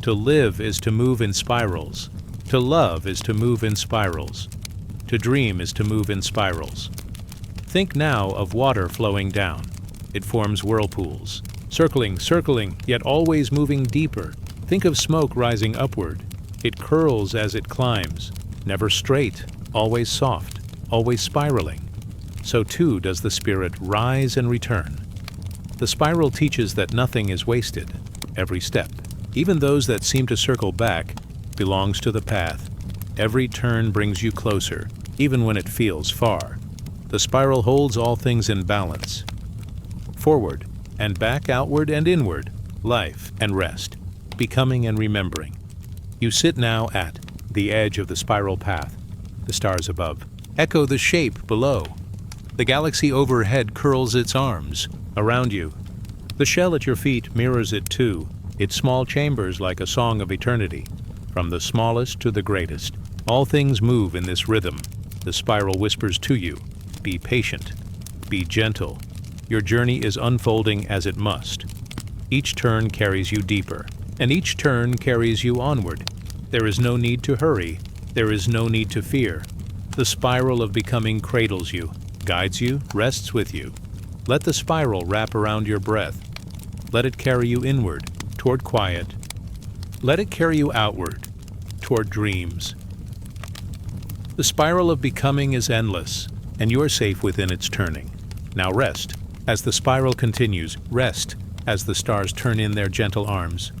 A: To live is to move in spirals. To love is to move in spirals. To dream is to move in spirals. Think now of water flowing down. It forms whirlpools, circling, yet always moving deeper. Think of smoke rising upward. It curls as it climbs, never straight, always soft, always spiraling. So too does the spirit rise and return. The spiral teaches that nothing is wasted. Every step, even those that seem to circle back, belongs to the path. Every turn brings you closer, even when it feels far. The spiral holds all things in balance. Forward and back, outward and inward, life and rest, becoming and remembering. You sit now at the edge of the spiral path. The stars above echo the shape below. The galaxy overhead curls its arms around you. The shell at your feet mirrors it too, its small chambers like a song of eternity. From the smallest to the greatest, all things move in this rhythm. The spiral whispers to you, be patient, be gentle. Your journey is unfolding as it must. Each turn carries you deeper, and each turn carries you onward. There is no need to hurry. There is no need to fear. The spiral of becoming cradles you, guides you, rests with you. Let the spiral wrap around your breath. Let it carry you inward, toward quiet. Let it carry you outward, toward dreams. The spiral of becoming is endless, and you are safe within its turning. Now rest, as the spiral continues. Rest, as the stars turn in their gentle arms.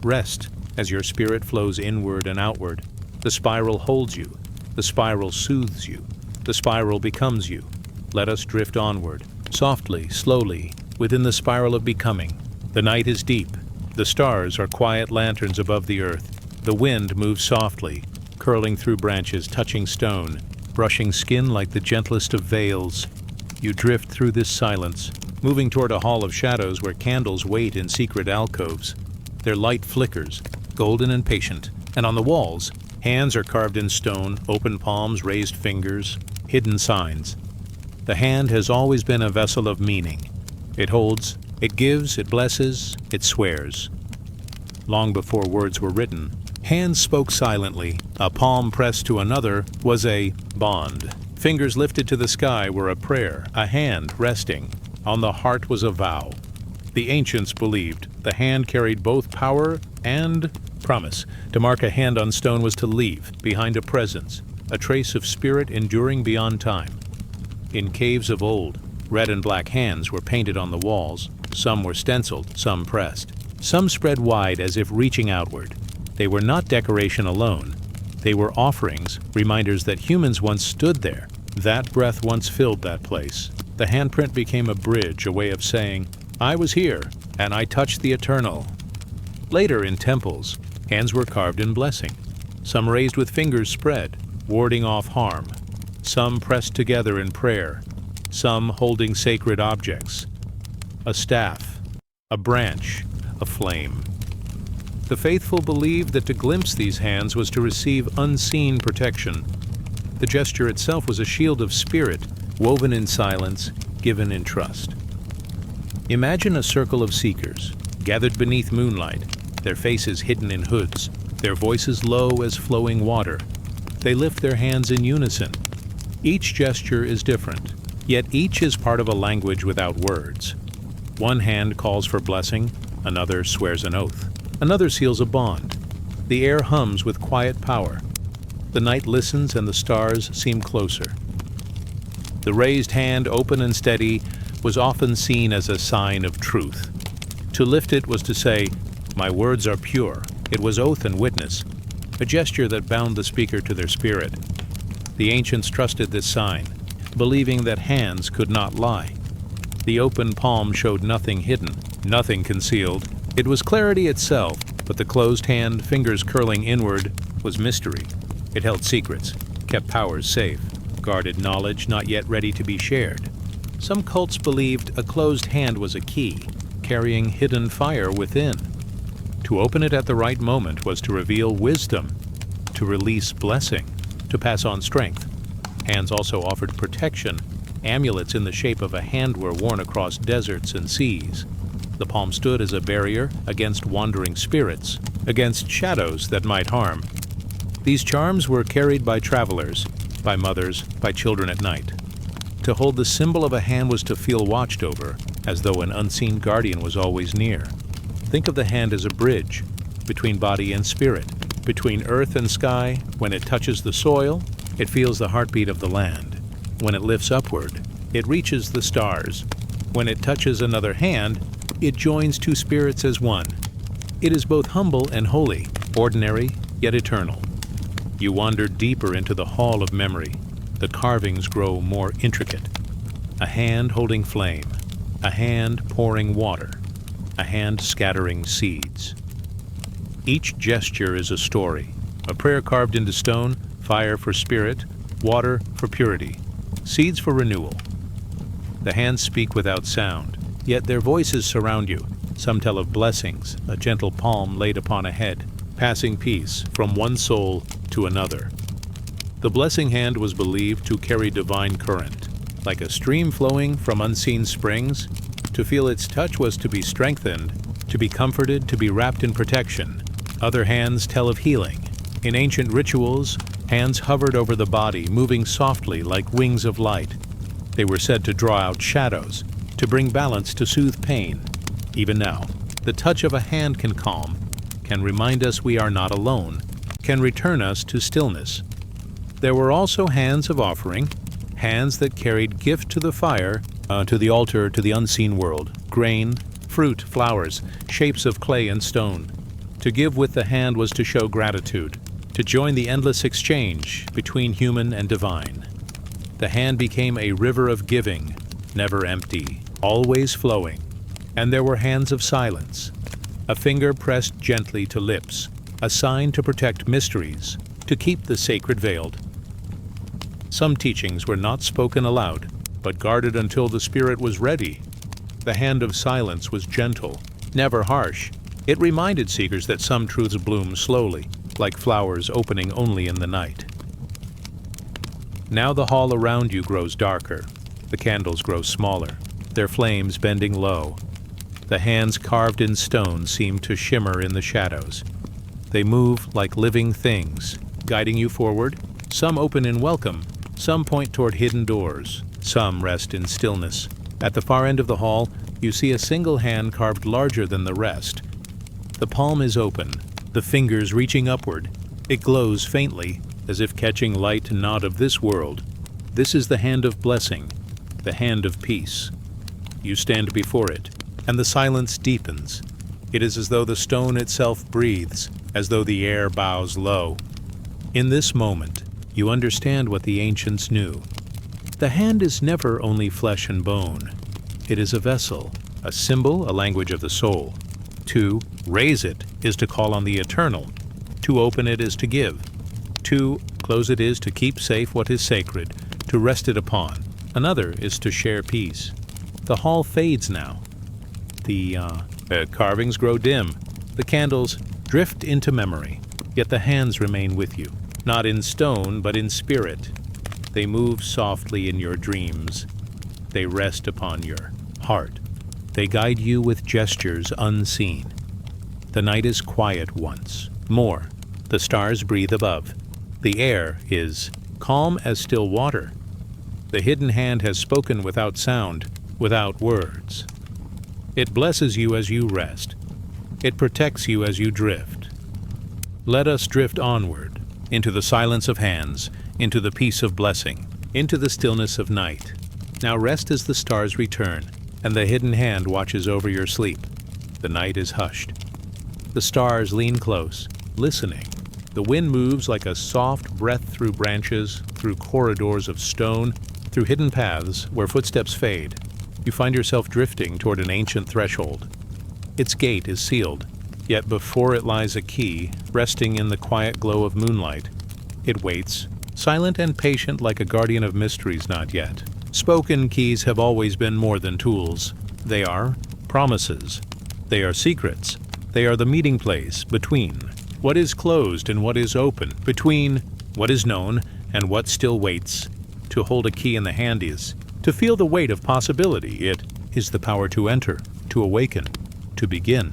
A: Rest, as your spirit flows inward and outward. The spiral holds you. The spiral soothes you. The spiral becomes you. Let us drift onward, softly, slowly, within the spiral of becoming. The night is deep. The stars are quiet lanterns above the earth. The wind moves softly, curling through branches, touching stone, brushing skin like the gentlest of veils. You drift through this silence, moving toward a hall of shadows where candles wait in secret alcoves. Their light flickers, golden and patient, and on the walls, hands are carved in stone, open palms, raised fingers, hidden signs. The hand has always been a vessel of meaning. It holds, it gives, it blesses, it swears. Long before words were written, hands spoke silently. A palm pressed to another was a bond. Fingers lifted to the sky were a prayer. A hand resting on the heart was a vow. The ancients believed the hand carried both power and promise. To mark a hand on stone was to leave behind a presence, a trace of spirit enduring beyond time. In caves of old, red and black hands were painted on the walls. Some were stenciled, some pressed. Some spread wide as if reaching outward. They were not decoration alone. They were offerings, reminders that humans once stood there. That breath once filled that place. The handprint became a bridge, a way of saying, I was here, and I touched the eternal. Later, in temples, hands were carved in blessing. Some raised with fingers spread, warding off harm. Some pressed together in prayer. Some holding sacred objects. A staff, a branch, a flame. The faithful believed that to glimpse these hands was to receive unseen protection. The gesture itself was a shield of spirit, woven in silence, given in trust. Imagine a circle of seekers, gathered beneath moonlight, their faces hidden in hoods, their voices low as flowing water. They lift their hands in unison. Each gesture is different, yet each is part of a language without words. One hand calls for blessing, another swears an oath. Another seals a bond. The air hums with quiet power. The night listens and the stars seem closer. The raised hand, open and steady, was often seen as a sign of truth. To lift it was to say, my words are pure. It was oath and witness, a gesture that bound the speaker to their spirit. The ancients trusted this sign, believing that hands could not lie. The open palm showed nothing hidden, nothing concealed. It was clarity itself, but the closed hand, fingers curling inward, was mystery. It held secrets, kept powers safe, guarded knowledge not yet ready to be shared. Some cults believed a closed hand was a key, carrying hidden fire within. To open it at the right moment was to reveal wisdom, to release blessing, to pass on strength. Hands also offered protection. Amulets in the shape of a hand were worn across deserts and seas. The palm stood as a barrier against wandering spirits, against shadows that might harm. These charms were carried by travelers, by mothers, by children at night. To hold the symbol of a hand was to feel watched over, as though an unseen guardian was always near. Think of the hand as a bridge between body and spirit, between earth and sky. When it touches the soil, it feels the heartbeat of the land. When it lifts upward, it reaches the stars. When it touches another hand, it joins two spirits as one. It is both humble and holy, ordinary yet eternal. You wander deeper into the hall of memory. The carvings grow more intricate. A hand holding flame, a hand pouring water, a hand scattering seeds. Each gesture is a story, a prayer carved into stone, fire for spirit, water for purity, seeds for renewal. The hands speak without sound, yet their voices surround you. Some tell of blessings, a gentle palm laid upon a head, passing peace from one soul to another. The blessing hand was believed to carry divine current. Like a stream flowing from unseen springs, to feel its touch was to be strengthened, to be comforted, to be wrapped in protection. Other hands tell of healing. In ancient rituals, hands hovered over the body, moving softly like wings of light. They were said to draw out shadows, to bring balance, to soothe pain. Even now, the touch of a hand can calm, can remind us we are not alone, can return us to stillness. There were also hands of offering, hands that carried gift to the fire, to the altar, to the unseen world, grain, fruit, flowers, shapes of clay and stone. To give with the hand was to show gratitude, to join the endless exchange between human and divine. The hand became a river of giving, never empty, always flowing. And there were hands of silence, a finger pressed gently to lips, a sign to protect mysteries, to keep the sacred veiled. Some teachings were not spoken aloud, but guarded until the spirit was ready. The hand of silence was gentle, never harsh. It reminded seekers that some truths bloom slowly, like flowers opening only in the night. Now the hall around you grows darker. The candles grow smaller, their flames bending low. The hands carved in stone seem to shimmer in the shadows. They move like living things, guiding you forward. Some open in welcome, some point toward hidden doors, some rest in stillness. At the far end of the hall, you see a single hand carved larger than the rest. The palm is open, the fingers reaching upward. It glows faintly, as if catching light not of this world. This is the hand of blessing, the hand of peace. You stand before it, and the silence deepens. It is as though the stone itself breathes, as though the air bows low. In this moment, you understand what the ancients knew. The hand is never only flesh and bone. It is a vessel, a symbol, a language of the soul. To raise it is to call on the eternal. To open it is to give. To close it is to keep safe what is sacred, to rest it upon. Another is to share peace. The hall fades now. The carvings grow dim. The candles drift into memory. Yet the hands remain with you, not in stone, but in spirit. They move softly in your dreams. They rest upon your heart. They guide you with gestures unseen. The night is quiet once more. The stars breathe above. The air is calm as still water. The hidden hand has spoken without sound, without words. It blesses you as you rest. It protects you as you drift. Let us drift onward, into the silence of hands, into the peace of blessing, into the stillness of night. Now rest as the stars return, and the hidden hand watches over your sleep. The night is hushed. The stars lean close, listening. The wind moves like a soft breath through branches, through corridors of stone, through hidden paths where footsteps fade. You find yourself drifting toward an ancient threshold. Its gate is sealed, yet before it lies a key, resting in the quiet glow of moonlight. It waits, silent and patient like a guardian of mysteries not yet. Spoken keys have always been more than tools. They are promises. They are secrets. They are the meeting place between what is closed and what is open, between what is known and what still waits. To hold a key in the hand is to feel the weight of possibility. It is the power to enter, to awaken, to begin.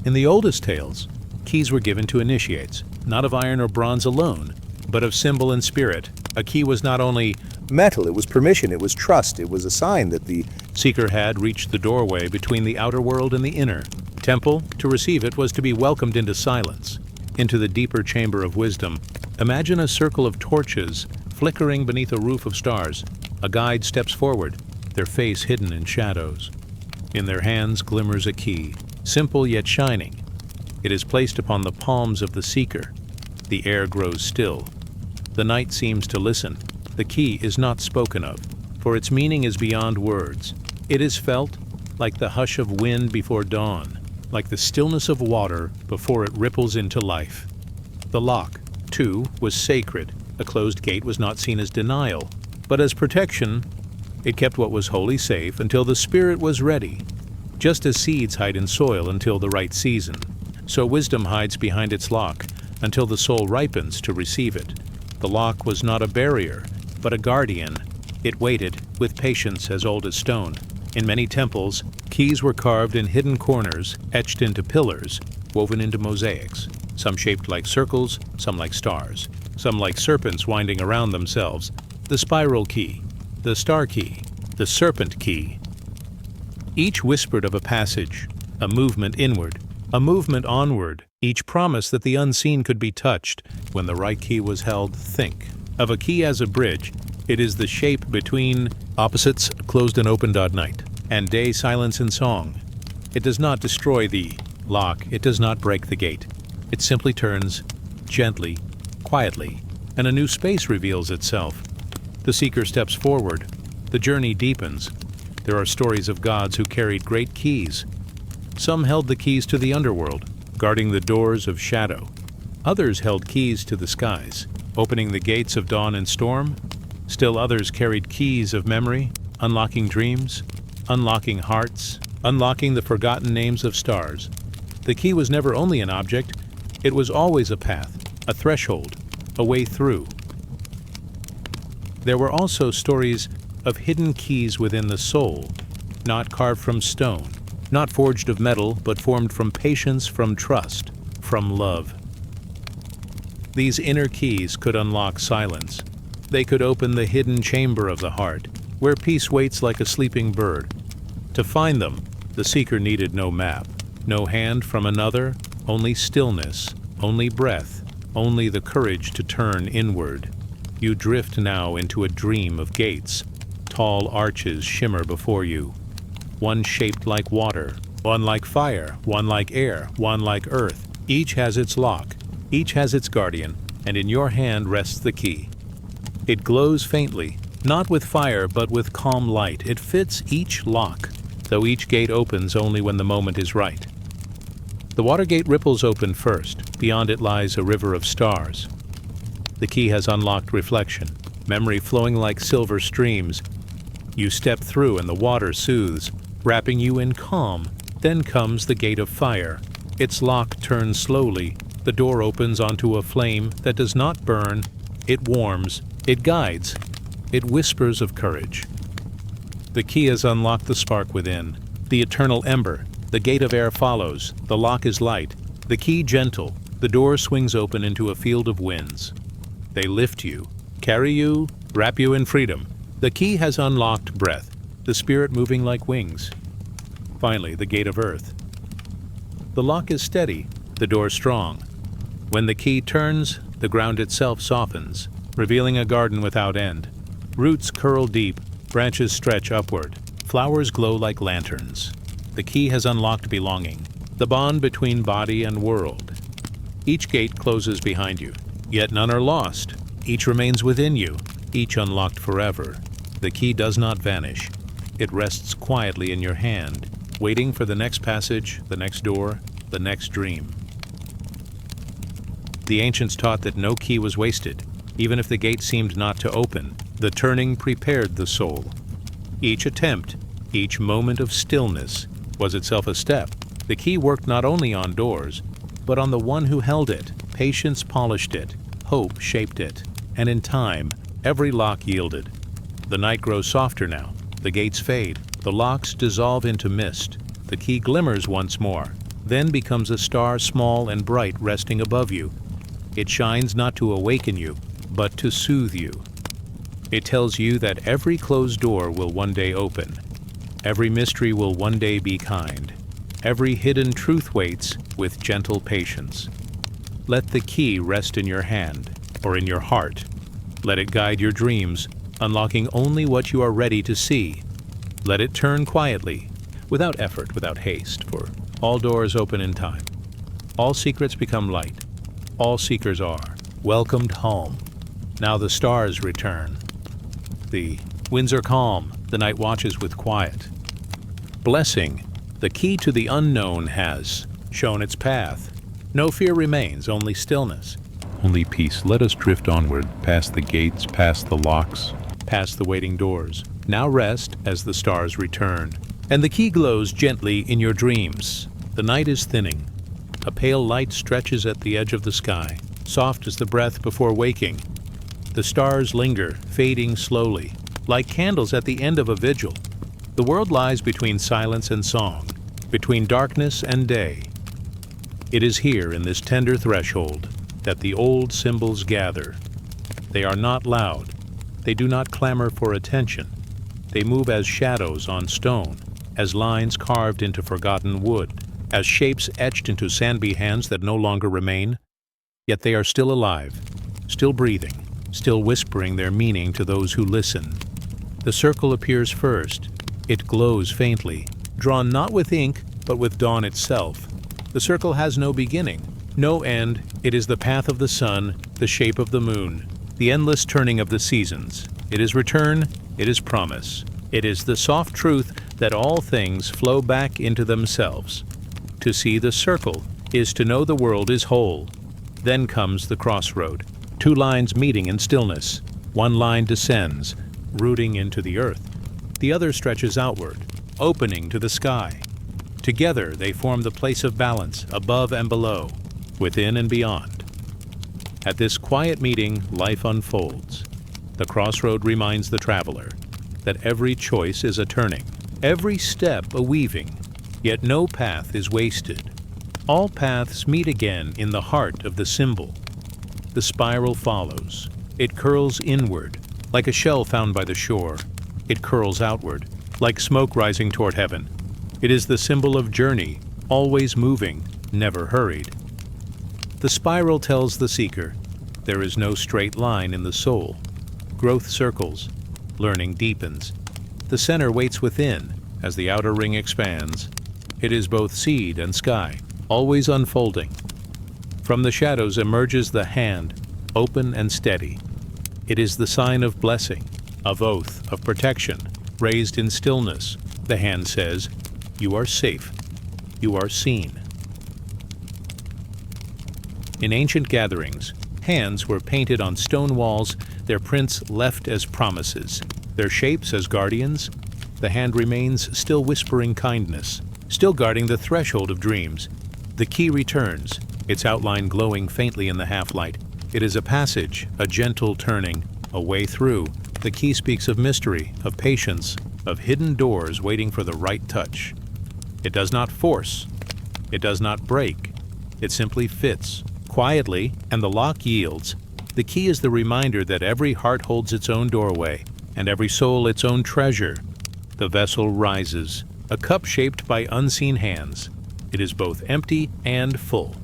A: In the oldest tales, keys were given to initiates, not of iron or bronze alone, but of symbol and spirit. A key was not only
B: metal, it was permission, it was trust, it was a sign that the
A: seeker had reached the doorway between the outer world and the inner. Temple, to receive it, was to be welcomed into silence, into the deeper chamber of wisdom. Imagine a circle of torches flickering beneath a roof of stars. A guide steps forward, their face hidden in shadows. In their hands glimmers a key, simple yet shining. It is placed upon the palms of the seeker. The air grows still. The night seems to listen. The key is not spoken of, for its meaning is beyond words. It is felt like the hush of wind before dawn, like the stillness of water before it ripples into life. The lock, too, was sacred. A closed gate was not seen as denial, but as protection. It kept what was wholly safe until the spirit was ready. Just as seeds hide in soil until the right season, so wisdom hides behind its lock until the soul ripens to receive it. The lock was not a barrier, but a guardian. It waited, with patience as old as stone. In many temples, keys were carved in hidden corners, etched into pillars, woven into mosaics, some shaped like circles, some like stars, some like serpents winding around themselves. The spiral key, the star key, the serpent key. Each whispered of a passage, a movement inward, a movement onward. Each promised that the unseen could be touched. When the right key was held, think of a key as a bridge. It is the shape between opposites, closed and opened at night, and day silence and song. It does not destroy the lock. It does not break the gate. It simply turns gently, quietly, and a new space reveals itself. The seeker steps forward. The journey deepens. There are stories of gods who carried great keys. Some held the keys to the underworld, guarding the doors of shadow. Others held keys to the skies, opening the gates of dawn and storm. Still others carried keys of memory, unlocking dreams, unlocking hearts, unlocking the forgotten names of stars. The key was never only an object, it was always a path, a threshold, a way through. There were also stories of hidden keys within the soul, not carved from stone, not forged of metal, but formed from patience, from trust, from love. These inner keys could unlock silence. They could open the hidden chamber of the heart, where peace waits like a sleeping bird. To find them, the seeker needed no map, no hand from another, only stillness, only breath, only the courage to turn inward. You drift now into a dream of gates. Tall arches shimmer before you, one shaped like water, one like fire, one like air, one like earth. Each has its lock, each has its guardian, and in your hand rests the key. It glows faintly, not with fire but with calm light. It fits each lock, though each gate opens only when the moment is right. The water gate ripples open first. Beyond it lies a river of stars. The key has unlocked reflection, memory flowing like silver streams. You step through and the water soothes, wrapping you in calm. Then comes the gate of fire. Its lock turns slowly. The door opens onto a flame that does not burn. It warms. It guides. It whispers of courage. The key has unlocked the spark within, the eternal ember. The gate of air follows. The lock is light. The key gentle. The door swings open into a field of winds. They lift you, carry you, wrap you in freedom. The key has unlocked breath, the spirit moving like wings. Finally, the gate of earth. The lock is steady, the door strong. When the key turns, the ground itself softens, revealing a garden without end. Roots curl deep, branches stretch upward, flowers glow like lanterns. The key has unlocked belonging, the bond between body and world. Each gate closes behind you, yet none are lost. Each remains within you, each unlocked forever. The key does not vanish. It rests quietly in your hand, waiting for the next passage, the next door, the next dream. The ancients taught that no key was wasted. Even if the gate seemed not to open, the turning prepared the soul. Each attempt, each moment of stillness, was itself a step. The key worked not only on doors, but on the one who held it. Patience polished it, hope shaped it, and in time, every lock yielded. The night grows softer now, the gates fade, the locks dissolve into mist. The key glimmers once more, then becomes a star small and bright resting above you. It shines not to awaken you, but to soothe you. It tells you that every closed door will one day open. Every mystery will one day be kind. Every hidden truth waits with gentle patience. Let the key rest in your hand or in your heart. Let it guide your dreams, unlocking only what you are ready to see. Let it turn quietly, without effort, without haste, for all doors open in time. All secrets become light. All seekers are welcomed home. Now the stars return. The winds are calm, the night watches with quiet. Blessing, the key to the unknown, has shown its path. No fear remains, only stillness. Only peace. Let us drift onward, past the gates, past the locks, past the waiting doors. Now rest as the stars return. And the key glows gently in your dreams. The night is thinning. A pale light stretches at the edge of the sky, soft as the breath before waking. The stars linger, fading slowly, like candles at the end of a vigil. The world lies between silence and song, between darkness and day. It is here, in this tender threshold, that the old symbols gather. They are not loud. They do not clamor for attention. They move as shadows on stone, as lines carved into forgotten wood, as shapes etched into sand-by hands that no longer remain. Yet they are still alive, still breathing, still whispering their meaning to those who listen. The circle appears first. It glows faintly, drawn not with ink, but with dawn itself. The circle has no beginning, no end. It is the path of the sun, the shape of the moon, the endless turning of the seasons. It is return, it is promise. It is the soft truth that all things flow back into themselves. To see the circle is to know the world is whole. Then comes the crossroad, two lines meeting in stillness. One line descends, rooting into the earth. The other stretches outward, opening to the sky. Together they form the place of balance, above and below, within and beyond. At this quiet meeting, life unfolds. The crossroad reminds the traveler that every choice is a turning, every step a weaving, yet no path is wasted. All paths meet again in the heart of the symbol. The spiral follows. It curls inward, like a shell found by the shore. It curls outward, like smoke rising toward heaven. It is the symbol of journey, always moving, never hurried. The spiral tells the seeker there is no straight line in the soul. Growth circles, learning deepens. The center waits within as the outer ring expands. It is both seed and sky, always unfolding. From the shadows emerges the hand, open and steady. It is the sign of blessing, of oath, of protection, raised in stillness. The hand says, "You are safe. You are seen." In ancient gatherings, hands were painted on stone walls, their prints left as promises, their shapes as guardians. The hand remains still whispering kindness, still guarding the threshold of dreams. The key returns, its outline glowing faintly in the half-light. It is a passage, a gentle turning, a way through. The key speaks of mystery, of patience, of hidden doors waiting for the right touch. It does not force. It does not break. It simply fits, quietly, and the lock yields. The key is the reminder that every heart holds its own doorway, and every soul its own treasure. The vessel rises, a cup shaped by unseen hands. It is both empty and full.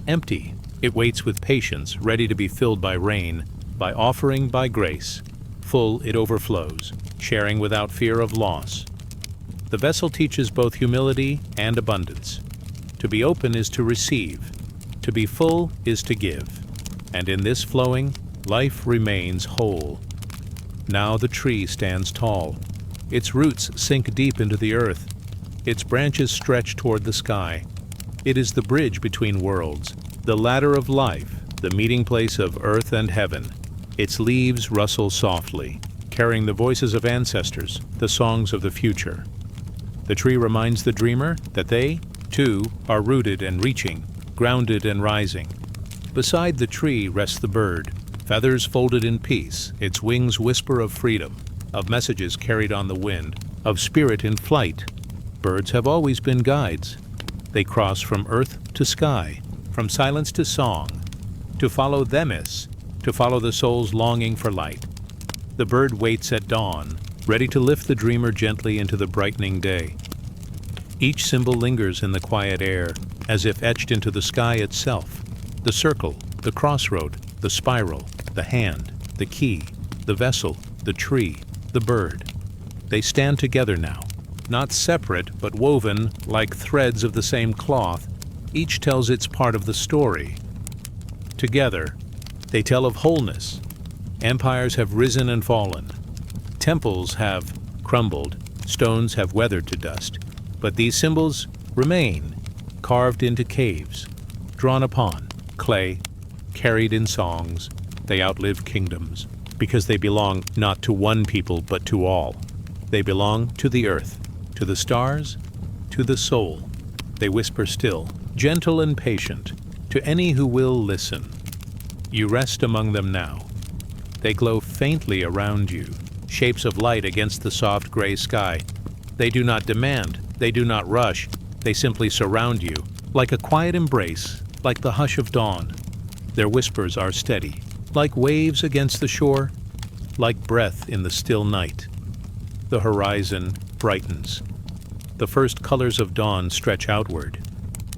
A: Empty, it waits with patience, ready to be filled by rain, by offering, by grace. Full, it overflows, sharing without fear of loss. The vessel teaches both humility and abundance. To be open is to receive. To be full is to give. And in this flowing, life remains whole. Now the tree stands tall. Its roots sink deep into the earth. Its branches stretch toward the sky. It is the bridge between worlds, the ladder of life, the meeting place of earth and heaven. Its leaves rustle softly, carrying the voices of ancestors, the songs of the future. The tree reminds the dreamer that they, too, are rooted and reaching, grounded and rising. Beside the tree rests the bird, feathers folded in peace, its wings whisper of freedom, of messages carried on the wind, of spirit in flight. Birds have always been guides. They cross from earth to sky, from silence to song, to follow Themis, to follow the soul's longing for light. The bird waits at dawn, ready to lift the dreamer gently into the brightening day. Each symbol lingers in the quiet air, as if etched into the sky itself. The circle, the crossroad, the spiral, the hand, the key, the vessel, the tree, the bird. They stand together now, not separate but woven like threads of the same cloth. Each tells its part of the story. Together, they tell of wholeness. Empires have risen and fallen. Temples have crumbled. Stones have weathered to dust. But these symbols remain, carved into caves, drawn upon clay, carried in songs. They outlive kingdoms, because they belong not to one people but to all. They belong to the earth, to the stars, to the soul. They whisper still, gentle and patient, to any who will listen. You rest among them now. They glow faintly around you, shapes of light against the soft gray sky. They do not demand, they do not rush, they simply surround you, like a quiet embrace, like the hush of dawn. Their whispers are steady, like waves against the shore, like breath in the still night. The horizon brightens. The first colors of dawn stretch outward,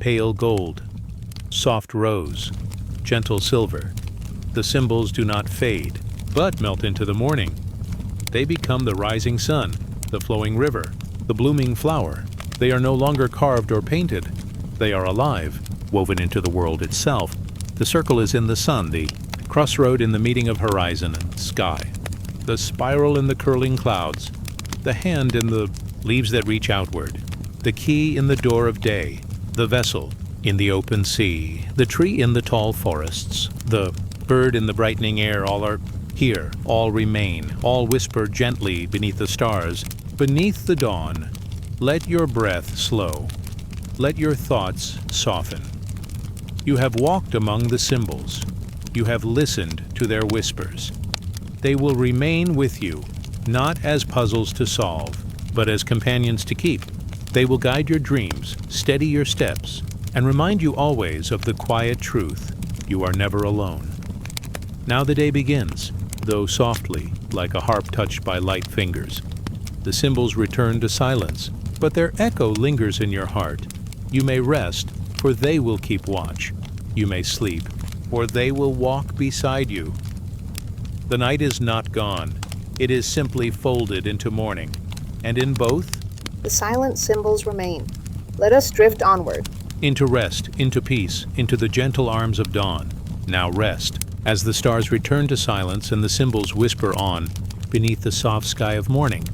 A: pale gold, soft rose, gentle silver. The symbols do not fade, but melt into the morning. They become the rising sun, the flowing river, the blooming flower. They are no longer carved or painted. They are alive, woven into the world itself. The circle is in the sun, the crossroad in the meeting of horizon and sky, the spiral in the curling clouds, the hand in the leaves that reach outward, the key in the door of day, the vessel in the open sea, the tree in the tall forests, the bird in the brightening air. All are here, all remain, all whisper gently beneath the stars. Beneath the dawn, let your breath slow, let your thoughts soften. You have walked among the symbols. You have listened to their whispers. They will remain with you, not as puzzles to solve, but as companions to keep. They will guide your dreams, steady your steps, and remind you always of the quiet truth: you are never alone. Now the day begins, though softly, like a harp touched by light fingers. The symbols return to silence, but their echo lingers in your heart. You may rest, for they will keep watch. You may sleep, for they will walk beside you. The night is not gone. It is simply folded into morning. And in both,
C: the silent symbols remain. Let us drift onward.
A: Into rest, into peace, into the gentle arms of dawn. Now rest, As the stars return to silence and the symbols whisper on beneath the soft sky of morning,